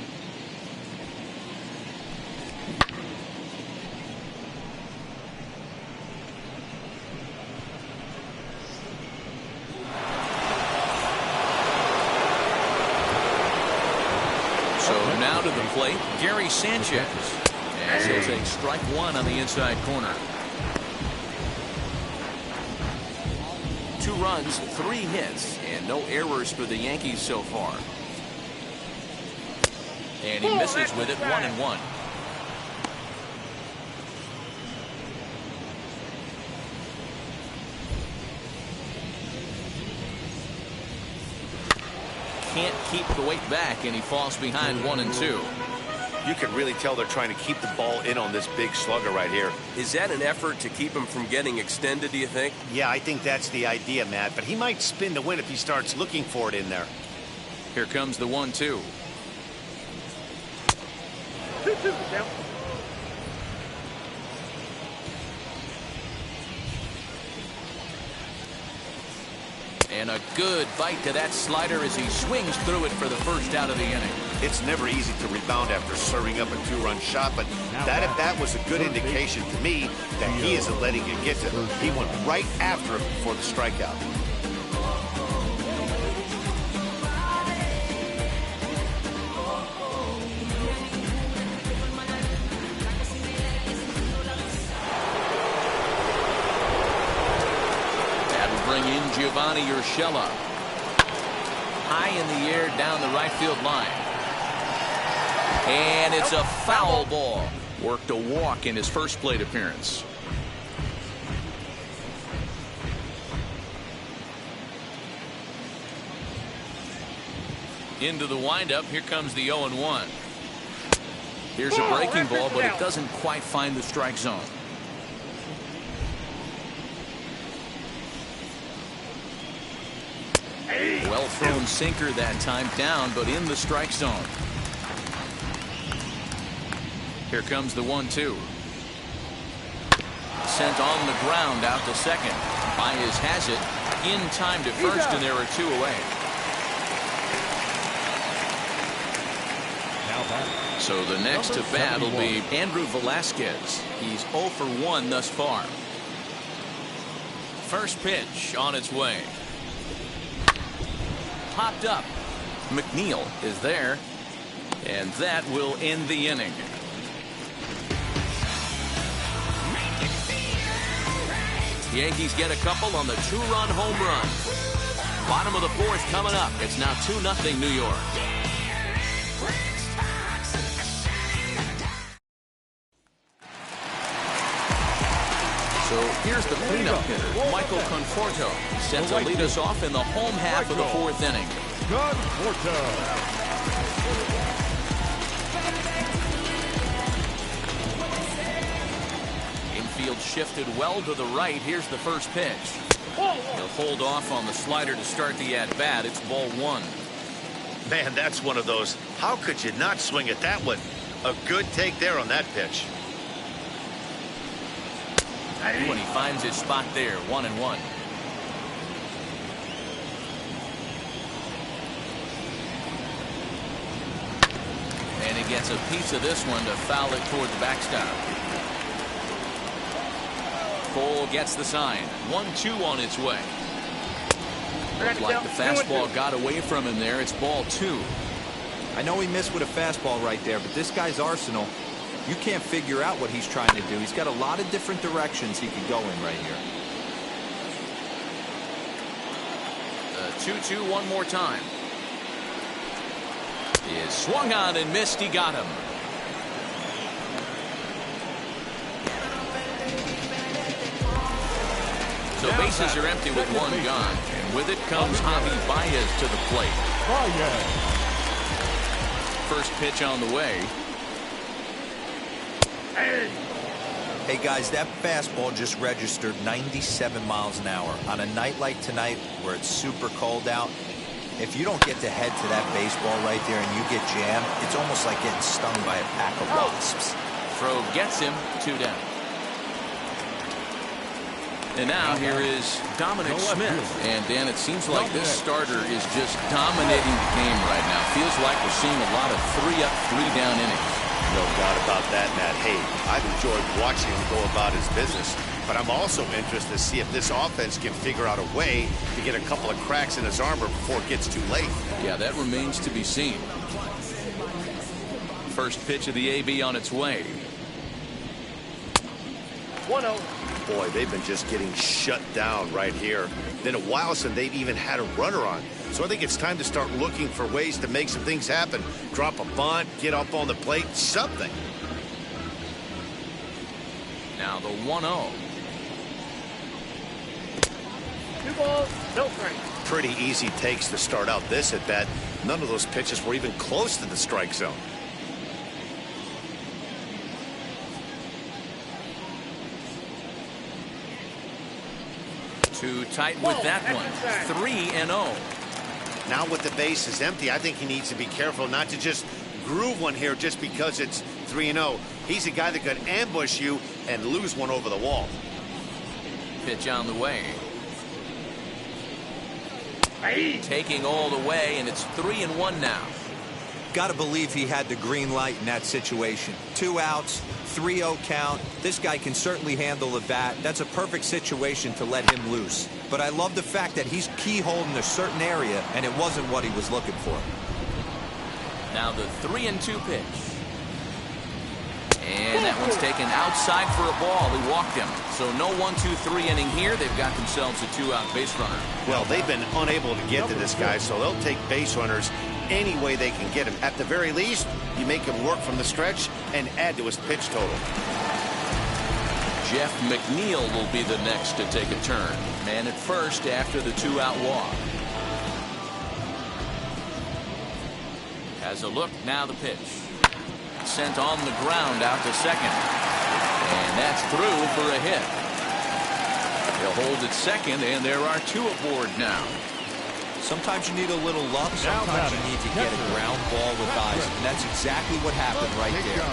Speaker 1: So now to the plate, Gary Sanchez, as he'll take strike 1 on the inside corner. 2 runs, 3 hits, and no errors for the Yankees so far. And he misses with it, 1-1. can't keep the weight back, and he falls behind 1-2.
Speaker 3: You can really tell they're trying to keep the ball in on this big slugger right here.
Speaker 7: Is that an effort to keep him from getting extended, do you think?
Speaker 3: Yeah, I think that's the idea, Matt. But he might spin to win if he starts looking for it in there.
Speaker 1: Here comes the 1-2.
Speaker 11: 2-2 down.
Speaker 1: And a good bite to that slider as he swings through it for the first out of the inning.
Speaker 3: It's never easy to rebound after serving up a two-run shot, but that at bat was a good indication to me that he isn't letting it get to him. He went right after him for the strikeout.
Speaker 1: Bring in Giovanni Urshela. High in the air down the right field line. And it's a foul ball. Worked a walk in his first plate appearance. Into the windup. Here comes the 0-1. Here's a breaking ball, but it doesn't quite find the strike zone. Well thrown sinker that time, down but in the strike zone. Here comes the 1-2. Sent on the ground out to second. Baez has it in time to first, and there are two away. So the next to bat will be Andrew Velasquez. He's 0 for 1 thus far. First pitch on its way. Popped up. McNeil is there, and that will end the inning. Yankees get a couple on the two-run home run. Bottom of the fourth coming up. It's now 2-0 New York. So here's the cleanup hitter, Michael Conforto, set to lead us off in the home half of the fourth inning.
Speaker 4: Conforto.
Speaker 1: Infield shifted well to the right. Here's the first pitch. He'll hold off on the slider to start the at-bat. It's ball 1.
Speaker 3: Man, that's one of those. How could you not swing at that one? A good take there on that pitch.
Speaker 1: When he finds his spot there, 1-1. And he gets a piece of this one to foul it toward the backstop. Cole gets the sign. 1-2 on its way. Looked like the fastball got away from him there. It's ball 2.
Speaker 5: I know he missed with a fastball right there, but this guy's arsenal, you can't figure out what he's trying to do. He's got a lot of different directions he could go in right here.
Speaker 1: 2-2 one more time. He is swung on and missed. He got him. So bases are empty with one gone, and with it comes Javi Baez to the plate. First pitch on the way.
Speaker 5: Hey guys, that fastball just registered 97 miles an hour. On a night like tonight where it's super cold out, if you don't get to head to that baseball right there and you get jammed, it's almost like getting stung by a pack of wasps.
Speaker 1: Throw gets him, 2 down. And now here is Dominic Smith. And Dan, it seems like this starter is just dominating the game right now. Feels like we're seeing a lot of 3-up, 3-down innings.
Speaker 3: No doubt about that, Matt. Hey, I've enjoyed watching him go about his business, but I'm also interested to see if this offense can figure out a way to get a couple of cracks in his armor before it gets too late.
Speaker 1: Yeah, that remains to be seen. First pitch of the AB on its way.
Speaker 11: 1-0.
Speaker 3: Boy, they've been just getting shut down right here. Been a while since they've even had a runner on. So I think it's time to start looking for ways to make some things happen. Drop a bunt, get up on the plate, something.
Speaker 1: Now the 1-0.
Speaker 11: 2 balls, no strikes.
Speaker 3: Pretty easy takes to start out this at bat. None of those pitches were even close to the strike zone.
Speaker 1: Too tight with that one. 3-0.
Speaker 3: Now with the base is empty, I think he needs to be careful not to just groove one here just because it's 3-0. He's a guy that could ambush you and lose one over the wall.
Speaker 1: Pitch on the way. Taking all the way, and it's 3-1 now.
Speaker 5: Got to believe he had the green light in that situation. 2 outs, 3-0 count. This guy can certainly handle the bat. That's a perfect situation to let him loose. But I love the fact that he's keyholing a certain area, and it wasn't what he was looking for.
Speaker 1: Now the 3-2 pitch. And that one's taken outside for a ball. He walked him. So no 1-2-3 inning here. They've got themselves a 2-out base runner.
Speaker 3: Well, they've been unable to get to this guy, so they'll take base runners any way they can get him. At the very least, you make him work from the stretch and add to his pitch total.
Speaker 1: Jeff McNeil will be the next to take a turn. Man at first after the 2-out walk. Has a look, now the pitch. Sent on the ground out to second. And that's through for a hit. He'll hold at second, and there are 2 aboard now.
Speaker 5: Sometimes you need a little luck. Sometimes you need to get a ground ball with eyes. And that's exactly what happened right there.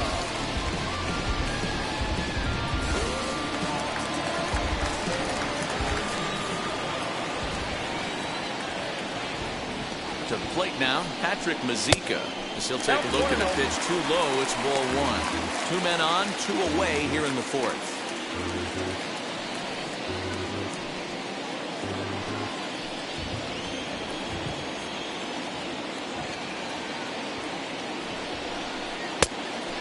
Speaker 1: To the plate now, Patrick Mazika. As he'll take a look at a pitch too low, it's ball 1. 2 men on, 2 away here in the 4th.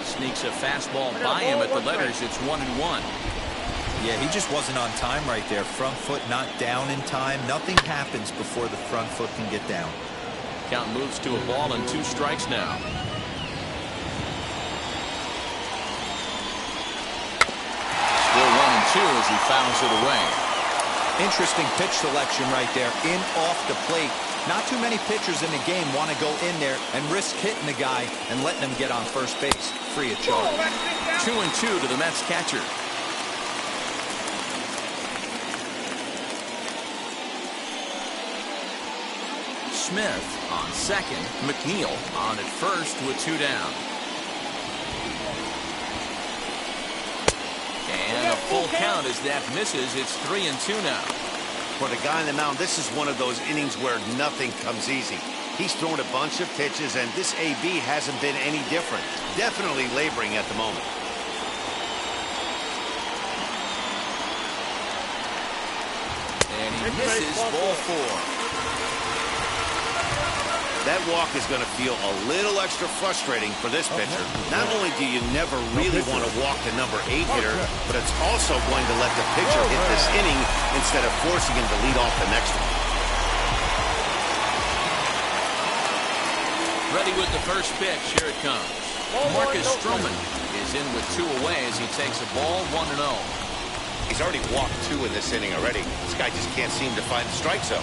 Speaker 1: Sneaks a fastball by him at the letters. It's 1-1.
Speaker 5: Yeah, he just wasn't on time right there. Front foot not down in time. Nothing happens before the front foot can get down.
Speaker 1: Count moves to a ball and 2 strikes now. Still 1-2 as he fouls it away.
Speaker 5: Interesting pitch selection right there. In off the plate. Not too many pitchers in the game want to go in there and risk hitting the guy and letting him get on first base free of charge.
Speaker 1: 2-2 to the Mets catcher. Smith on second. McNeil on at first with 2 down. And a full count as that misses. It's 3-2 now.
Speaker 3: For the guy on the mound, this is one of those innings where nothing comes easy. He's thrown a bunch of pitches, and this AB hasn't been any different. Definitely laboring at the moment.
Speaker 1: And he misses ball 4.
Speaker 3: That walk is going to feel a little extra frustrating for this pitcher. Not only do you never really want to walk the number 8 hitter, but it's also going to let the pitcher hit this inning instead of forcing him to lead off the next one.
Speaker 1: Ready with the first pitch. Here it comes. Marcus Stroman is in with 2 away as he takes a ball 1-0.
Speaker 3: He's already walked 2 in this inning already. This guy just can't seem to find the strike zone.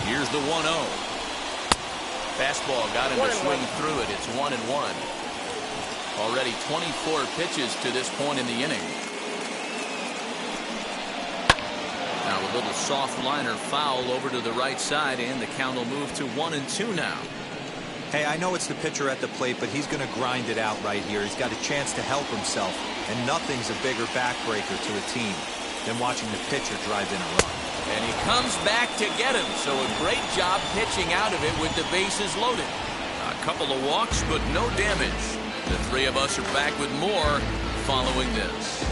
Speaker 1: Here's the 1-0. Fastball got him to swing through it. It's 1-1. Already 24 pitches to this point in the inning. Now a little soft liner foul over to the right side, and the count will move to 1-2 now.
Speaker 5: Hey, I know it's the pitcher at the plate, but he's going to grind it out right here. He's got a chance to help himself, and nothing's a bigger backbreaker to a team than watching the pitcher drive in a run.
Speaker 1: And he comes back to get him, so a great job pitching out of it with the bases loaded. A couple of walks, but no damage. The 3 of us are back with more following this.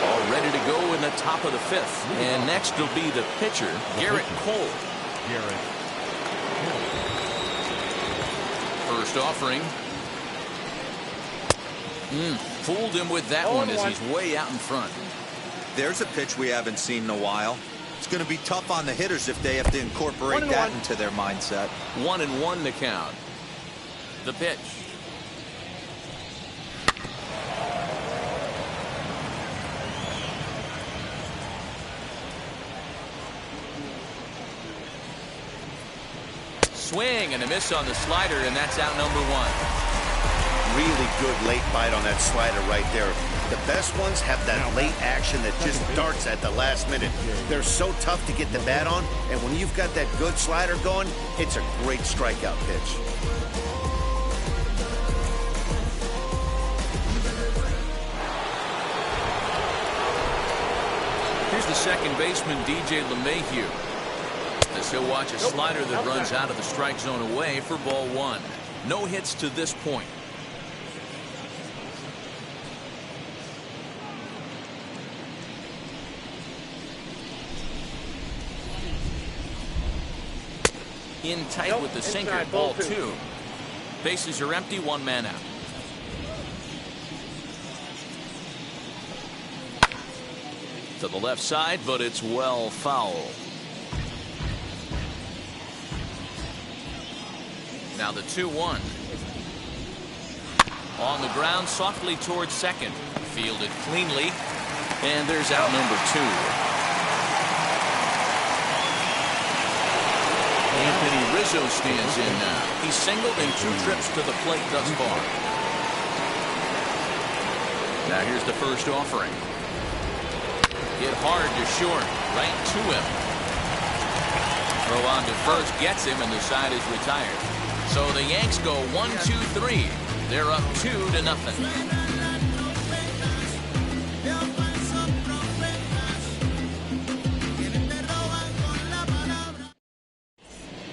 Speaker 1: All ready to go in the top of the 5th. And next will be the pitcher, Garrett Cole. First offering. Fooled him with that one as he's way out in front.
Speaker 5: There's a pitch we haven't seen in a while. It's going to be tough on the hitters if they have to incorporate that into their mindset.
Speaker 1: 1-1 to count. The pitch. swing and a miss on the slider, and that's out number one.
Speaker 3: Really good late bite on that slider right there. The best ones have that late action that just darts at the last minute. They're so tough to get the bat on, and when you've got that good slider going, it's a great strikeout pitch.
Speaker 1: Here's the second baseman, DJ LeMahieu, as he'll watch a slider that runs out of the strike zone away for ball one. No hits to this point. In tight with the sinker, ball two. Bases are empty, one man out. To the left side, but it's well foul. Now the 2-1. On the ground, softly towards second. Fielded cleanly. And there's out number two. Anthony Rizzo stands in now. He's singled in 2 trips to the plate thus far. Now here's the first offering. Hit hard to short, right to him. Throw on to first, gets him, and the side is retired. So the Yanks go 1-2-3. They're up 2-0.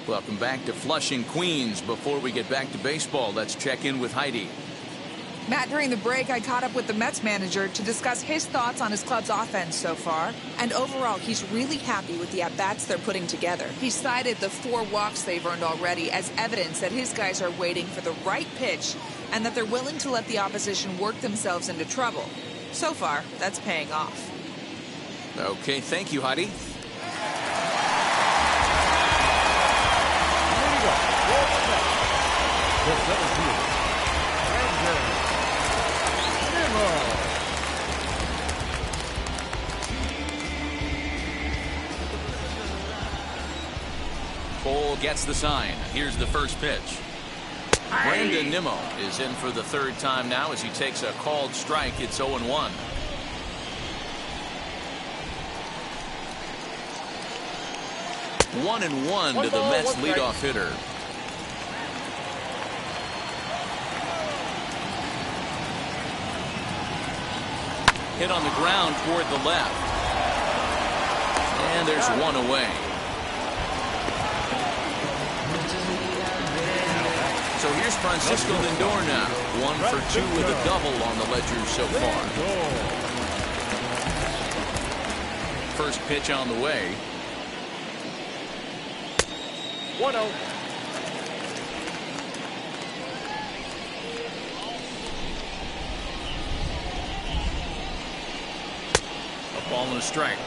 Speaker 1: Welcome back to Flushing, Queens. Before we get back to baseball, let's check in with Heidi.
Speaker 6: Matt, during the break, I caught up with the Mets manager to discuss his thoughts on his club's offense so far. And overall, he's really happy with the at-bats they're putting together. He cited the 4 walks they've earned already as evidence that his guys are waiting for the right pitch and that they're willing to let the opposition work themselves into trouble. So far, that's paying off.
Speaker 1: Okay, thank you, Heidi. Cole gets the sign. Here's the first pitch. Brandon Nimmo is in for the 3rd time now as he takes a called strike. It's 0-1. 1-1 to the Mets leadoff hitter. Hit on the ground toward the left. And there's one away. So here's Francisco Lindor now. 1 for 2 with a double on the ledger so far. First pitch on the way.
Speaker 11: 1-0.
Speaker 1: Ball and a strike.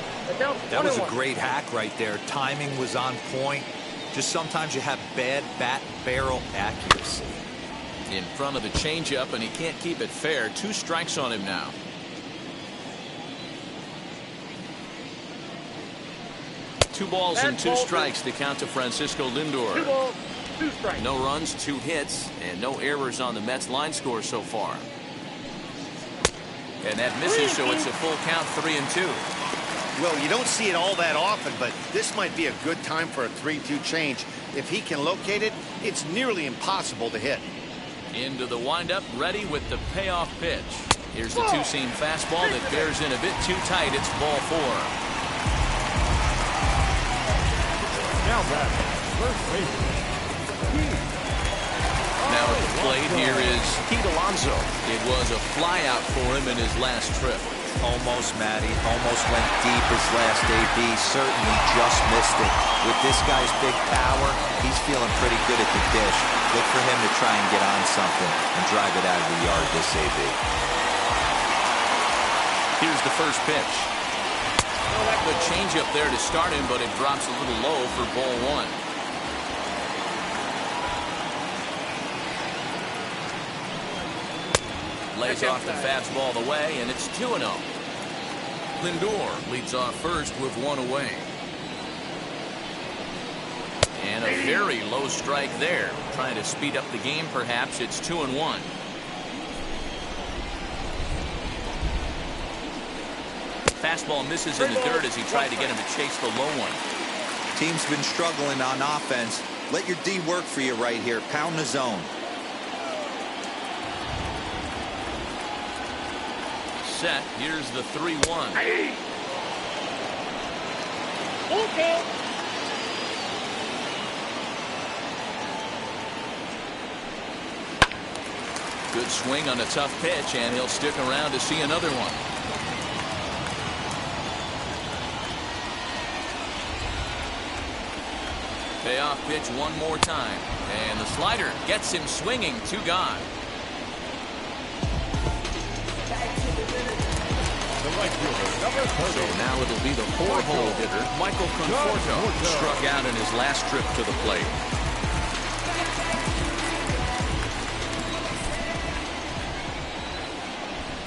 Speaker 10: That was a great hack right there. Timing was on point. Just sometimes you have bad bat barrel accuracy.
Speaker 1: In front of the changeup, and he can't keep it fair. 2 strikes on him now. Two balls and 2 strikes to count to Francisco Lindor.
Speaker 11: 2 balls, 2 strikes.
Speaker 1: No runs, 2 hits, and no errors on the Mets line score so far. And that misses, so it's a full count, 3-2.
Speaker 3: Well, you don't see it all that often, but this might be a good time for a 3-2 change. If he can locate it, it's nearly impossible to hit.
Speaker 1: Into the windup, ready with the payoff pitch. Here's the 2-seam fastball that bears in a bit too tight. It's ball 4.
Speaker 4: Now back, first baseman.
Speaker 1: Now at the plate, here is Pete Alonso. It was a flyout for him in his last trip.
Speaker 10: Almost, Matty. Almost went deep his last AB. Certainly just missed it. With this guy's big power, he's feeling pretty good at the dish. Look for him to try and get on something and drive it out of the yard this AB.
Speaker 1: Here's the first pitch. Good change up there to start him, but it drops a little low for ball 1. Lays off the fastball the way, and it's 2-0. Lindor leads off first with 1 away. And And a very low strike there. Trying to speed up the game, perhaps. It's 2-1. Fastball misses in the dirt as he tried to get him to chase the low one.
Speaker 5: Team's been struggling on offense. Let your D work for you right here. Pound the zone.
Speaker 1: Set. Here's the 3-1.
Speaker 11: Hey. Okay.
Speaker 1: Good swing on a tough pitch, and he'll stick around to see another one. Payoff pitch one more time, and the slider gets him swinging. 2 gone. So now it'll be the 4-hole hitter, Michael Conforto, who struck out in his last trip to the plate.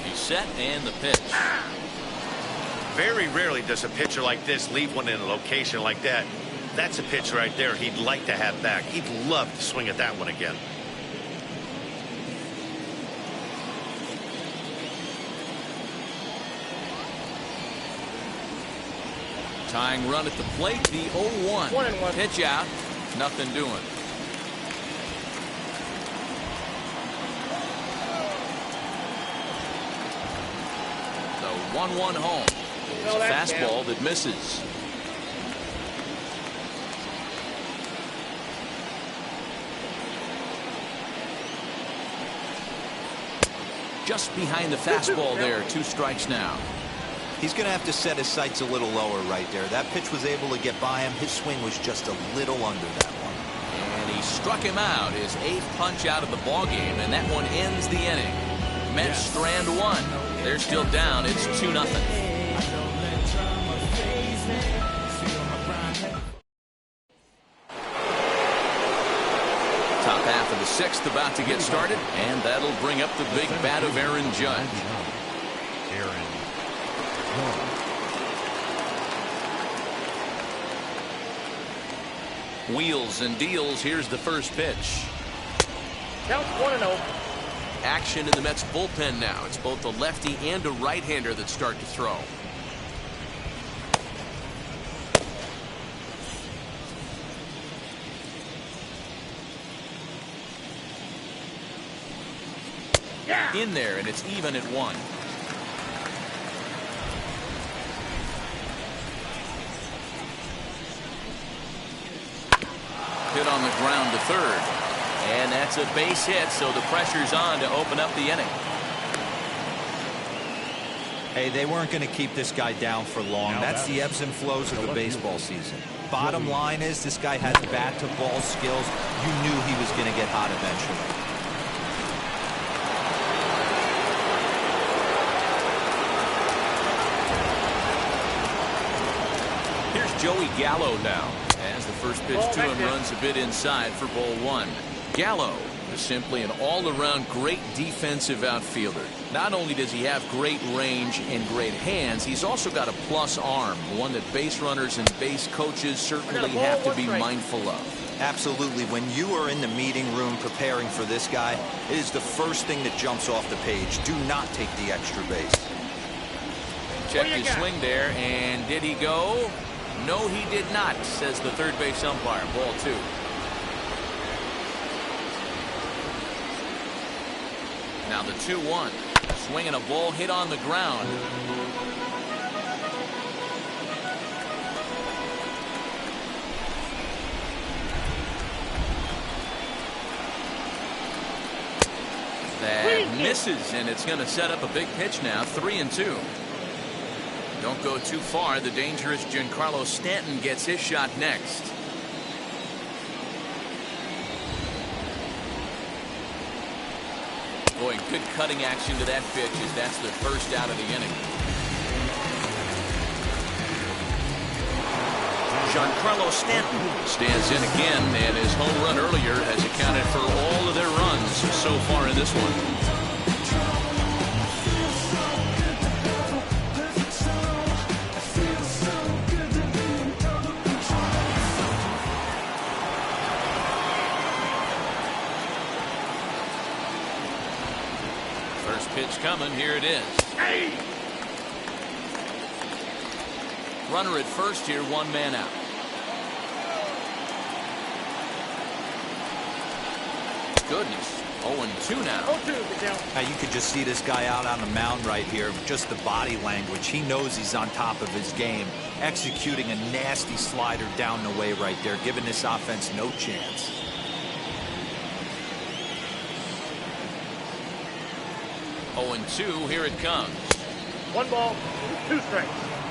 Speaker 1: He's set, and the pitch.
Speaker 3: Very rarely does a pitcher like this leave one in a location like that. That's a pitch right there he'd like to have back. He'd love to swing at that one again.
Speaker 1: Tying run at the plate, the 0-1.
Speaker 11: 1-1.
Speaker 1: Pitch out, nothing doing. The 1-1 home. It's a fastball that misses. Just behind the fastball there. 2 strikes now.
Speaker 5: He's going to have to set his sights a little lower right there. That pitch was able to get by him. His swing was just a little under that one.
Speaker 1: And he struck him out. His 8th punch out of the ballgame, and that one ends the inning. Mets strand 1. They're still down. It's 2-0. Top half of the 6th about to get started, and that'll bring up the big bat of Aaron Judge. Wheels and deals. Here's the first pitch.
Speaker 11: Counts 1-0.
Speaker 1: Action in the Mets bullpen now. It's both a lefty and a right-hander that start to throw.
Speaker 11: Yeah.
Speaker 1: In there, and it's even at 1. Hit on the ground to third. And that's a base hit, so the pressure's on to open up the inning.
Speaker 5: Hey, they weren't going to keep this guy down for long. That's the ebbs and flows of the baseball season. Bottom line is this guy has bat-to-ball skills. You knew he was going to get hot eventually.
Speaker 1: Here's Joey Gallo now. As the first pitch to him runs a bit inside for ball 1. Gallo is simply an all-around great defensive outfielder. Not only does he have great range and great hands, he's also got a plus arm, one that base runners and base coaches certainly have to be mindful of.
Speaker 5: Absolutely. When you are in the meeting room preparing for this guy, it is the first thing that jumps off the page. Do not take the extra base.
Speaker 1: Check his swing there, and did he go? No, he did not, says the third base umpire. Ball 2. Now the 2-1. Swinging a ball hit on the ground. That misses, and it's going to set up a big pitch now. 3-2. Don't go too far. The dangerous Giancarlo Stanton gets his shot next. Boy, good cutting action to that pitch as that's the first out of the inning. Giancarlo Stanton stands in again, and his home run earlier has accounted for all of their runs so far in this one. Pitch coming. Here it is. Runner at first here, one man out. Goodness. 0-2 now.
Speaker 11: 0-2,
Speaker 5: Now you could just see this guy out on the mound right here. Just the body language. He knows he's on top of his game. Executing a nasty slider down the way right there, giving this offense no chance.
Speaker 1: And 2, here it comes.
Speaker 11: 1 ball, 2 strikes.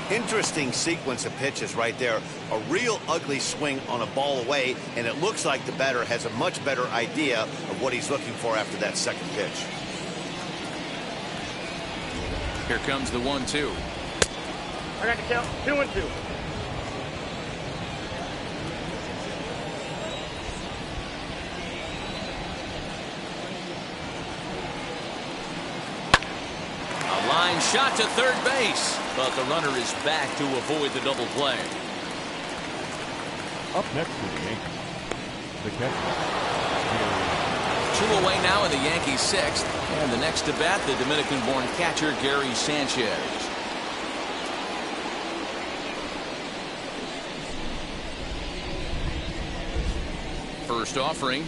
Speaker 3: Interesting sequence of pitches right there. A real ugly swing on a ball away, and it looks like the batter has a much better idea of what he's looking for after that second pitch.
Speaker 1: Here comes the 1-2.
Speaker 11: I got the count. 2-2.
Speaker 1: Line shot to third base, but the runner is back to avoid the double play.
Speaker 4: Up next for the Yankees, the catcher.
Speaker 1: 2 away now in the Yankees' 6th, and the next to bat, the Dominican-born catcher Gary Sanchez. First offering,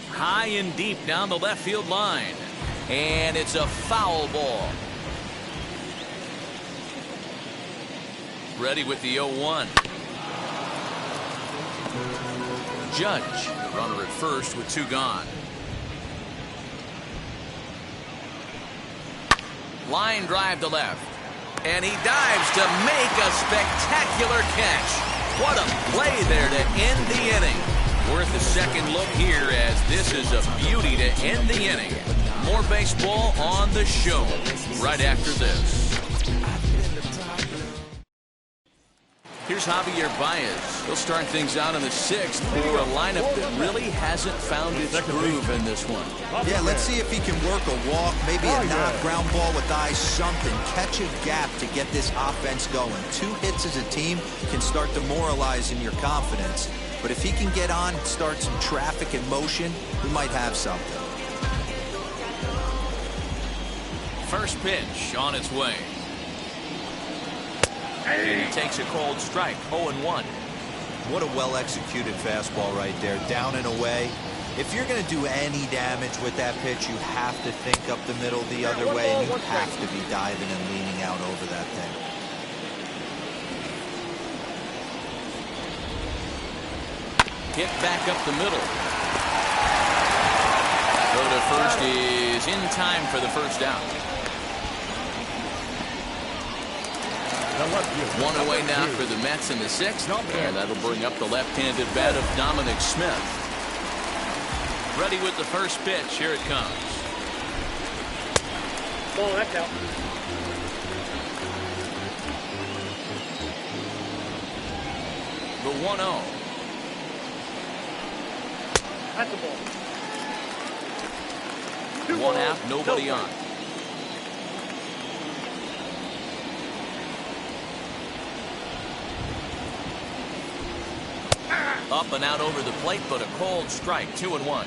Speaker 1: high and deep down the left field line. And it's a foul ball. Ready with the 0-1. Judge, runner at first with 2 gone. Line drive to left. And he dives to make a spectacular catch. What a play there to end the inning. Worth a second look here, as this is a beauty to end the inning. More baseball on the show right after this. Here's Javier Baez. He'll start things out in the 6th for a lineup that really hasn't found its groove in this one.
Speaker 5: Yeah, let's see if he can work a walk, maybe a knock, ground ball with eyes, something. Catch a gap to get this offense going. 2 hits as a team can start demoralizing your confidence. But if he can get on, start some traffic in motion, we might have something.
Speaker 1: First pitch on its way. And he takes a cold strike. 0-1.
Speaker 5: What a well-executed fastball right there. Down and away. If you're going to do any damage with that pitch, you have to think up the middle the other way, and you have to be diving and leaning out over that thing.
Speaker 1: Hit back up the middle. Throw to first is in time for the first out. 1 away now for the Mets in the 6th, and that'll bring up the left-handed bat of Dominic Smith. Ready with the first pitch. Here it comes.
Speaker 11: Ball, that's out.
Speaker 1: The 1-0.
Speaker 11: That's the ball.
Speaker 1: 1 out, nobody on. Up and out over the plate, but a cold strike. 2-1.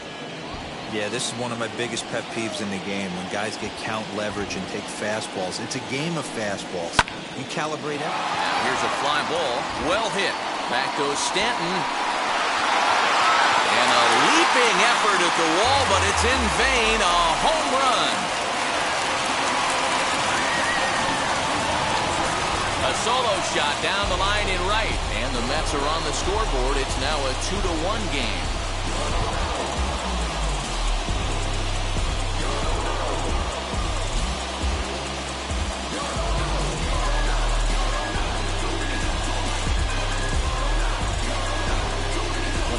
Speaker 5: Yeah, this is one of my biggest pet peeves in the game, when guys get count leverage and take fastballs. It's a game of fastballs. You calibrate it.
Speaker 1: Here's a fly ball. Well hit. Back goes Stanton. And a leaping effort at the wall, but it's in vain. A home run. A solo shot down the line in right. And the Mets are on the scoreboard. It's now a 2-1 game.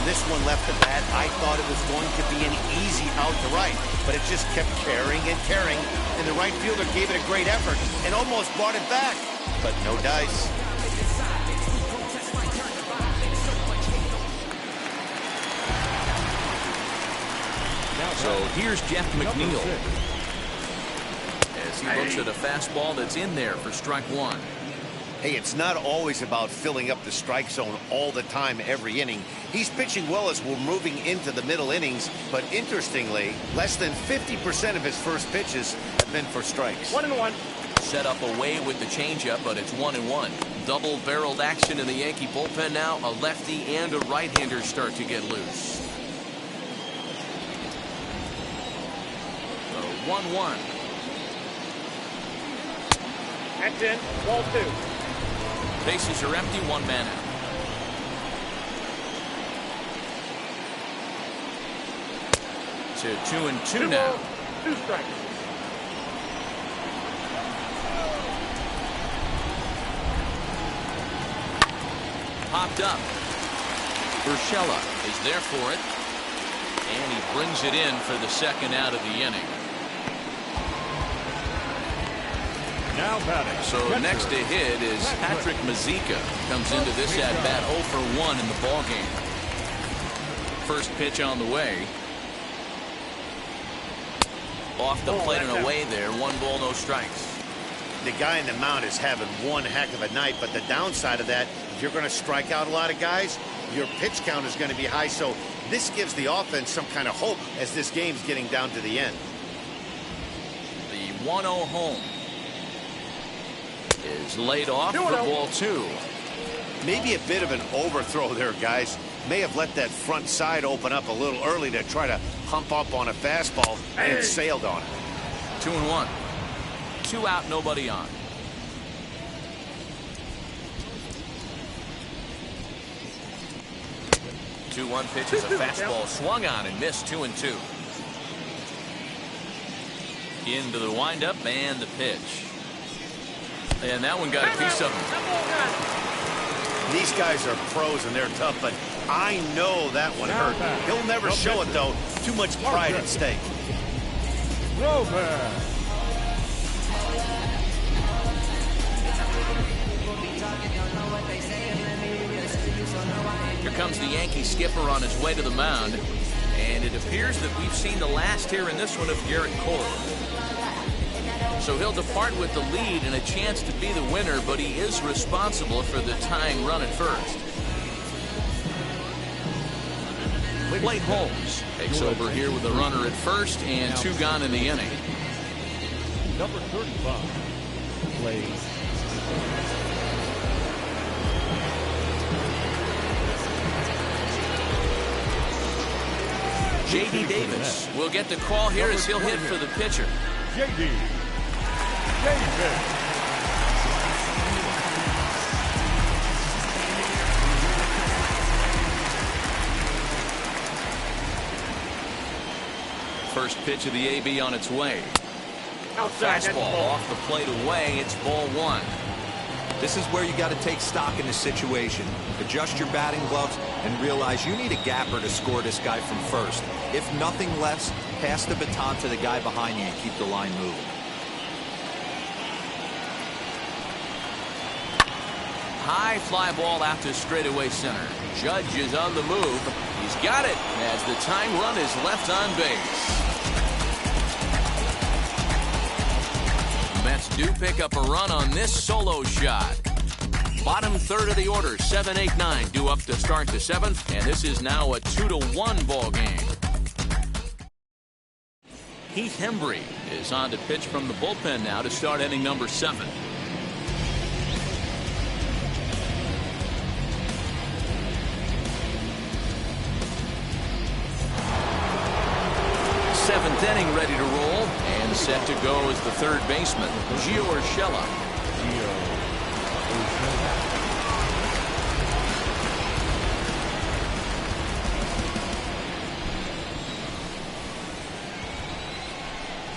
Speaker 3: This one left the bat, I thought it was going to be an easy out to right, but it just kept carrying and carrying, and the right fielder gave it a great effort and almost brought it back, but no dice.
Speaker 1: So here's Jeff McNeil as he looks at a fastball that's in there for strike 1.
Speaker 3: Hey, it's not always about filling up the strike zone all the time every inning. He's pitching well as we're moving into the middle innings, but interestingly, less than 50% of his first pitches have been for strikes.
Speaker 11: 1-1.
Speaker 1: Set up away with the changeup, but it's 1-1. Double-barreled action in the Yankee bullpen now. A lefty and a right-hander start to get loose. So 1-1.
Speaker 11: That's in. Ball 2.
Speaker 1: Bases are empty, one man out. To 2-2 now.
Speaker 11: 2 strikes.
Speaker 1: Popped up. Urshela is there for it. And he brings it in for the second out of the inning.
Speaker 4: Now batting.
Speaker 1: So next to hit is Patrick Mazeika. Comes into this at bat 0 for 1 in the ball game. First pitch on the way. Off the plate and away there. 1 ball, no strikes.
Speaker 3: The guy in the mound is having one heck of a night, but the downside of that, if you're going to strike out a lot of guys, your pitch count is going to be high. So this gives the offense some kind of hope as this game's getting down to the end.
Speaker 1: The 1-0 home is laid off for ball 2.
Speaker 3: Maybe a bit of an overthrow there, guys. May have let that front side open up a little early to try to hump up on a fastball, and it sailed on it.
Speaker 1: 2-1. 2 out, nobody on. Two-one pitch is a fastball swung on and missed. 2-2. Into the windup and the pitch. And that one got a piece of him.
Speaker 3: These guys are pros and they're tough, but I know that one hurt. He'll never show it, though. Too much pride at stake.
Speaker 1: Here comes the Yankee skipper on his way to the mound. And it appears that we've seen the last here in this one of Garrett Cole. So he'll depart with the lead and a chance to be the winner, but he is responsible for the tying run at first. Blake Holmes takes over here with a runner at first and 2 gone in the inning.
Speaker 4: Number 35 plays.
Speaker 1: J.D. Davis will get the call here as he'll hit for the pitcher.
Speaker 4: J.D. Davis.
Speaker 1: First pitch of the AB on its way.
Speaker 11: Outside.
Speaker 1: Fastball off the plate away. It's ball 1.
Speaker 5: This is where you got to take stock in this situation. Adjust your batting gloves and realize you need a gapper to score this guy from first. If nothing less, pass the baton to the guy behind you and keep the line moving.
Speaker 1: High fly ball out to straightaway center. Judge is on the move. He's got it as the tying run is left on base. Mets do pick up a run on this solo shot. Bottom third of the order, 7, 8, 9 due up to start the 7th, and this is now a 2-1 ball game. Heath Hembree is on to pitch from the bullpen now to start inning number 7. Seventh inning ready to roll and set to go as the third baseman, Gio Urshela.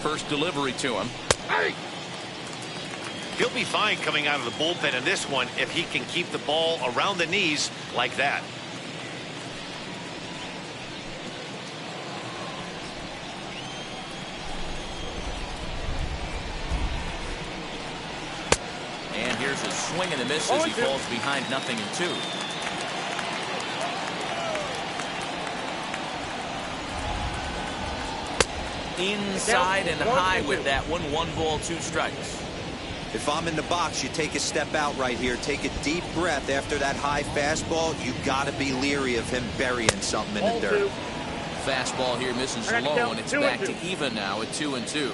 Speaker 1: First delivery to him.
Speaker 3: Hey! He'll be fine coming out of the bullpen in this one if he can keep the ball around the knees like that.
Speaker 1: And here's a swing and a miss as he falls behind 0-2. Inside and high with that one. 1 ball, 2 strikes.
Speaker 5: If I'm in the box, you take a step out right here. Take a deep breath after that high fastball. You got to be leery of him burying something in the dirt.
Speaker 1: Fastball here misses low, and it's back to even now at 2-2.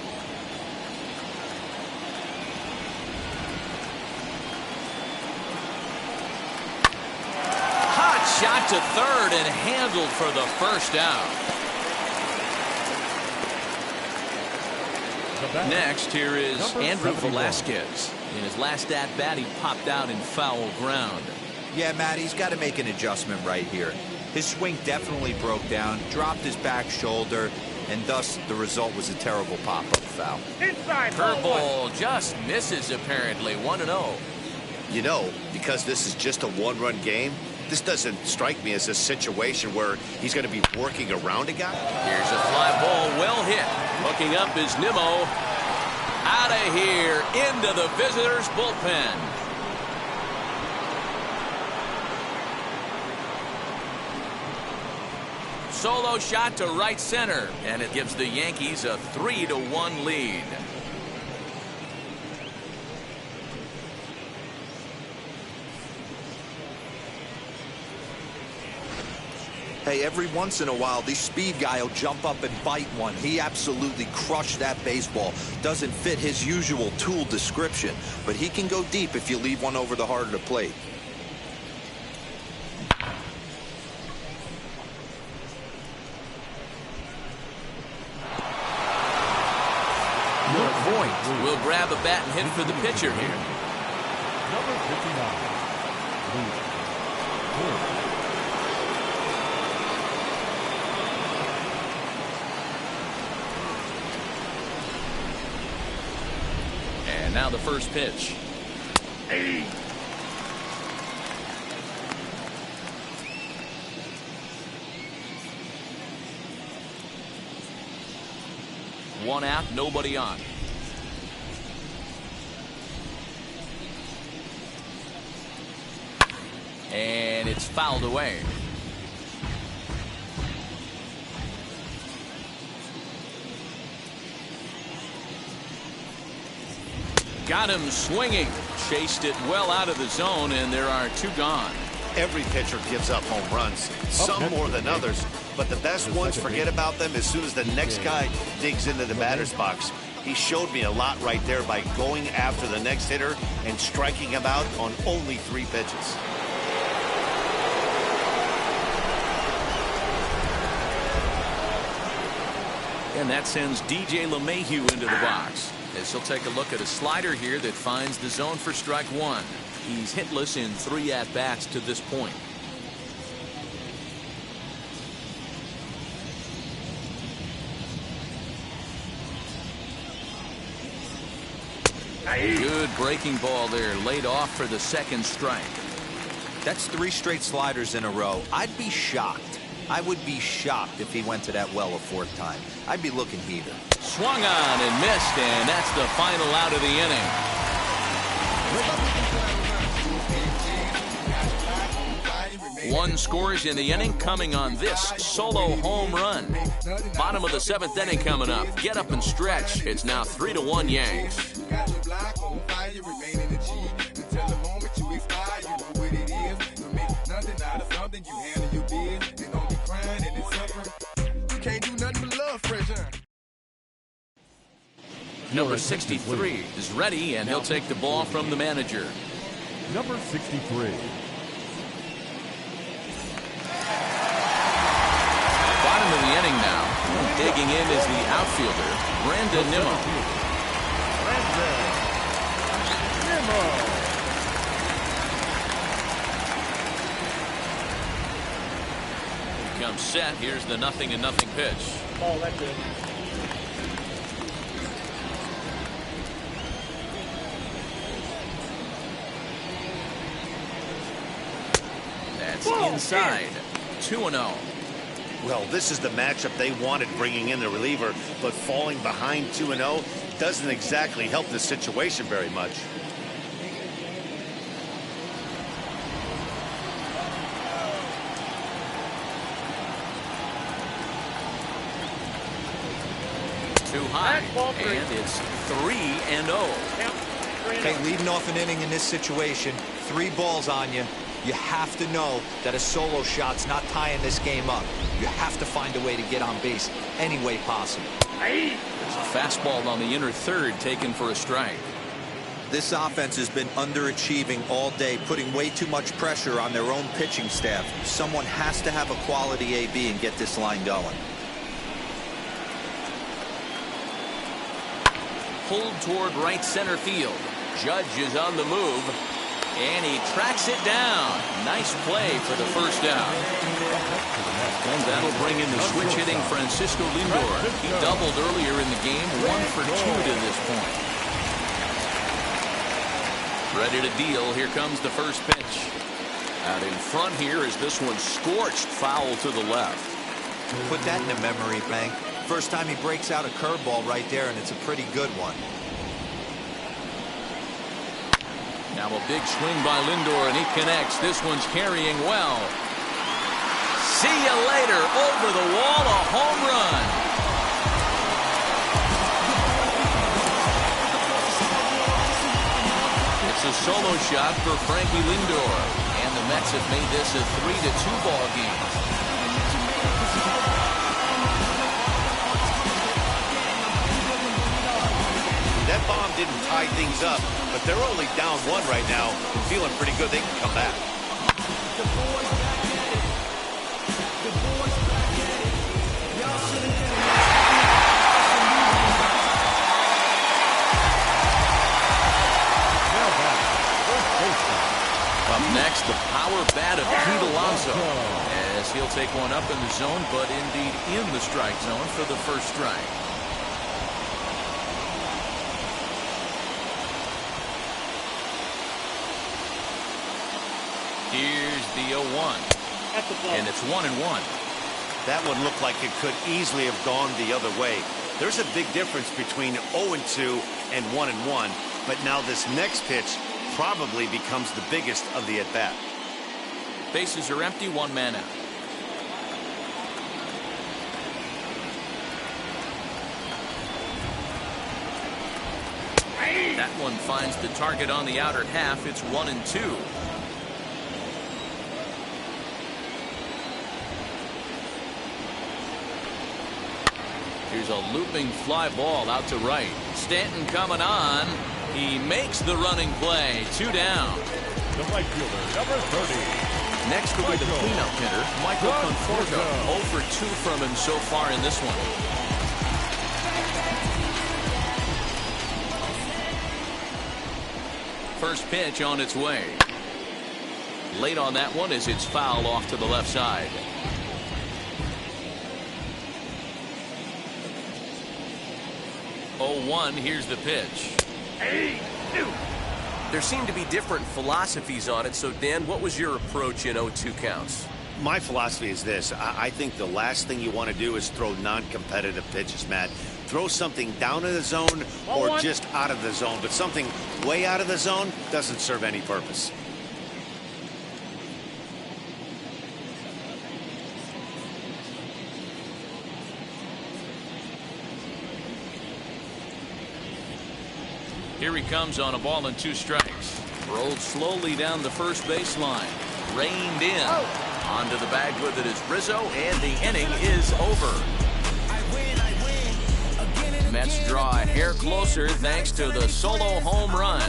Speaker 1: Hot shot to third and handled for the first out. Next, here is Andrew Velasquez. In his last at-bat, he popped out in foul ground.
Speaker 5: Yeah, Matt, he's got to make an adjustment right here. His swing definitely broke down, dropped his back shoulder, and thus the result was a terrible pop-up foul.
Speaker 11: Inside.
Speaker 1: Curveball just misses, apparently. 1-0.
Speaker 3: You know, because this is just a one-run game, this doesn't strike me as a situation where he's going to be working around a guy.
Speaker 1: Here's a fly ball, well hit. Looking up is Nimmo. Out of here, into the visitors' bullpen. Solo shot to right center, and it gives the Yankees a 3-1 lead.
Speaker 5: Hey, every once in a while, the speed guy will jump up and bite one. He absolutely crushed that baseball. Doesn't fit his usual tool description, but he can go deep if you leave one over the heart of the plate.
Speaker 1: Voigt will grab a bat and hit for the pitcher here.
Speaker 4: Number 59.
Speaker 1: And now the first pitch.
Speaker 11: Hey.
Speaker 1: One out, nobody on. And it's fouled away. Got him swinging. Chased it well out of the zone, and there are two gone.
Speaker 3: Every pitcher gives up home runs, some more than others, but the best ones forget about them as soon as the next guy digs into the batter's box. He showed me a lot right there by going after the next hitter and striking him out on only 3 pitches.
Speaker 1: And that sends DJ LeMahieu into the box, as he'll take a look at a slider here that finds the zone for strike one. He's hitless in 3 at-bats to this point. Good breaking ball there, laid off for the second strike.
Speaker 5: That's 3 straight sliders in a row. I'd be shocked. I would be shocked if he went to that well a 4th time. I'd be looking heater.
Speaker 1: Swung on and missed, and that's the final out of the inning. One scores in the inning, coming on this solo home run. Bottom of the 7th inning coming up. Get up and stretch. It's now 3-1 Yanks. Number 63 is ready, and he'll take the ball from the manager.
Speaker 4: Number 63.
Speaker 1: Bottom of the inning now. Digging in is the outfielder, Brandon Nimmo. He comes set. Here's the 0-0 pitch.
Speaker 11: Oh, that's it.
Speaker 1: That's inside. 2-0.
Speaker 3: Well, this is the matchup they wanted, bringing in the reliever, but falling behind 2-0 doesn't exactly help the situation very much.
Speaker 1: Too high, and it's 3-0.
Speaker 10: Okay, leading off an inning in this situation, 3 balls on you. You have to know that a solo shot's not tying this game up. You have to find a way to get on base any way possible.
Speaker 1: There's a fastball on the inner third taken for a strike.
Speaker 5: This offense has been underachieving all day, putting way too much pressure on their own pitching staff. Someone has to have a quality AB and get this line going.
Speaker 1: Pulled toward right center field. Judge is on the move, and he tracks it down. Nice play for the first out. And that'll bring in the switch-hitting Francisco Lindor. He doubled earlier in the game, 1 for 2 to this point. Ready to deal. Here comes the first pitch. Out in front here is this one scorched foul to the left.
Speaker 10: Put that in the memory bank. First time he breaks out a curveball right there, and it's a pretty good one.
Speaker 1: Now a big swing by Lindor, and he connects. This one's carrying well. See you later. Over the wall, a home run. It's a solo shot for Frankie Lindor, and the Mets have made this a 3-2 ball game.
Speaker 3: That bomb didn't tie things up, but they're only down 1 right now. Feeling pretty good. They can come back.
Speaker 1: Up next, the power bat of Pete Alonso, as he'll take one up in the zone, but indeed in the strike zone for the first strike. Here's the 0-1, and it's 1-1.
Speaker 3: That one looked like it could easily have gone the other way. There's a big difference between 0-2 and 1-1, but now this next pitch probably becomes the biggest of the at-bat.
Speaker 1: Bases are empty, 1 man out. That one finds the target on the outer half. It's 1-2. Here's a looping fly ball out to right. Stanton coming on. He makes the running play. 2 down.
Speaker 4: The right fielder, number 30.
Speaker 1: Next will be the cleanup hitter, Michael Conforto. 0 for 2 from him so far in this one. First pitch on its way. Late on that one as it's foul off to the left side. Oh, 0-1, here's the pitch.
Speaker 7: There seem to be different philosophies on it. So, Dan, what was your approach in 0-2 counts?
Speaker 3: My philosophy is this. I think the last thing you want to do is throw non-competitive pitches, Matt. Throw something down in the zone or just out of the zone. But something way out of the zone doesn't serve any purpose.
Speaker 1: Here he comes on a ball and 2 strikes. Rolled slowly down the first baseline. Reined in. Onto the bag with it is Rizzo, and the inning is over. Mets draw a hair closer thanks to the solo home run.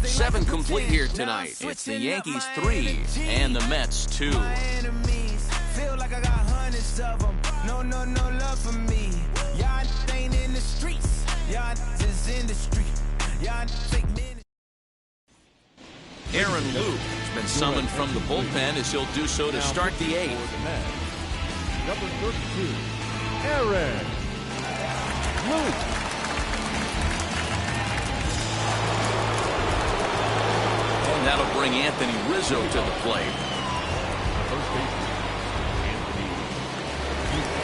Speaker 1: 7 complete here tonight. It's the Yankees 3 and the Mets 2.
Speaker 8: Feel like I got hundreds of them. No love for me. Y'all ain't in the streets. Y'all just in the street.
Speaker 1: Aaron Luke has been summoned from the bullpen as he'll do so to start the 8th.
Speaker 4: Number 32, Aaron Luke.
Speaker 1: And that'll bring Anthony Rizzo to the plate.
Speaker 4: First baseman, Anthony Rizzo.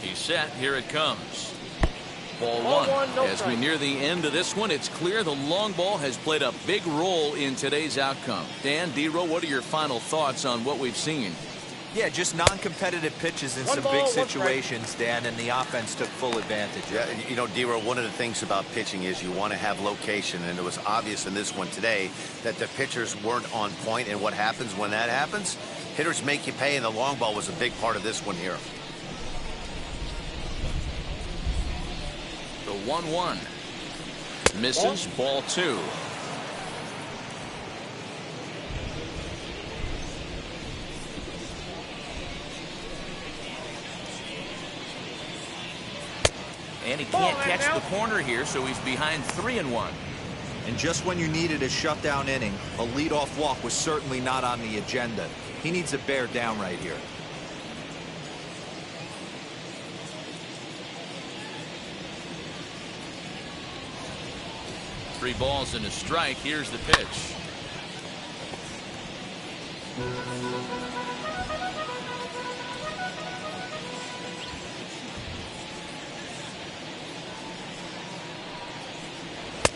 Speaker 1: He's set. Here it comes. Ball one.
Speaker 11: No
Speaker 1: As we near the end of this one, it's clear the long ball has played a big role in today's outcome. Dan, D-Row, what are your final thoughts on what we've seen?
Speaker 10: Yeah, just non-competitive pitches in some big situations, Dan, and the offense took full advantage.
Speaker 3: Yeah, you know, D-Row, one of the things about pitching is you want to have location, and it was obvious in this one today that the pitchers weren't on point, and what happens when that happens? Hitters make you pay, and the long ball was a big part of this one here.
Speaker 1: The 1-1. Misses. Ball 2. And he can't catch the corner here, so he's behind 3-1.
Speaker 5: And just when you needed a shutdown inning, a leadoff walk was certainly not on the agenda. He needs to bear down right here.
Speaker 1: Three balls and a strike. Here's the pitch.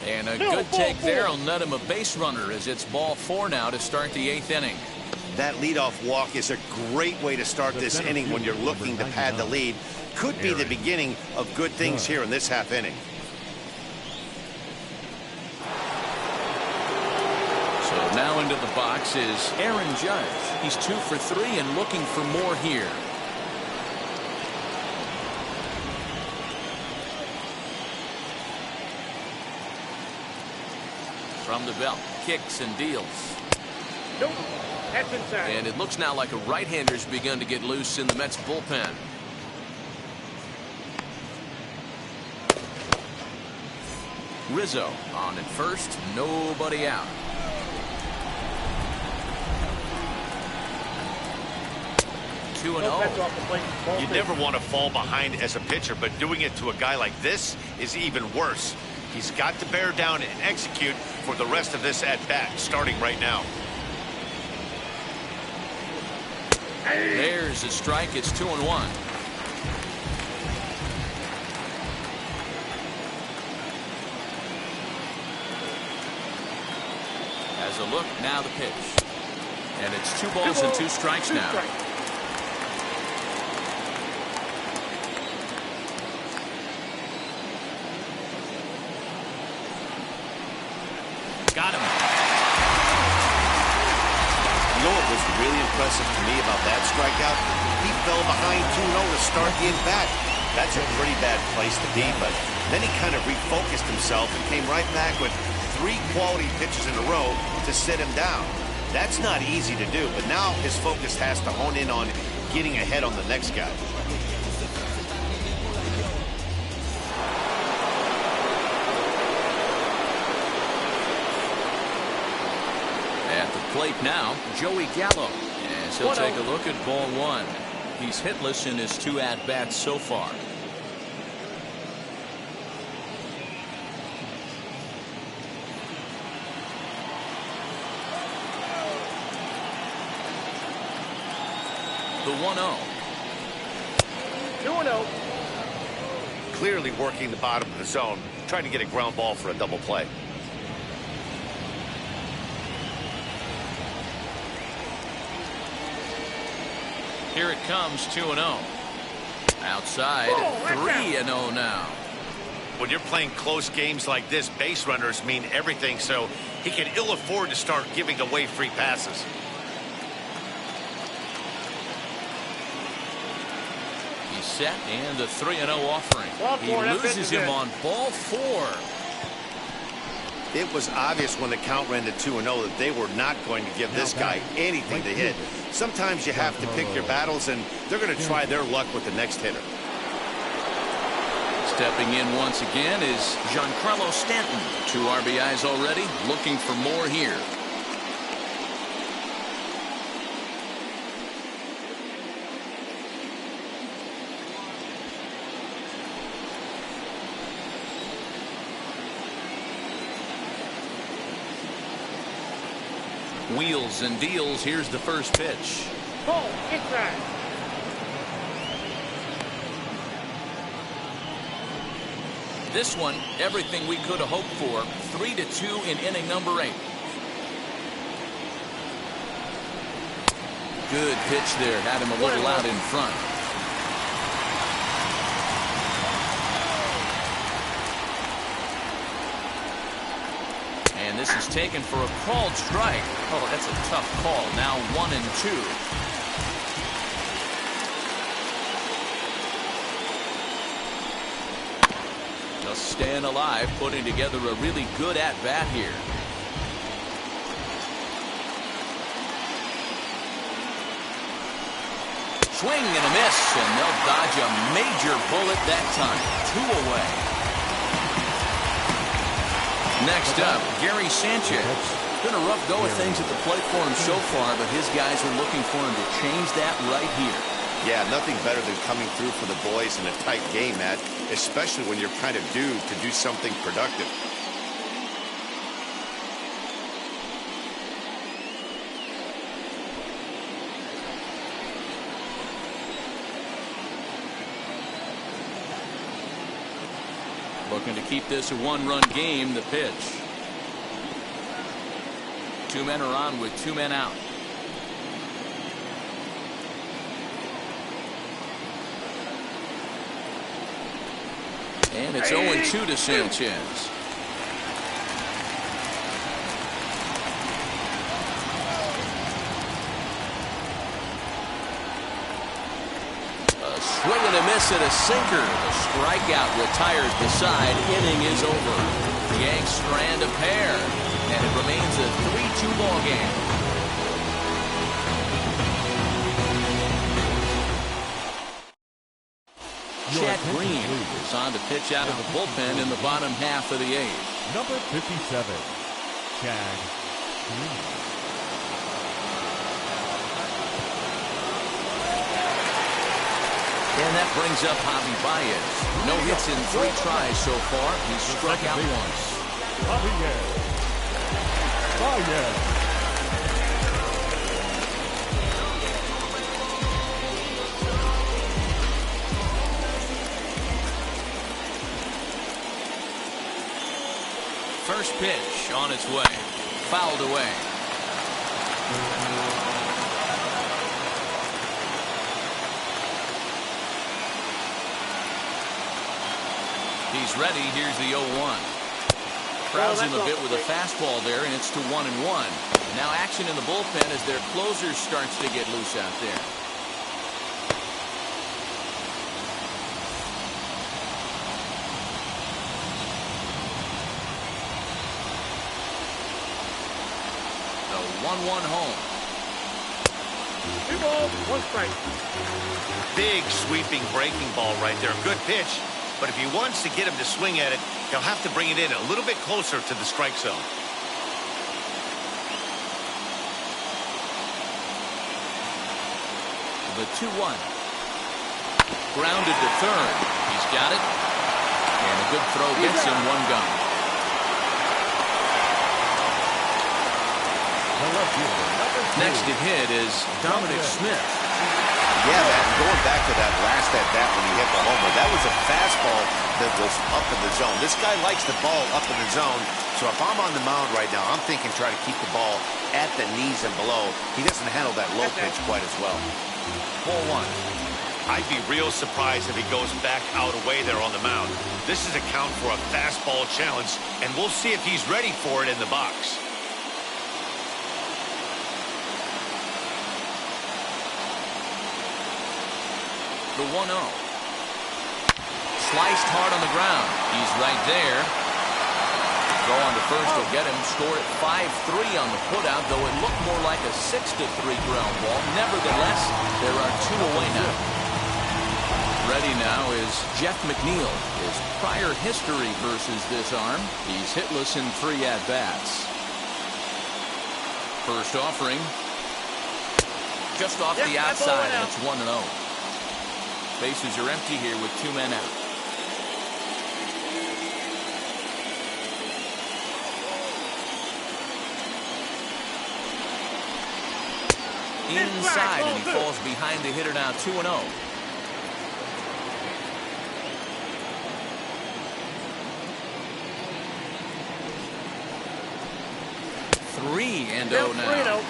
Speaker 1: And a good take there will net him a base runner as it's ball 4 now to start the 8th inning.
Speaker 3: That leadoff walk is a great way to start this inning when you're looking to pad the lead. Could be the beginning of good things here in this half inning.
Speaker 1: So now into the box is Aaron Judge. He's 2 for 3 and looking for more here. From the belt, kicks and deals.
Speaker 11: Nope, that's inside.
Speaker 1: And it looks now like a right-hander's begun to get loose in the Mets bullpen. Rizzo on at first, nobody out.
Speaker 11: That's off the plate.
Speaker 3: You never want to fall behind as a pitcher, but doing it to a guy like this is even worse. He's got to bear down and execute for the rest of this at-bat, starting right now.
Speaker 1: There's a strike. It's 2-1. Has a look. Now the pitch. And it's 2 balls and 2 strikes now. Got him.
Speaker 3: You know what was really impressive to me about that strikeout? He fell behind 2-0 to start the at-bat. That's a pretty bad place to be, but then he kind of refocused himself and came right back with 3 quality pitches in a row to sit him down. That's not easy to do, but now his focus has to hone in on getting ahead on the next guy.
Speaker 1: At the plate now, Joey Gallo. As he'll take a look at ball 1. He's hitless in his 2 at-bats so far. The 1-0.
Speaker 11: 2-0.
Speaker 3: Clearly working the bottom of the zone, trying to get a ground ball for a double play.
Speaker 1: Here it comes, 2-0. Outside, 3-0 now.
Speaker 3: When you're playing close games like this, base runners mean everything, so he can ill afford to start giving away free passes.
Speaker 1: He's set, and the 3-0 offering. He loses him on ball 4.
Speaker 3: It was obvious when the count ran to 2-0 that they were not going to give this guy anything to hit. Sometimes you have to pick your battles, and they're going to try their luck with the next hitter.
Speaker 1: Stepping in once again is Giancarlo Stanton. 2 RBIs already, looking for more here. Wheels and deals. Here's the first pitch.
Speaker 11: Ball inside.
Speaker 1: This one, everything we could have hoped for. 3-2 in inning number 8. Good pitch there. Had him a little out in front. And this is taken for a called strike. Oh, that's a tough call. Now 1-2. Just staying alive, putting together a really good at-bat here. Swing and a miss, and they'll dodge a major bullet that time. 2 away. Next up, Gary Sanchez. Been a rough go of things at the plate for him so far, but his guys are looking for him to change that right here.
Speaker 3: Yeah, nothing better than coming through for the boys in a tight game, Matt, especially when you're kind of due to do something productive.
Speaker 1: Looking to keep this a 1-run game. The pitch. 2 men are on with 2 men out. And it's 0-2 to Sanchez. Swing and a miss at a sinker. The strikeout retires the side. Inning is over. The Yanks strand a pair, and it remains a 3-2 ball game. Chad Green is on to pitch out of the bullpen in the bottom half of the 8th.
Speaker 4: Number 57, Chad Green.
Speaker 1: And that brings up Javi Baez. No hits in 3 tries so far. He's struck out once.
Speaker 4: Baez.
Speaker 1: First pitch on its way. Fouled away. He's ready. Here's the 0-1. Crowds him a bit with a fastball there, and it's to 1-1. Now action in the bullpen as their closer starts to get loose out there. The 1-1 home.
Speaker 11: 2 balls, 1 strike.
Speaker 3: Big sweeping breaking ball right there. Good pitch. But if he wants to get him to swing at it, he'll have to bring it in a little bit closer to the strike zone.
Speaker 1: The 2-1. Grounded to third. He's got it. And a good throw gets him 1 gun. Next to hit is Dominic Smith.
Speaker 3: Yeah, man, going back to that last at-bat when he hit the homer, that was a fastball that was up in the zone. This guy likes the ball up in the zone, so if I'm on the mound right now, I'm thinking try to keep the ball at the knees and below. He doesn't handle that low pitch quite as well.
Speaker 1: 4-1.
Speaker 3: I'd be real surprised if he goes back out away there on the mound. This is a count for a fastball challenge, and we'll see if he's ready for it in the box.
Speaker 1: The 1-0. Sliced hard on the ground. He's right there. Throw on to first will get him. Score at 5-3 on the putout, though it looked more like a 6-3 ground ball. Nevertheless, there are 2 away now. Ready now is Jeff McNeil. His prior history versus this arm. He's hitless in 3 at-bats. First offering. Just off the outside, and it's 1-0. Bases are empty here with 2 men out. Inside, and he falls behind the hitter now. 2-0. 3-0
Speaker 11: Now
Speaker 1: now.
Speaker 11: 3-0.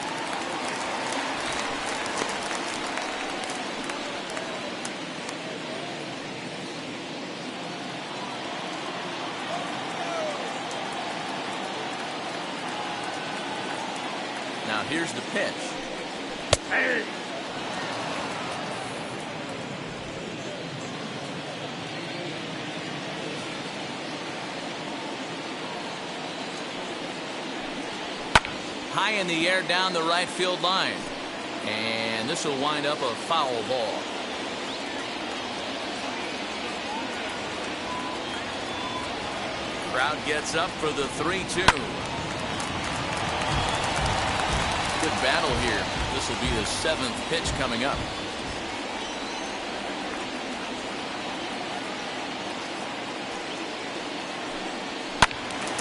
Speaker 1: Now here's the pitch.
Speaker 11: Hey.
Speaker 1: High in the air down the right field line. And this will wind up a foul ball. Crowd gets up for the 3-2. Good battle here. This will be the 7th pitch coming up.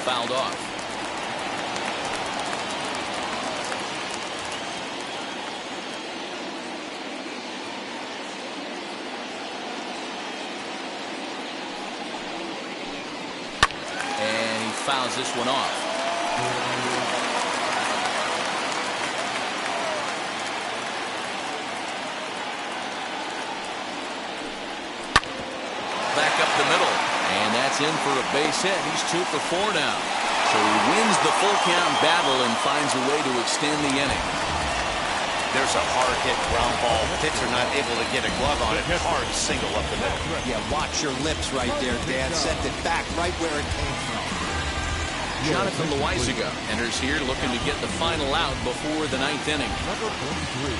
Speaker 1: Fouled off. And he fouls this one off. Back up the middle, and that's in for a base hit. He's 2 for 4 now. So he wins the full count battle and finds a way to extend the inning.
Speaker 3: There's a hard hit ground ball. Pitcher not able to get a glove on it. Hard single up the middle.
Speaker 10: Yeah, watch your lips right there, Dan. Sent it back right where it came from.
Speaker 1: Jonathan Loaizaga enters here looking to get the final out before the 9th inning.
Speaker 4: Number 23.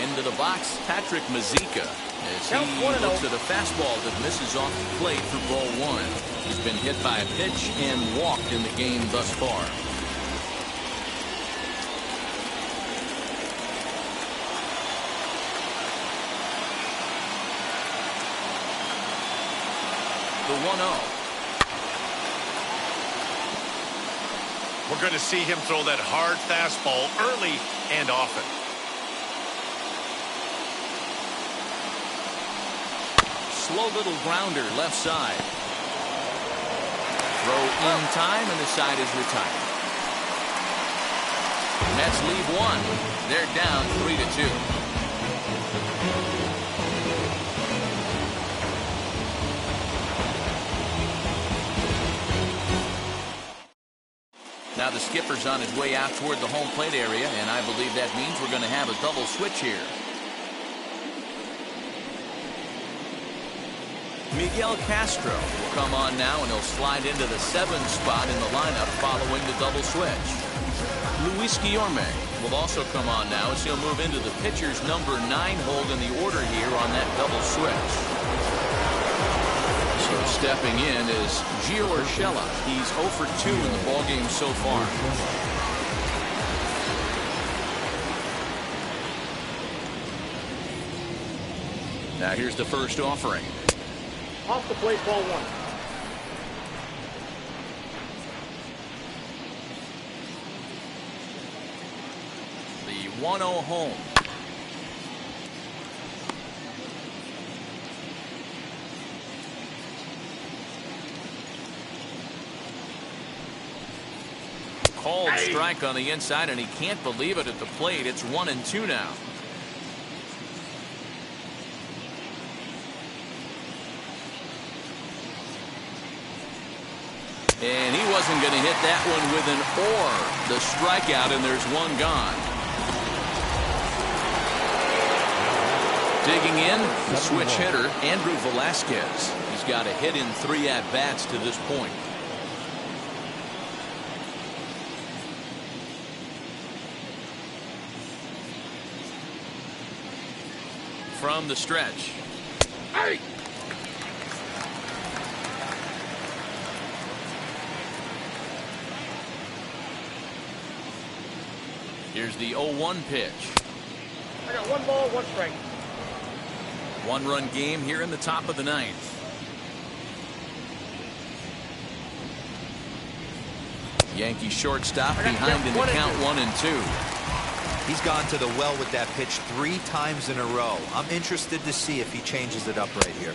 Speaker 1: Into the box, Patrick Mazeika, as he looks at a fastball that misses off the plate for ball 1. He's been hit by a pitch and walked in the game thus far. The 1-0.
Speaker 3: We're going to see him throw that hard fastball early and often.
Speaker 1: Slow little grounder left side. Throw in time, and the side is retired. Mets leave 1. They're down 3-2. Now the skipper's on his way out toward the home plate area, and I believe that means we're going to have a double switch here. Miguel Castro will come on now, and he'll slide into the 7th spot in the lineup following the double switch. Luis Guillorme will also come on now as he'll move into the pitcher's number 9 hold in the order here on that double switch. So stepping in is Gio Urshela. He's 0 for 2 in the ballgame so far. Now here's the first offering.
Speaker 11: Off the plate, ball 1.
Speaker 1: The 1-0 home. Called strike on the inside, and he can't believe it at the plate. It's 1-2 now. And he wasn't going to hit that one with an or. The strikeout, and there's one gone. Digging in, the switch hitter, Andrew Velasquez. He's got a hit in 3 at-bats to this point. From the stretch.
Speaker 11: Hey!
Speaker 1: Here's the 0-1 pitch.
Speaker 11: I got 1 ball, 1 strike.
Speaker 1: 1-run game here in the top of the 9th. Yankee shortstop behind in the count 1-2.
Speaker 10: He's gone to the well with that pitch 3 times in a row. I'm interested to see if he changes it up right here.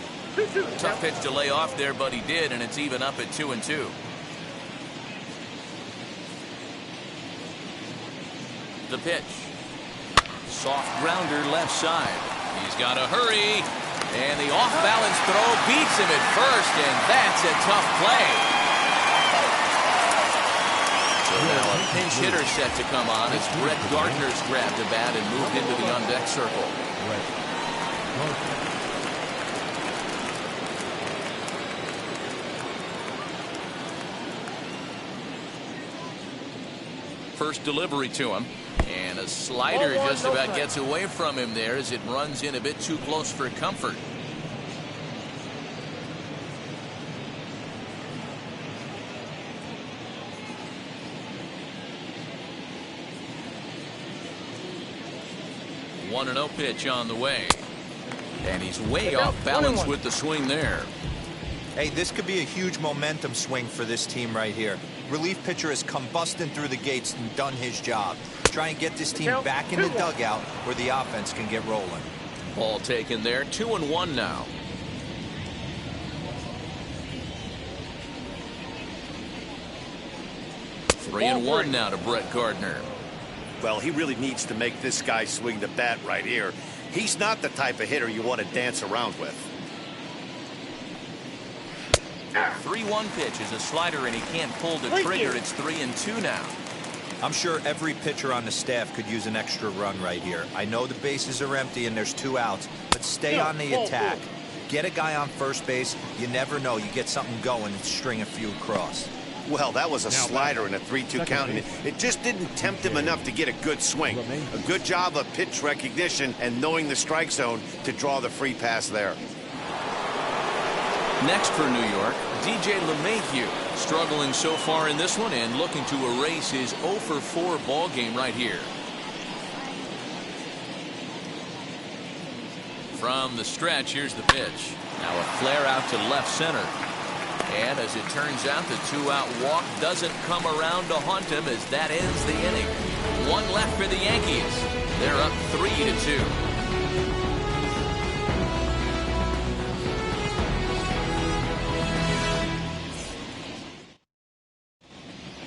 Speaker 1: Tough pitch to lay off there, but he did, and it's even up at 2-2. The pitch. Soft grounder left side. He's got to hurry. And the off-balance throw beats him at first, and that's a tough play. So now a pinch hitter set to come on as Brett Gardner's grabbed a bat and moved into the on-deck circle. First delivery to him. And a slider just about gets away from him there as it runs in a bit too close for comfort. One 1-0 pitch on the way. And he's way off balance with the swing there.
Speaker 10: Hey, this could be a huge momentum swing for this team right here. Relief pitcher has come busting through the gates and done his job. Try and get this team back in the dugout where the offense can get rolling.
Speaker 1: Ball taken there. 2-1 now. Three and one now to Brett Gardner.
Speaker 3: Well, he really needs to make this guy swing the bat right here. He's not the type of hitter you want to dance around with.
Speaker 1: 3-1 pitch is a slider, and he can't pull the trigger. It's 3-2 now.
Speaker 10: I'm sure every pitcher on the staff could use an extra run right here. I know the bases are empty and there's 2 outs, but stay on the attack. Get a guy on first base. You never know. You get something going and string a few across.
Speaker 3: Well, that was a slider in a 3-2 count, and it just didn't tempt him enough to get a good swing. A good job of pitch recognition and knowing the strike zone to draw the free pass there.
Speaker 1: Next for New York, DJ LeMahieu, struggling so far in this one and looking to erase his 0-for-4 ball game right here. From the stretch, here's the pitch. Now a flare out to left center. And as it turns out, the 2-out walk doesn't come around to haunt him as that ends the inning. 1 left for the Yankees. They're up 3-2.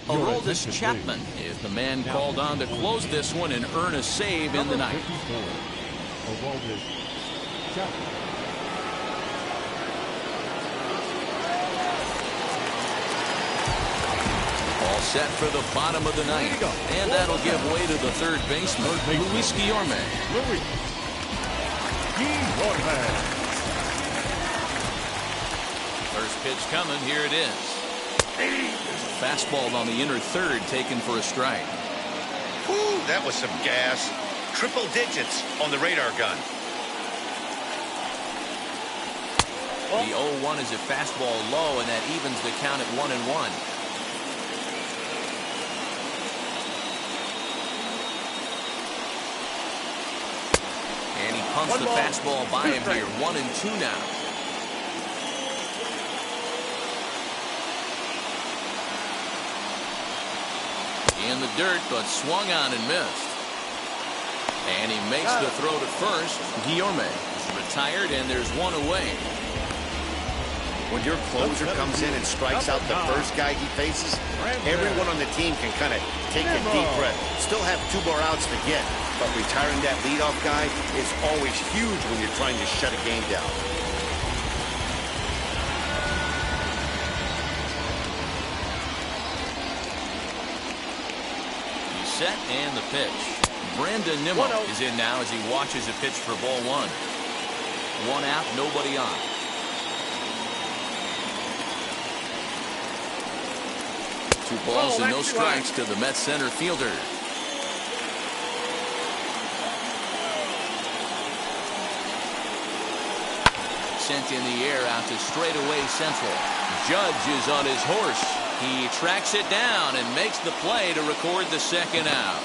Speaker 1: Aroldis Chapman is the man called on to close this one and earn a save in the ninth.
Speaker 4: Aroldis Chapman.
Speaker 1: All set for the bottom of the ninth. And that'll give way to the third baseman, Luis Guillorme. First pitch coming. Here it is. There's a fastball on the inner third taken for a strike.
Speaker 3: Whew, that was some gas. Triple digits on the radar gun.
Speaker 1: The 0-1 is a fastball low, and that evens the count at 1-1. And he pumps the fastball by him here. 1-2 now. In the dirt, but swung on and missed. And he makes the throw to first. Guillorme is retired, and there's one away.
Speaker 3: When your closer comes in and strikes out the first guy he faces, everyone on the team can kind of take a deep breath. Still have 2 more outs to get, but retiring that leadoff guy is always huge when you're trying to shut a game down.
Speaker 1: Set and the pitch. Brandon Nimmo is in now as he watches a pitch for ball 1. 1 out, nobody on. Two balls and no strikes to the Mets center fielder. Sent in the air out to straightaway central. Judge is on his horse. He tracks it down and makes the play to record the second out.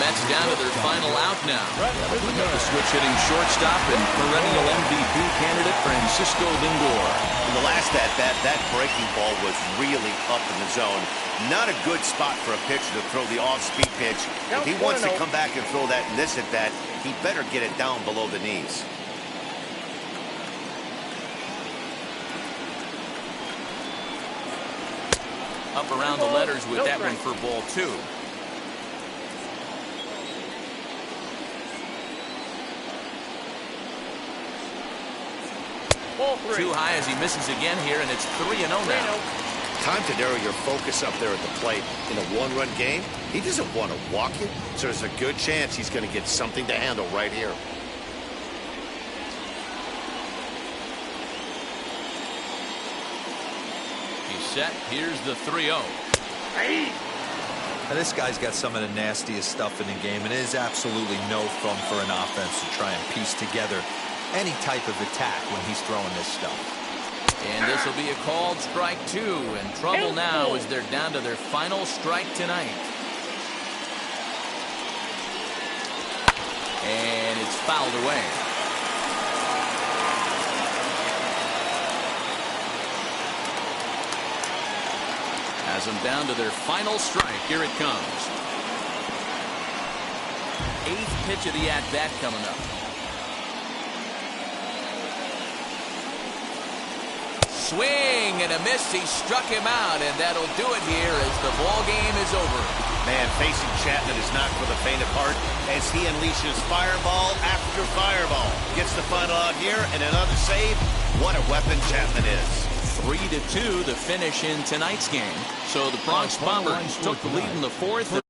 Speaker 1: That's down to their final out now. Bring up the switch-hitting shortstop and perennial MVP candidate Francisco Lindor.
Speaker 3: In the last at-bat, that breaking ball was really up in the zone. Not a good spot for a pitcher to throw the off-speed pitch. If he wants to come back and throw that in this at-bat, he better get it down below the knees.
Speaker 1: Up around the letters with that one for ball 2. Too high as he misses again here, and it's 3-0 now.
Speaker 3: Time to narrow your focus up there at the plate. In a one-run game, he doesn't want to walk you, so there's a good chance he's going to get something to handle right here.
Speaker 1: He's set. Here's the 3-0.
Speaker 10: Now, this guy's got some of the nastiest stuff in the game, and it is absolutely no fun for an offense to try and piece together any type of attack when he's throwing this stuff.
Speaker 1: And this will be a called strike 2, and trouble now as they're down to their final strike tonight. And it's fouled away. Has them down to their final strike. Here it comes. 8th pitch of the at-bat coming up. Swing and a miss. He struck him out, and that'll do it here as the ball game is over.
Speaker 3: Man, facing Chapman is not for the faint of heart as he unleashes fireball after fireball. Gets the final out here and another save. What a weapon Chapman is.
Speaker 1: 3-2 the finish in tonight's game. So the Bronx Bombers took the lead in the 4th.